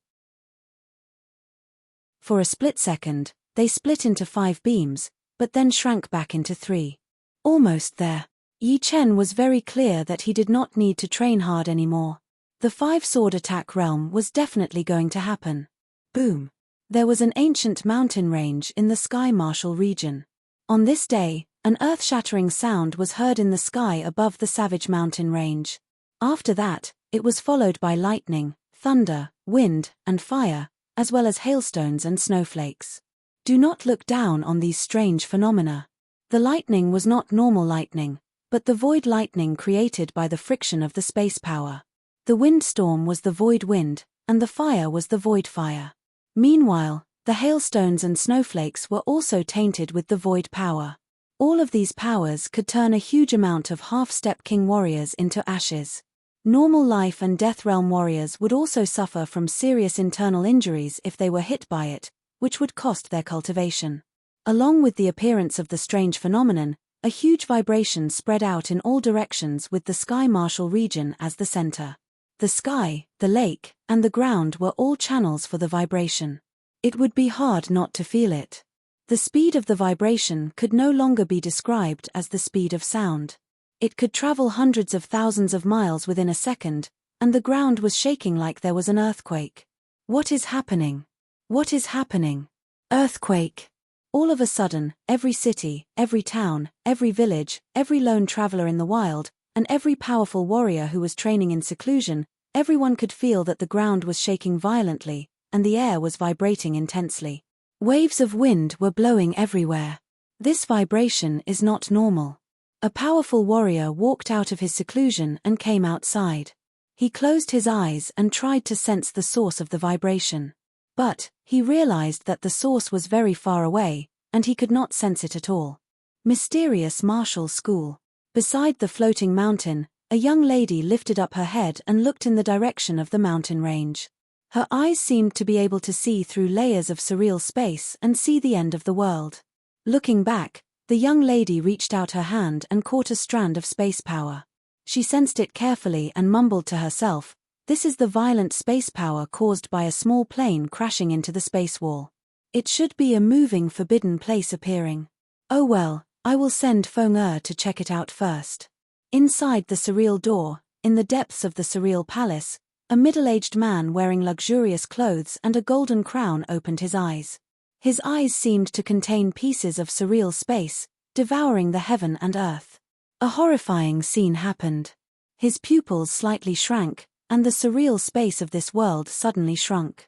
For a split second, they split into 5 beams, but then shrank back into 3. Almost there. Yi Chen was very clear that he did not need to train hard anymore. The 5 sword attack realm was definitely going to happen. Boom. There was an ancient mountain range in the Sky Marshal region. On this day, an earth-shattering sound was heard in the sky above the Savage Mountain range. After that, it was followed by lightning, thunder, wind, and fire, as well as hailstones and snowflakes. Do not look down on these strange phenomena. The lightning was not normal lightning, but the void lightning created by the friction of the space power. The windstorm was the void wind, and the fire was the void fire. Meanwhile, the hailstones and snowflakes were also tainted with the void power. All of these powers could turn a huge amount of half-step king warriors into ashes. Normal life and death realm warriors would also suffer from serious internal injuries if they were hit by it, which would cost their cultivation. Along with the appearance of the strange phenomenon, a huge vibration spread out in all directions with the Sky Marshal region as the center. The sky, the lake, and the ground were all channels for the vibration. It would be hard not to feel it. The speed of the vibration could no longer be described as the speed of sound. It could travel hundreds of thousands of miles within a second, and the ground was shaking like there was an earthquake. What is happening? What is happening? Earthquake! All of a sudden, every city, every town, every village, every lone traveler in the wild, and every powerful warrior who was training in seclusion, everyone could feel that the ground was shaking violently, and the air was vibrating intensely. Waves of wind were blowing everywhere. This vibration is not normal. A powerful warrior walked out of his seclusion and came outside. He closed his eyes and tried to sense the source of the vibration. But he realized that the source was very far away, and he could not sense it at all. Mysterious Martial School. Beside the floating mountain, a young lady lifted up her head and looked in the direction of the mountain range. Her eyes seemed to be able to see through layers of surreal space and see the end of the world. Looking back, the young lady reached out her hand and caught a strand of space power. She sensed it carefully and mumbled to herself, "This is the violent space power caused by a small plane crashing into the space wall. It should be a moving forbidden place appearing. Oh well, I will send Feng to check it out first." Inside the surreal door, in the depths of the surreal palace, a middle-aged man wearing luxurious clothes and a golden crown opened his eyes. His eyes seemed to contain pieces of surreal space, devouring the heaven and earth. A horrifying scene happened. His pupils slightly shrank, and the surreal space of this world suddenly shrunk.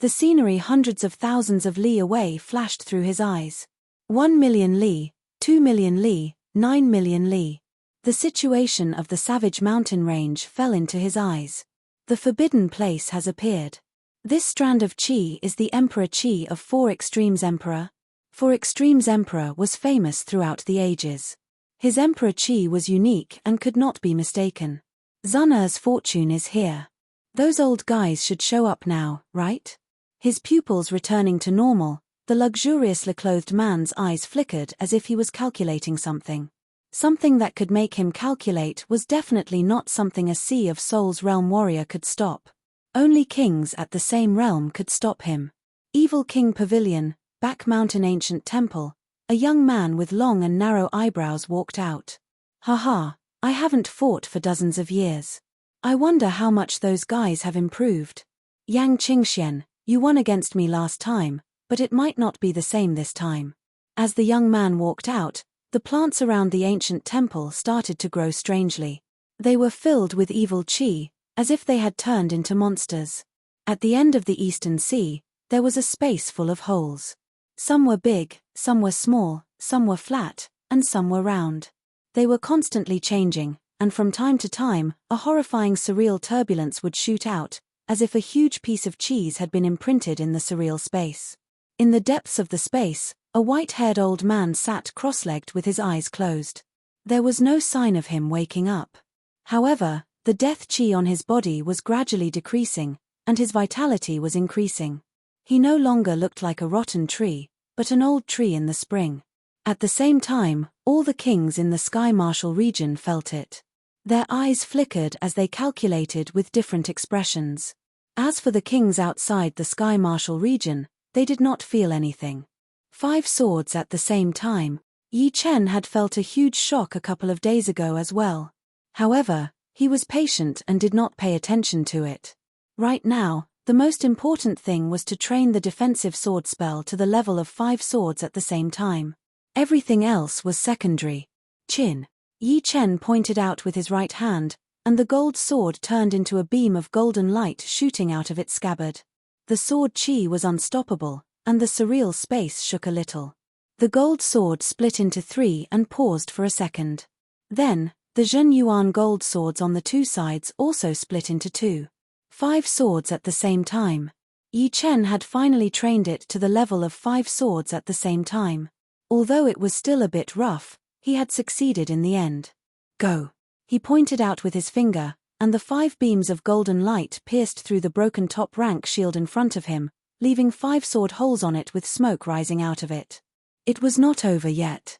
The scenery hundreds of thousands of li away flashed through his eyes. 1 million li, 2 million li, 9 million li. The situation of the savage mountain range fell into his eyes. The forbidden place has appeared. This strand of Qi is the Emperor Qi of Four Extremes Emperor. Four Extremes Emperor was famous throughout the ages. His Emperor Qi was unique and could not be mistaken. Zun'er's fortune is here. Those old guys should show up now, right? His pupils returning to normal, the luxuriously clothed man's eyes flickered as if he was calculating something. Something that could make him calculate was definitely not something a Sea of Souls realm warrior could stop. Only kings at the same realm could stop him. Evil King Pavilion, Back Mountain Ancient Temple. A young man with long and narrow eyebrows walked out. Haha, I haven't fought for dozens of years. I wonder how much those guys have improved. Yang Qingxian, you won against me last time, but it might not be the same this time. As the young man walked out, the plants around the ancient temple started to grow strangely. They were filled with evil qi, as if they had turned into monsters. At the end of the eastern sea, there was a space full of holes. Some were big, some were small, some were flat, and some were round. They were constantly changing, and from time to time, a horrifying surreal turbulence would shoot out, as if a huge piece of cheese had been imprinted in the surreal space. In the depths of the space, a white-haired old man sat cross-legged with his eyes closed. There was no sign of him waking up. However, the death chi on his body was gradually decreasing, and his vitality was increasing. He no longer looked like a rotten tree, but an old tree in the spring. At the same time, all the kings in the Sky Marshal region felt it. Their eyes flickered as they calculated with different expressions. As for the kings outside the Sky Marshal region, they did not feel anything. 5 swords at the same time. Yi Chen had felt a huge shock a couple of days ago as well. However, he was patient and did not pay attention to it. Right now, the most important thing was to train the defensive sword spell to the level of 5 swords at the same time. Everything else was secondary. Chin. Yi Chen pointed out with his right hand, and the gold sword turned into a beam of golden light shooting out of its scabbard. The sword chi was unstoppable, and the surreal space shook a little. The gold sword split into 3 and paused for a second. Then, the Zhen Yuan gold swords on the 2 sides also split into 2. 5 swords at the same time. Yi Chen had finally trained it to the level of 5 swords at the same time. Although it was still a bit rough, he had succeeded in the end. Go. He pointed out with his finger, and the 5 beams of golden light pierced through the broken top rank shield in front of him, leaving 5 sword holes on it with smoke rising out of it. It was not over yet.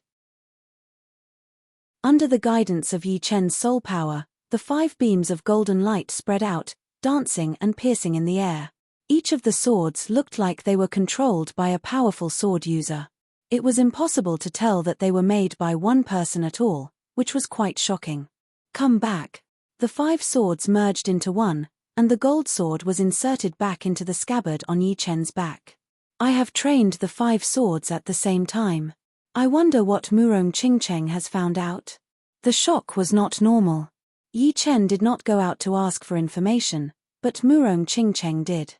Under the guidance of Yi Chen's soul power, the 5 beams of golden light spread out, dancing and piercing in the air. Each of the swords looked like they were controlled by a powerful sword user. It was impossible to tell that they were made by one person at all, which was quite shocking. Come back. The 5 swords merged into one, and the gold sword was inserted back into the scabbard on Yi Chen's back. I have trained the 5 swords at the same time. I wonder what Murong Qingcheng has found out. The shock was not normal. Yi Chen did not go out to ask for information, but Murong Qingcheng did.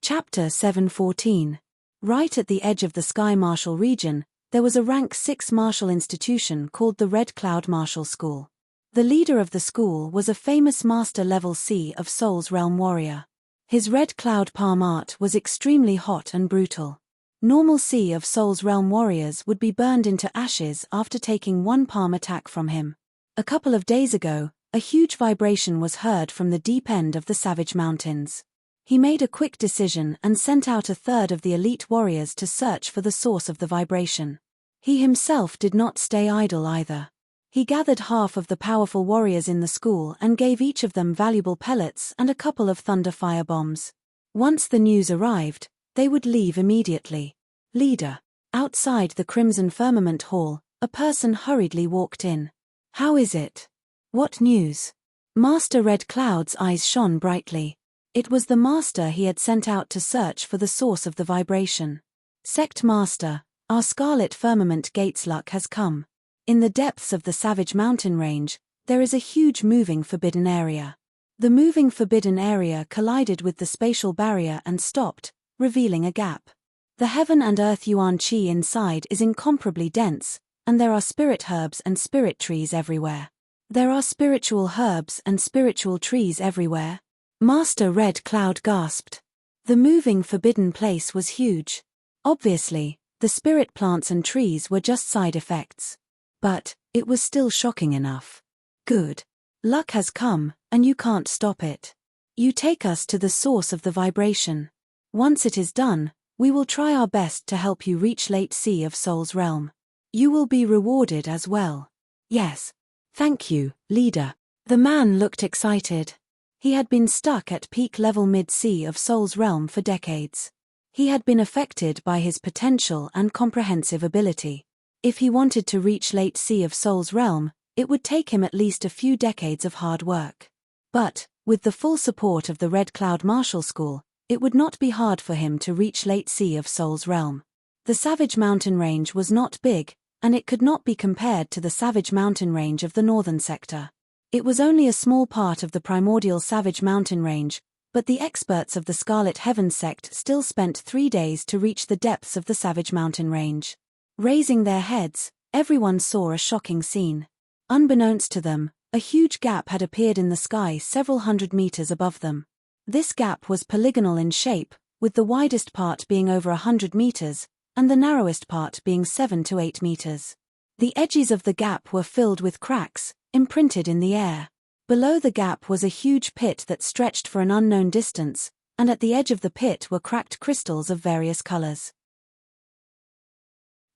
Chapter 714. Right at the edge of the Sky Marshal region, there was a rank 6 martial institution called the Red Cloud Martial School. The leader of the school was a famous master-level Sea of Souls realm warrior. His Red Cloud palm art was extremely hot and brutal. Normal Sea of Souls realm warriors would be burned into ashes after taking one palm attack from him. A couple of days ago, a huge vibration was heard from the deep end of the Savage Mountains. He made a quick decision and sent out a third of the elite warriors to search for the source of the vibration. He himself did not stay idle either. He gathered half of the powerful warriors in the school and gave each of them valuable pellets and a couple of thunder fire bombs. Once the news arrived, they would leave immediately. Leader. Outside the Crimson Firmament Hall, a person hurriedly walked in. How is it? What news? Master Red Cloud's eyes shone brightly. It was the master he had sent out to search for the source of the vibration. Sect Master, our scarlet firmament gate's luck has come. In the depths of the savage mountain range, there is a huge moving forbidden area. The moving forbidden area collided with the spatial barrier and stopped, revealing a gap. The heaven and earth yuan qi inside is incomparably dense, and there are spirit herbs and spirit trees everywhere. There are spiritual herbs and spiritual trees everywhere. Master Red Cloud gasped. The moving forbidden place was huge. Obviously, the spirit plants and trees were just side effects. But it was still shocking enough. Good. Luck has come, and you can't stop it. You take us to the source of the vibration. Once it is done, we will try our best to help you reach Late Sea of Soul's realm. You will be rewarded as well. Yes. Thank you, leader. The man looked excited. He had been stuck at peak level mid-sea of Soul's realm for decades. He had been affected by his potential and comprehensive ability. If he wanted to reach Late Sea of Soul's realm, it would take him at least a few decades of hard work. But, with the full support of the Red Cloud Martial School, it would not be hard for him to reach Late Sea of Soul's realm. The Savage Mountain Range was not big, and it could not be compared to the Savage Mountain Range of the northern sector. It was only a small part of the primordial Savage Mountain Range, but the experts of the Scarlet Heaven sect still spent 3 days to reach the depths of the Savage Mountain Range. Raising their heads, everyone saw a shocking scene. Unbeknownst to them, a huge gap had appeared in the sky several hundred meters above them. This gap was polygonal in shape, with the widest part being over 100 meters, and the narrowest part being 7 to 8 meters. The edges of the gap were filled with cracks, imprinted in the air. Below the gap was a huge pit that stretched for an unknown distance, and at the edge of the pit were cracked crystals of various colors.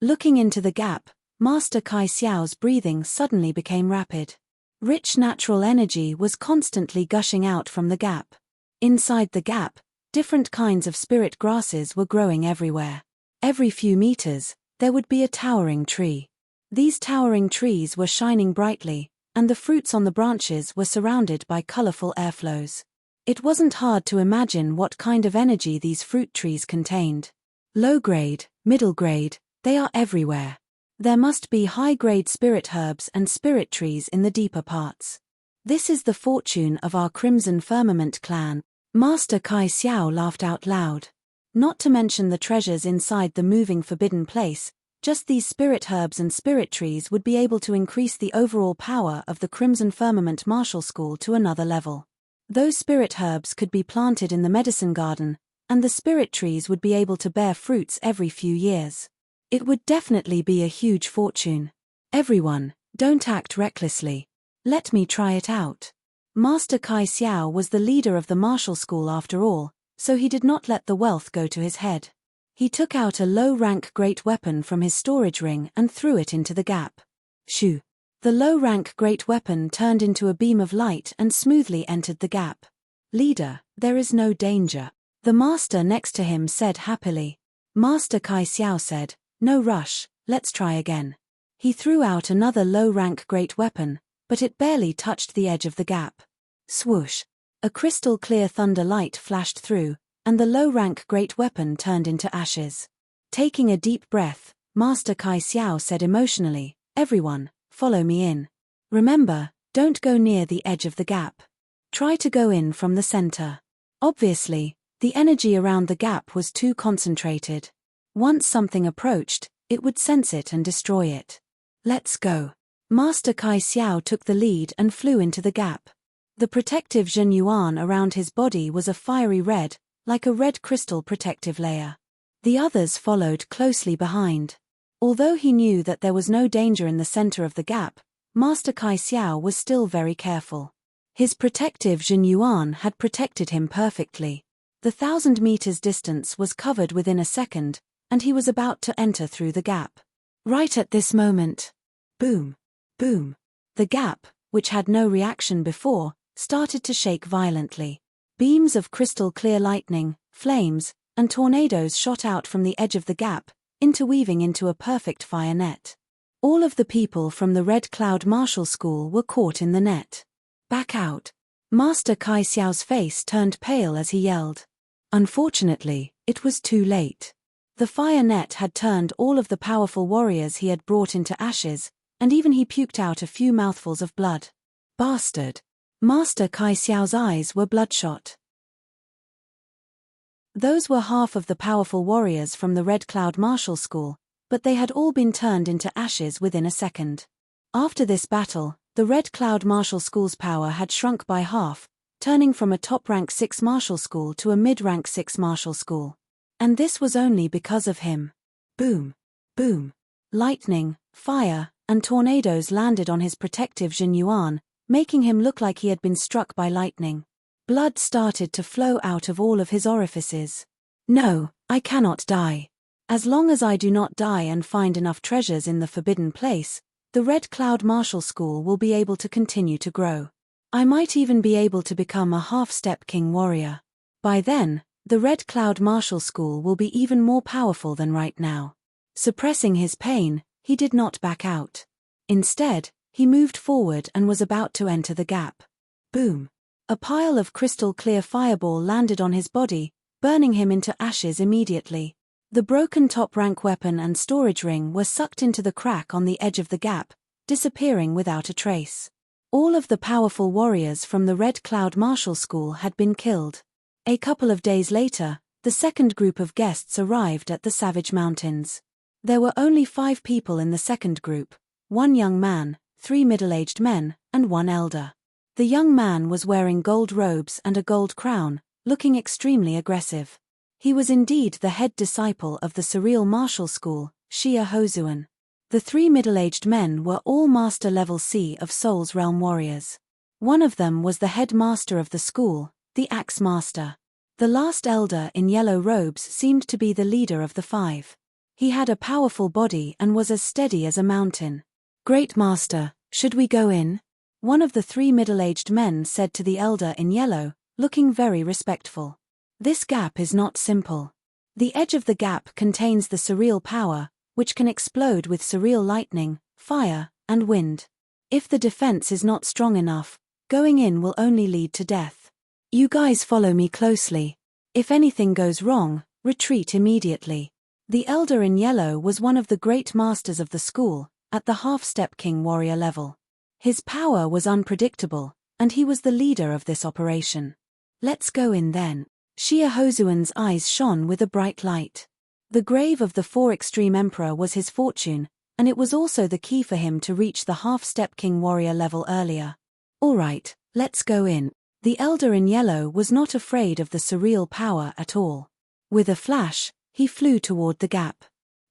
Looking into the gap, Master Kai Xiao's breathing suddenly became rapid. Rich natural energy was constantly gushing out from the gap. Inside the gap, different kinds of spirit grasses were growing everywhere. Every few meters, there would be a towering tree. These towering trees were shining brightly, and the fruits on the branches were surrounded by colorful airflows. It wasn't hard to imagine what kind of energy these fruit trees contained. Low grade, middle grade, they are everywhere. There must be high-grade spirit herbs and spirit trees in the deeper parts. This is the fortune of our Crimson Firmament clan. Master Kai Xiao laughed out loud. Not to mention the treasures inside the moving forbidden place, just these spirit herbs and spirit trees would be able to increase the overall power of the Crimson Firmament Martial School to another level. Those spirit herbs could be planted in the medicine garden, and the spirit trees would be able to bear fruits every few years. It would definitely be a huge fortune. Everyone, don't act recklessly. Let me try it out. Master Kai Xiao was the leader of the martial school after all, so he did not let the wealth go to his head. He took out a low-rank great weapon from his storage ring and threw it into the gap. Shoo! The low-rank great weapon turned into a beam of light and smoothly entered the gap. Leader, there is no danger. The master next to him said happily. Master Kai Xiao said, no rush, let's try again. He threw out another low-rank great weapon, but it barely touched the edge of the gap. Swoosh! A crystal-clear thunder light flashed through, and the low-rank great weapon turned into ashes. Taking a deep breath, Master Kai Xiao said emotionally, everyone, follow me in. Remember, don't go near the edge of the gap. Try to go in from the center. Obviously, the energy around the gap was too concentrated. Once something approached, it would sense it and destroy it. Let's go. Master Kai Xiao took the lead and flew into the gap. The protective Zhen Yuan around his body was a fiery red, like a red crystal protective layer. The others followed closely behind. Although he knew that there was no danger in the center of the gap, Master Kai Xiao was still very careful. His protective Zhen Yuan had protected him perfectly. The 1,000 meters distance was covered within a second, and he was about to enter through the gap. Right at this moment. Boom! Boom! The gap, which had no reaction before, started to shake violently. Beams of crystal-clear lightning, flames, and tornadoes shot out from the edge of the gap, interweaving into a perfect fire net. All of the people from the Red Cloud Martial School were caught in the net. Back out! Master Kai Xiao's face turned pale as he yelled. Unfortunately, it was too late. The fire net had turned all of the powerful warriors he had brought into ashes, and even he puked out a few mouthfuls of blood. Bastard! Master Kai Xiao's eyes were bloodshot. Those were half of the powerful warriors from the Red Cloud Martial School, but they had all been turned into ashes within a second. After this battle, the Red Cloud Martial School's power had shrunk by half, turning from a top-rank 6 martial school to a mid-rank 6 martial school. And this was only because of him. Boom! Boom! Lightning, fire, and tornadoes landed on his protective Jin Yuan, making him look like he had been struck by lightning. Blood started to flow out of all of his orifices. No, I cannot die. As long as I do not die and find enough treasures in the forbidden place, the Red Cloud Martial School will be able to continue to grow. I might even be able to become a half-step king warrior. By then, the Red Cloud Martial School will be even more powerful than right now. Suppressing his pain, he did not back out. Instead, he moved forward and was about to enter the gap. Boom! A pile of crystal-clear fireball landed on his body, burning him into ashes immediately. The broken top-rank weapon and storage ring were sucked into the crack on the edge of the gap, disappearing without a trace. All of the powerful warriors from the Red Cloud Martial School had been killed. A couple of days later, the second group of guests arrived at the Savage Mountains. There were only 5 people in the second group, 1 young man, 3 middle-aged men, and 1 elder. The young man was wearing gold robes and a gold crown, looking extremely aggressive. He was indeed the head disciple of the Surreal Martial School, Xia Hozuan. The 3 middle-aged men were all Master Level C of Soul's Realm warriors. One of them was the head master of the school, the Axe Master. The last elder in yellow robes seemed to be the leader of the 5. He had a powerful body and was as steady as a mountain. Great Master, should we go in? One of the 3 middle-aged men said to the elder in yellow, looking very respectful. This gap is not simple. The edge of the gap contains the surreal power, which can explode with surreal lightning, fire, and wind. If the defense is not strong enough, going in will only lead to death. You guys follow me closely. If anything goes wrong, retreat immediately. The elder in yellow was one of the great masters of the school, at the half-step king warrior level. His power was unpredictable, and he was the leader of this operation. Let's go in then. Xia Hozuan's eyes shone with a bright light. The grave of the 4 extreme emperor was his fortune, and it was also the key for him to reach the half-step king warrior level earlier. Alright, let's go in. The elder in yellow was not afraid of the surreal power at all. With a flash, he flew toward the gap.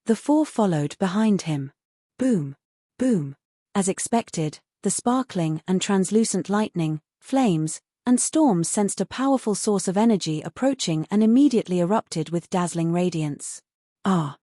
The 4 followed behind him. Boom! Boom! As expected, the sparkling and translucent lightning, flames, and storms sensed a powerful source of energy approaching and immediately erupted with dazzling radiance. Ah!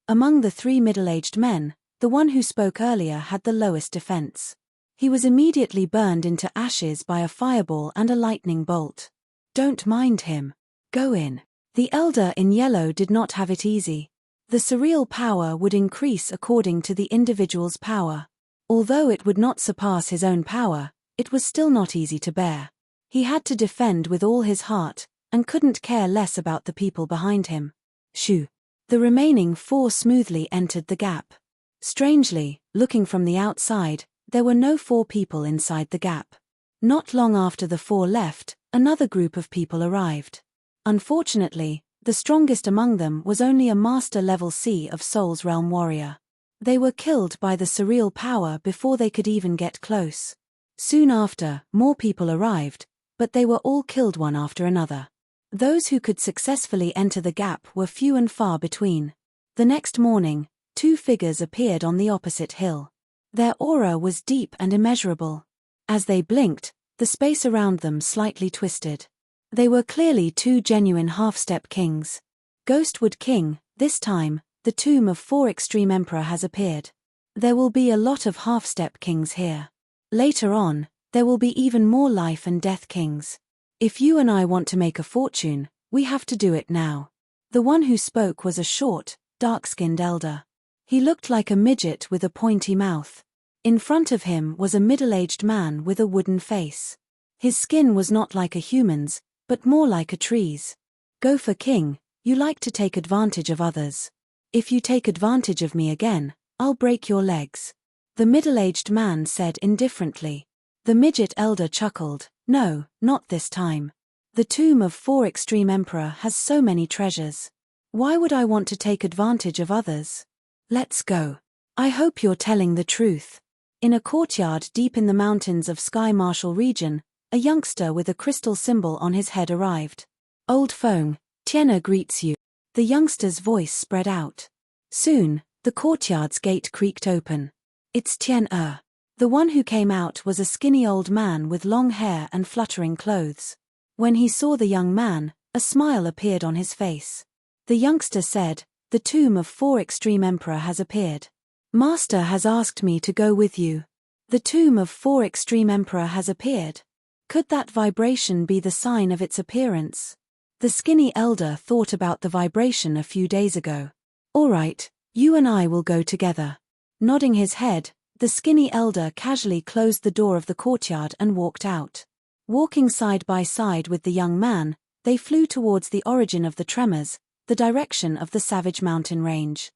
Among the 3 middle-aged men, the one who spoke earlier had the lowest defense. He was immediately burned into ashes by a fireball and a lightning bolt. Don't mind him. Go in. The elder in yellow did not have it easy. The surreal power would increase according to the individual's power. Although it would not surpass his own power, it was still not easy to bear. He had to defend with all his heart, and couldn't care less about the people behind him. Shoo! The remaining 4 smoothly entered the gap. Strangely, looking from the outside, there were no 4 people inside the gap. Not long after the 4 left, another group of people arrived. Unfortunately, the strongest among them was only a Master Level C of Soul's Realm warrior. They were killed by the surreal power before they could even get close. Soon after, more people arrived, but they were all killed one after another. Those who could successfully enter the gap were few and far between. The next morning, 2 figures appeared on the opposite hill. Their aura was deep and immeasurable. As they blinked, the space around them slightly twisted. They were clearly 2 genuine half-step kings. Ghostwood King, this time, the tomb of 4 extreme emperor has appeared. There will be a lot of half-step kings here. Later on, there will be even more life and death kings. If you and I want to make a fortune, we have to do it now. The one who spoke was a short, dark-skinned elder. He looked like a midget with a pointy mouth. In front of him was a middle-aged man with a wooden face. His skin was not like a human's, but more like a tree's. "Go for king, you like to take advantage of others. If you take advantage of me again, I'll break your legs," the middle-aged man said indifferently. The midget elder chuckled. "No, not this time. The tomb of 4 Extreme Emperor has so many treasures. Why would I want to take advantage of others? Let's go. I hope you're telling the truth." In a courtyard deep in the mountains of Sky Marshal region, a youngster with a crystal symbol on his head arrived. "Old Feng, Tian'er greets you." The youngster's voice spread out. Soon, the courtyard's gate creaked open. "It's Tian'er." The one who came out was a skinny old man with long hair and fluttering clothes. When he saw the young man, a smile appeared on his face. The youngster said, "The tomb of 4 Extreme Emperor has appeared. Master has asked me to go with you." The tomb of 4 Extreme Emperor has appeared. Could that vibration be the sign of its appearance? The skinny elder thought about the vibration a few days ago. "All right, you and I will go together." Nodding his head, the skinny elder casually closed the door of the courtyard and walked out. Walking side by side with the young man, they flew towards the origin of the tremors, the direction of the savage mountain range.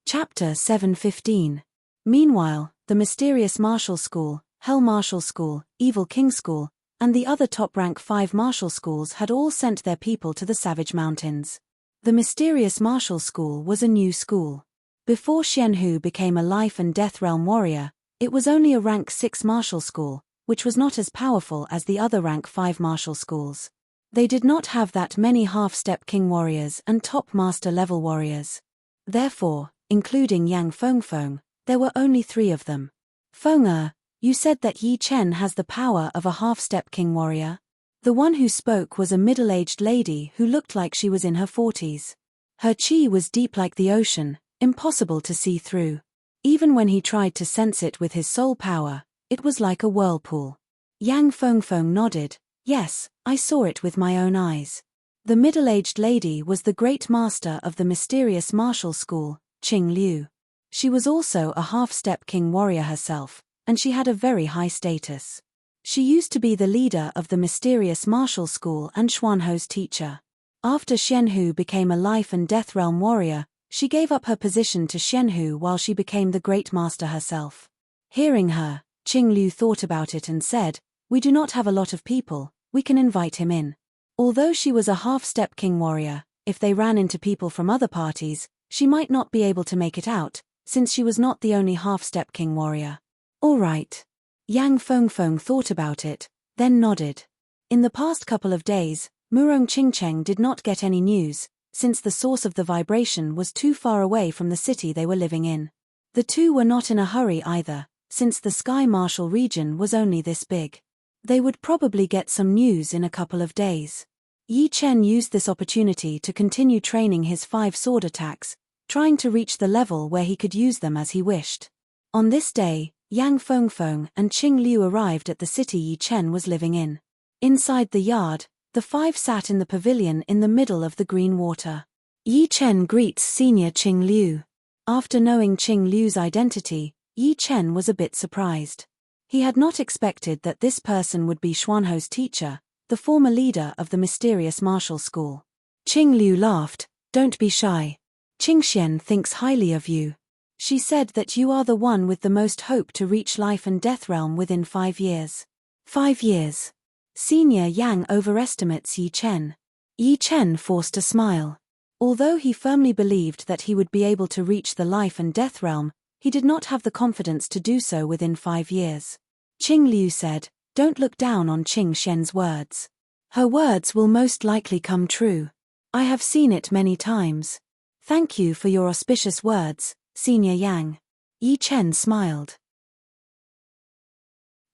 Chapter 7:15. Meanwhile, the mysterious martial school, Hell Martial School, Evil King School, and the other top-rank 5 martial schools had all sent their people to the Savage Mountains. The mysterious martial school was a new school. Before Xianhu became a life and death realm warrior, it was only a rank 6 martial school, which was not as powerful as the other rank 5 martial schools. They did not have that many half-step king warriors and top master level warriors. Therefore, including Yang Fengfeng, there were only 3 of them. "Feng, you said that Yi Chen has the power of a half-step king warrior?" The one who spoke was a middle-aged lady who looked like she was in her 40s. Her qi was deep like the ocean, impossible to see through. Even when he tried to sense it with his soul power, it was like a whirlpool. Yang Fengfeng nodded. "Yes, I saw it with my own eyes." The middle-aged lady was the great master of the mysterious martial school, Qing Liu. She was also a half-step king warrior herself, and she had a very high status. She used to be the leader of the mysterious martial school and Xuanho's teacher. After Xianhu became a life and death realm warrior, she gave up her position to Xianhu while she became the great master herself. Hearing her, Qing Liu thought about it and said, "We do not have a lot of people, we can invite him in." Although she was a half-step king warrior, if they ran into people from other parties, she might not be able to make it out, since she was not the only half-step king warrior. "All right." Yang Fengfeng thought about it, then nodded. In the past couple of days, Murong Qingcheng did not get any news, since the source of the vibration was too far away from the city they were living in. The two were not in a hurry either, since the Sky Martial region was only this big. They would probably get some news in a couple of days. Yi Chen used this opportunity to continue training his 5 sword attacks, trying to reach the level where he could use them as he wished. On this day, Yang Fengfeng and Qing Liu arrived at the city Yi Chen was living in. Inside the yard, the 5 sat in the pavilion in the middle of the green water. Yi Chen greets Senior Qing Liu. After knowing Qing Liu's identity, Yi Chen was a bit surprised. He had not expected that this person would be Xuanho's teacher, the former leader of the mysterious martial school. Qing Liu laughed. "Don't be shy. Qingxian thinks highly of you. She said that you are the one with the most hope to reach life and death realm within 5 years. 5 years. Senior Yang overestimates Yi Chen. Yi Chen forced a smile. Although he firmly believed that he would be able to reach the life and death realm, he did not have the confidence to do so within 5 years. Qing Liu said, "Don't look down on Qing Xian's words. Her words will most likely come true. I have seen it many times. Thank you for your auspicious words, Senior Yang." Yi Chen smiled.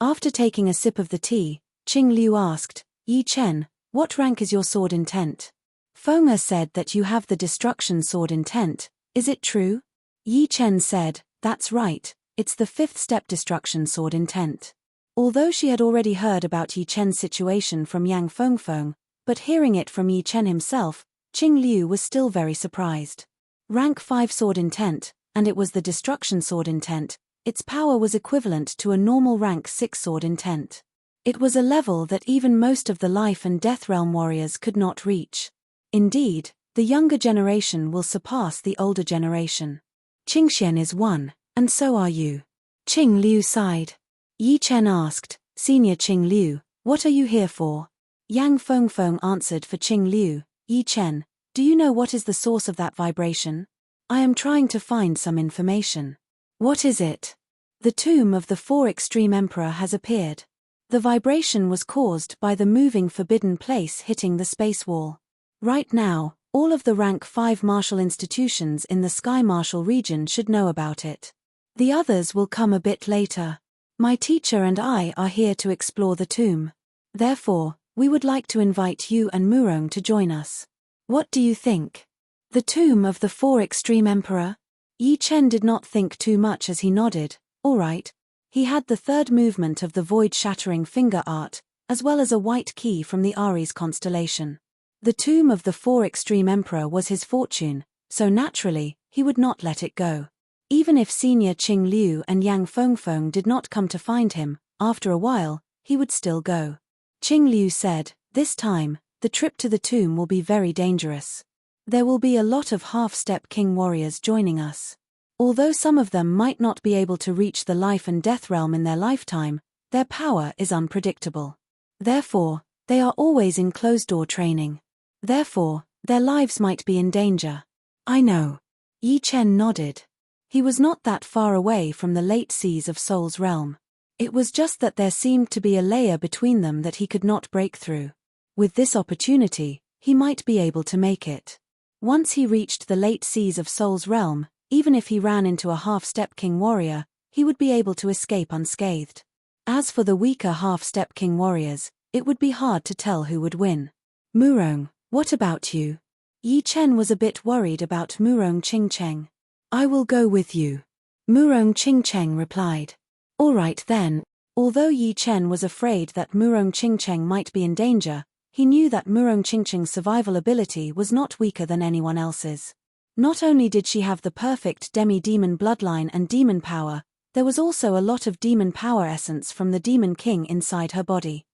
After taking a sip of the tea, Qing Liu asked, "Yi Chen, what rank is your sword intent?" Feng said that you have the destruction sword intent, is it true? Yi Chen said, "That's right, it's the 5th step destruction sword intent." Although she had already heard about Yi Chen's situation from Yang Fengfeng, but hearing it from Yi Chen himself, Qing Liu was still very surprised. Rank 5 sword intent, and it was the destruction sword intent. Its power was equivalent to a normal rank 6 sword intent. It was a level that even most of the life and death realm warriors could not reach. Indeed, the younger generation will surpass the older generation. Qingxian is one, and so are you. Qing Liu sighed. Yi Chen asked, Senior Qing Liu, what are you here for? Yang Fengfeng answered for Qing Liu, Yi Chen, do you know what is the source of that vibration? I am trying to find some information. What is it? The tomb of the 4 extreme emperor has appeared. The vibration was caused by the moving forbidden place hitting the space wall. Right now, all of the rank 5 martial institutions in the Sky Martial region should know about it. The others will come a bit later. My teacher and I are here to explore the tomb. Therefore, we would like to invite you and Murong to join us. What do you think? The tomb of the 4 extreme emperor? Yi Chen did not think too much as he nodded. All right. He had the 3rd movement of the void-shattering finger art, as well as a white key from the Aries constellation. The tomb of the 4 extreme emperor was his fortune, so naturally, he would not let it go. Even if Senior Qing Liu and Yang Fengfeng did not come to find him, after a while, he would still go. Qing Liu said, this time, the trip to the tomb will be very dangerous. There will be a lot of half-step king warriors joining us. Although some of them might not be able to reach the life and death realm in their lifetime, their power is unpredictable. Therefore, they are always in closed-door training. Therefore, their lives might be in danger. I know. Yi Chen nodded. He was not that far away from the late seas of Soul's realm. It was just that there seemed to be a layer between them that he could not break through. With this opportunity, he might be able to make it. Once he reached the late seas of Soul's realm, even if he ran into a half-step king warrior, he would be able to escape unscathed. As for the weaker half-step king warriors, it would be hard to tell who would win. Murong, what about you? Yi Chen was a bit worried about Murong Qingcheng. I will go with you. Murong Qingcheng replied. All right then. Although Yi Chen was afraid that Murong Qingcheng might be in danger, he knew that Murong Qingcheng's survival ability was not weaker than anyone else's. Not only did she have the perfect demi-demon bloodline and demon power, there was also a lot of demon power essence from the Demon King inside her body.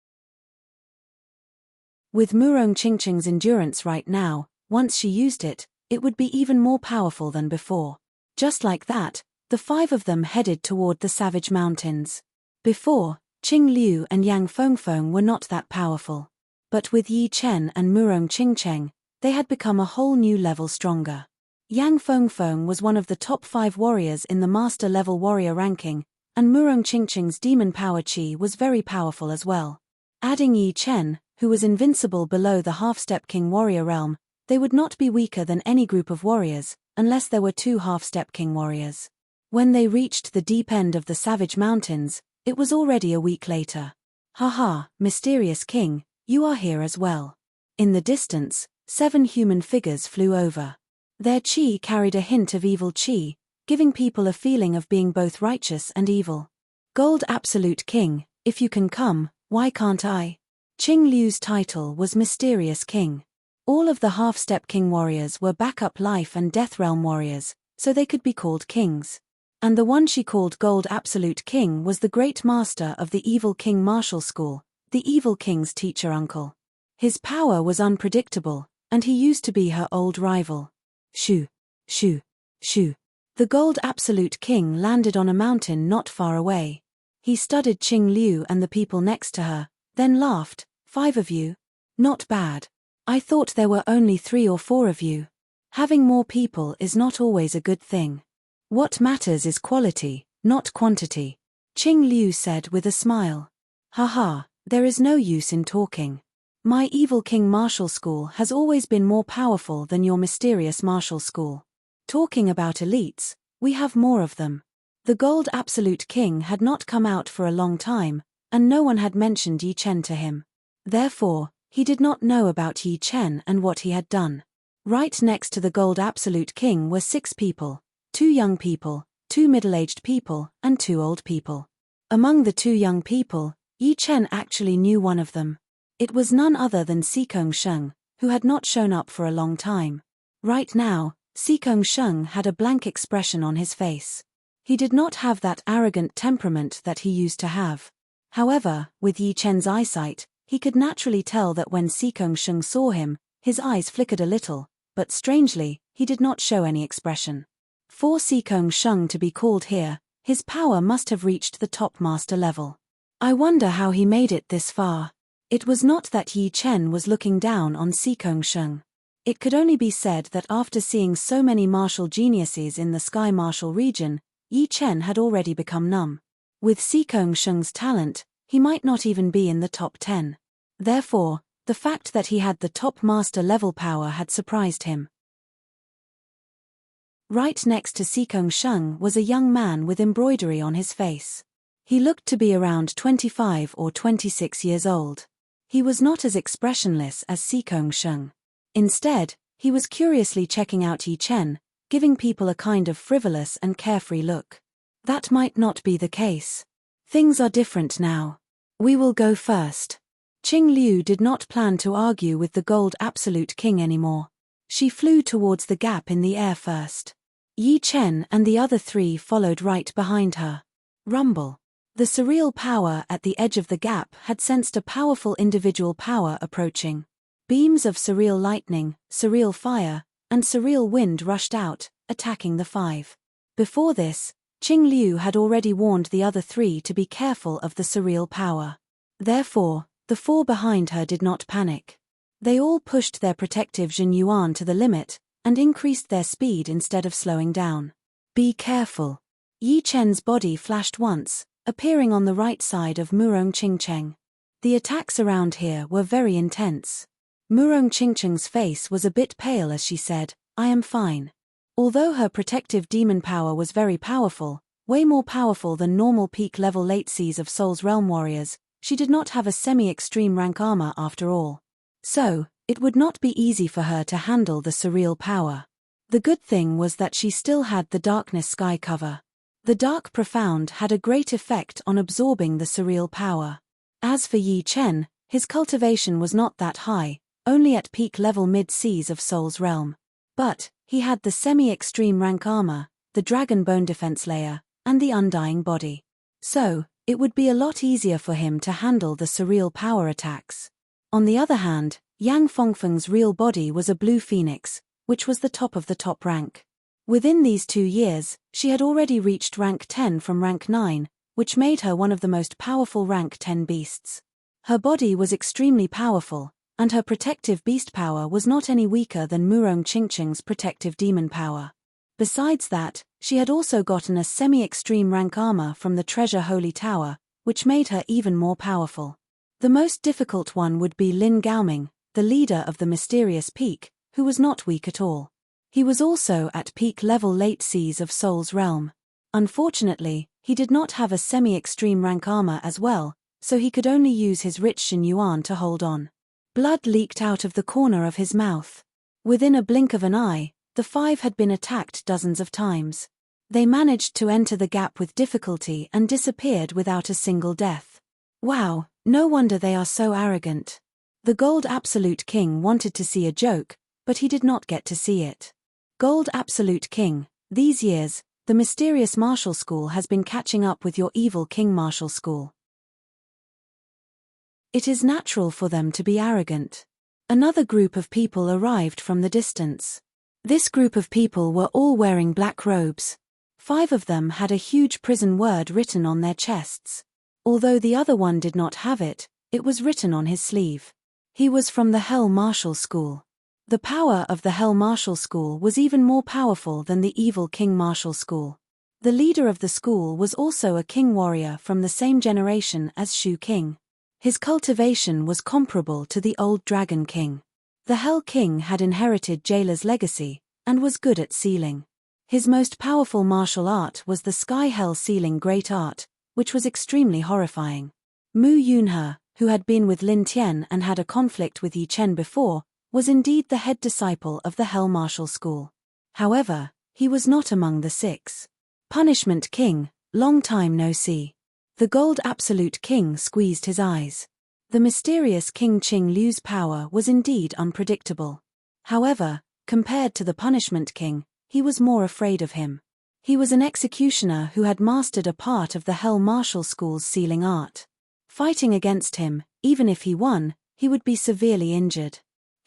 With Murong Qingcheng's endurance right now, once she used it, it would be even more powerful than before. Just like that, the 5 of them headed toward the Savage Mountains. Before, Qing Liu and Yang Fengfeng were not that powerful. But with Yi Chen and Murong Qingcheng, they had become a whole new level stronger. Yang Fengfeng was one of the top 5 warriors in the master-level warrior ranking, and Murong Qingcheng's demon power chi was very powerful as well. Adding Yi Chen, who was invincible below the half-step king warrior realm, they would not be weaker than any group of warriors, unless there were 2 half-step king warriors. When they reached the deep end of the Savage Mountains, it was already a week later. Haha, mysterious king, you are here as well. In the distance, 7 human figures flew over. Their chi carried a hint of evil chi, giving people a feeling of being both righteous and evil. Gold Absolute King, if you can come, why can't I? Qing Liu's title was Mysterious King. All of the half-step king warriors were backup life and death realm warriors, so they could be called kings. And the one she called Gold Absolute King was the great master of the Evil King Martial School, the Evil King's teacher uncle. His power was unpredictable, and he used to be her old rival. Shoo, shoo, shoo. The Gold Absolute King landed on a mountain not far away. He studied Qing Liu and the people next to her, then laughed. 5 of you? Not bad. I thought there were only 3 or 4 of you. Having more people is not always a good thing. What matters is quality, not quantity. Qing Liu said with a smile. Haha, there is no use in talking. My Evil King Martial School has always been more powerful than your mysterious martial school. Talking about elites, we have more of them. The Gold Absolute King had not come out for a long time, and no one had mentioned Yi Chen to him. Therefore, he did not know about Yi Chen and what he had done. Right next to the Gold Absolute King were 6 people, 2 young people, 2 middle-aged people, and 2 old people. Among the 2 young people, Yi Chen actually knew one of them. It was none other than Sikong Sheng, who had not shown up for a long time. Right now, Sikong Sheng had a blank expression on his face. He did not have that arrogant temperament that he used to have. However, with Yi Chen's eyesight, he could naturally tell that when Sikong Sheng saw him, his eyes flickered a little, but strangely, he did not show any expression. For Sikong Sheng to be called here, his power must have reached the top master level. I wonder how he made it this far. It was not that Yi Chen was looking down on Sikong Sheng. It could only be said that after seeing so many martial geniuses in the Sky Martial region, Yi Chen had already become numb. With Sikong Sheng's talent, he might not even be in the top 10. Therefore, the fact that he had the top master level power had surprised him. Right next to Sikong Sheng was a young man with embroidery on his face. He looked to be around 25 or 26 years old. He was not as expressionless as Sikong Sheng. Instead, he was curiously checking out Yi Chen, giving people a kind of frivolous and carefree look. That might not be the case. Things are different now. We will go first. Qing Liu did not plan to argue with the Gold Absolute King anymore. She flew towards the gap in the air first. Yi Chen and the other three followed right behind her. Rumble. The surreal power at the edge of the gap had sensed a powerful individual power approaching. Beams of surreal lightning, surreal fire, and surreal wind rushed out, attacking the five. Before this, Qing Liu had already warned the other three to be careful of the surreal power. Therefore, the four behind her did not panic. They all pushed their protective Jin Yuan to the limit, and increased their speed instead of slowing down. Be careful. Yi Chen's body flashed once, appearing on the right side of Murong Qingcheng. The attacks around here were very intense. Murong Qingcheng's face was a bit pale as she said, "I am fine." Although her protective demon power was very powerful, way more powerful than normal peak level late seas of Soul's Realm warriors, she did not have a semi-extreme rank armor after all. So, it would not be easy for her to handle the surreal power. The good thing was that she still had the darkness sky cover. The dark profound had a great effect on absorbing the surreal power. As for Yi Chen, his cultivation was not that high, only at peak level mid-seas of Soul's Realm. But, he had the semi-extreme rank armor, the dragon bone defense layer, and the undying body. So, it would be a lot easier for him to handle the surreal power attacks. On the other hand, Yang Fengfeng's real body was a blue phoenix, which was the top of the top rank. Within these 2 years, she had already reached rank 10 from rank 9, which made her one of the most powerful rank 10 beasts. Her body was extremely powerful, and her protective beast power was not any weaker than Murong Qingcheng's protective demon power. Besides that, she had also gotten a semi-extreme rank armor from the Treasure Holy Tower, which made her even more powerful. The most difficult one would be Lin Gaoming, the leader of the mysterious peak, who was not weak at all. He was also at peak level late seas of Soul's Realm. Unfortunately, he did not have a semi-extreme rank armor as well, so he could only use his rich Xin Yuan to hold on. Blood leaked out of the corner of his mouth. Within a blink of an eye, the five had been attacked dozens of times. They managed to enter the gap with difficulty and disappeared without a single death. Wow, no wonder they are so arrogant. The Gold Absolute King wanted to see a joke, but he did not get to see it. Gold Absolute King, these years, the mysterious martial school has been catching up with your evil King martial school. It is natural for them to be arrogant. Another group of people arrived from the distance. This group of people were all wearing black robes. 5 of them had a huge prison word written on their chests. Although the other one did not have it, it was written on his sleeve. He was from the Hell Martial School. The power of the Hell Martial School was even more powerful than the evil King Martial School. The leader of the school was also a king warrior from the same generation as Shu King. His cultivation was comparable to the old Dragon King. The Hell King had inherited Jailer's legacy, and was good at sealing. His most powerful martial art was the Sky Hell Sealing Great Art, which was extremely horrifying. Mu Yunhe, who had been with Lin Tian and had a conflict with Yi Chen before, was indeed the head disciple of the Hell Martial School. However, he was not among the 6. Punishment King, long time no see. The Gold Absolute King squeezed his eyes. The mysterious King Qing Liu's power was indeed unpredictable. However, Compared to the Punishment King, he was more afraid of him. He was an executioner who had mastered a part of the Hell Martial School's sealing art. Fighting against him, even if he won, he would be severely injured.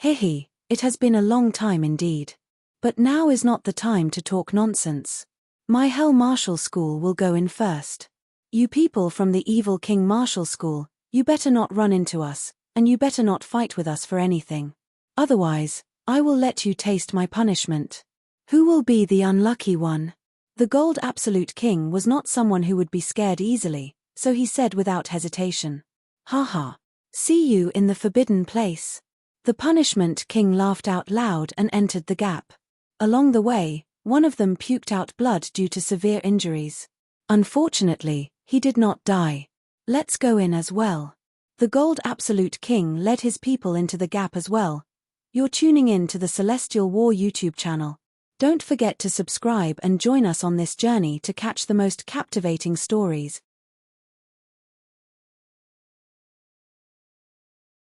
Hihi, it has been a long time indeed. But now is not the time to talk nonsense. My Hell Martial School will go in first. You people from the evil King Martial School, you better not run into us, and you better not fight with us for anything. Otherwise, I will let you taste my punishment. Who will be the unlucky one? The Gold Absolute King was not someone who would be scared easily, so he said without hesitation. Haha. See you in the forbidden place. The Punishment King laughed out loud and entered the gap. Along the way, one of them puked out blood due to severe injuries. Unfortunately, he did not die. Let's go in as well. The Gold Absolute King led his people into the gap as well. You're tuning in to the Celestial War YouTube channel. Don't forget to subscribe and join us on this journey to catch the most captivating stories,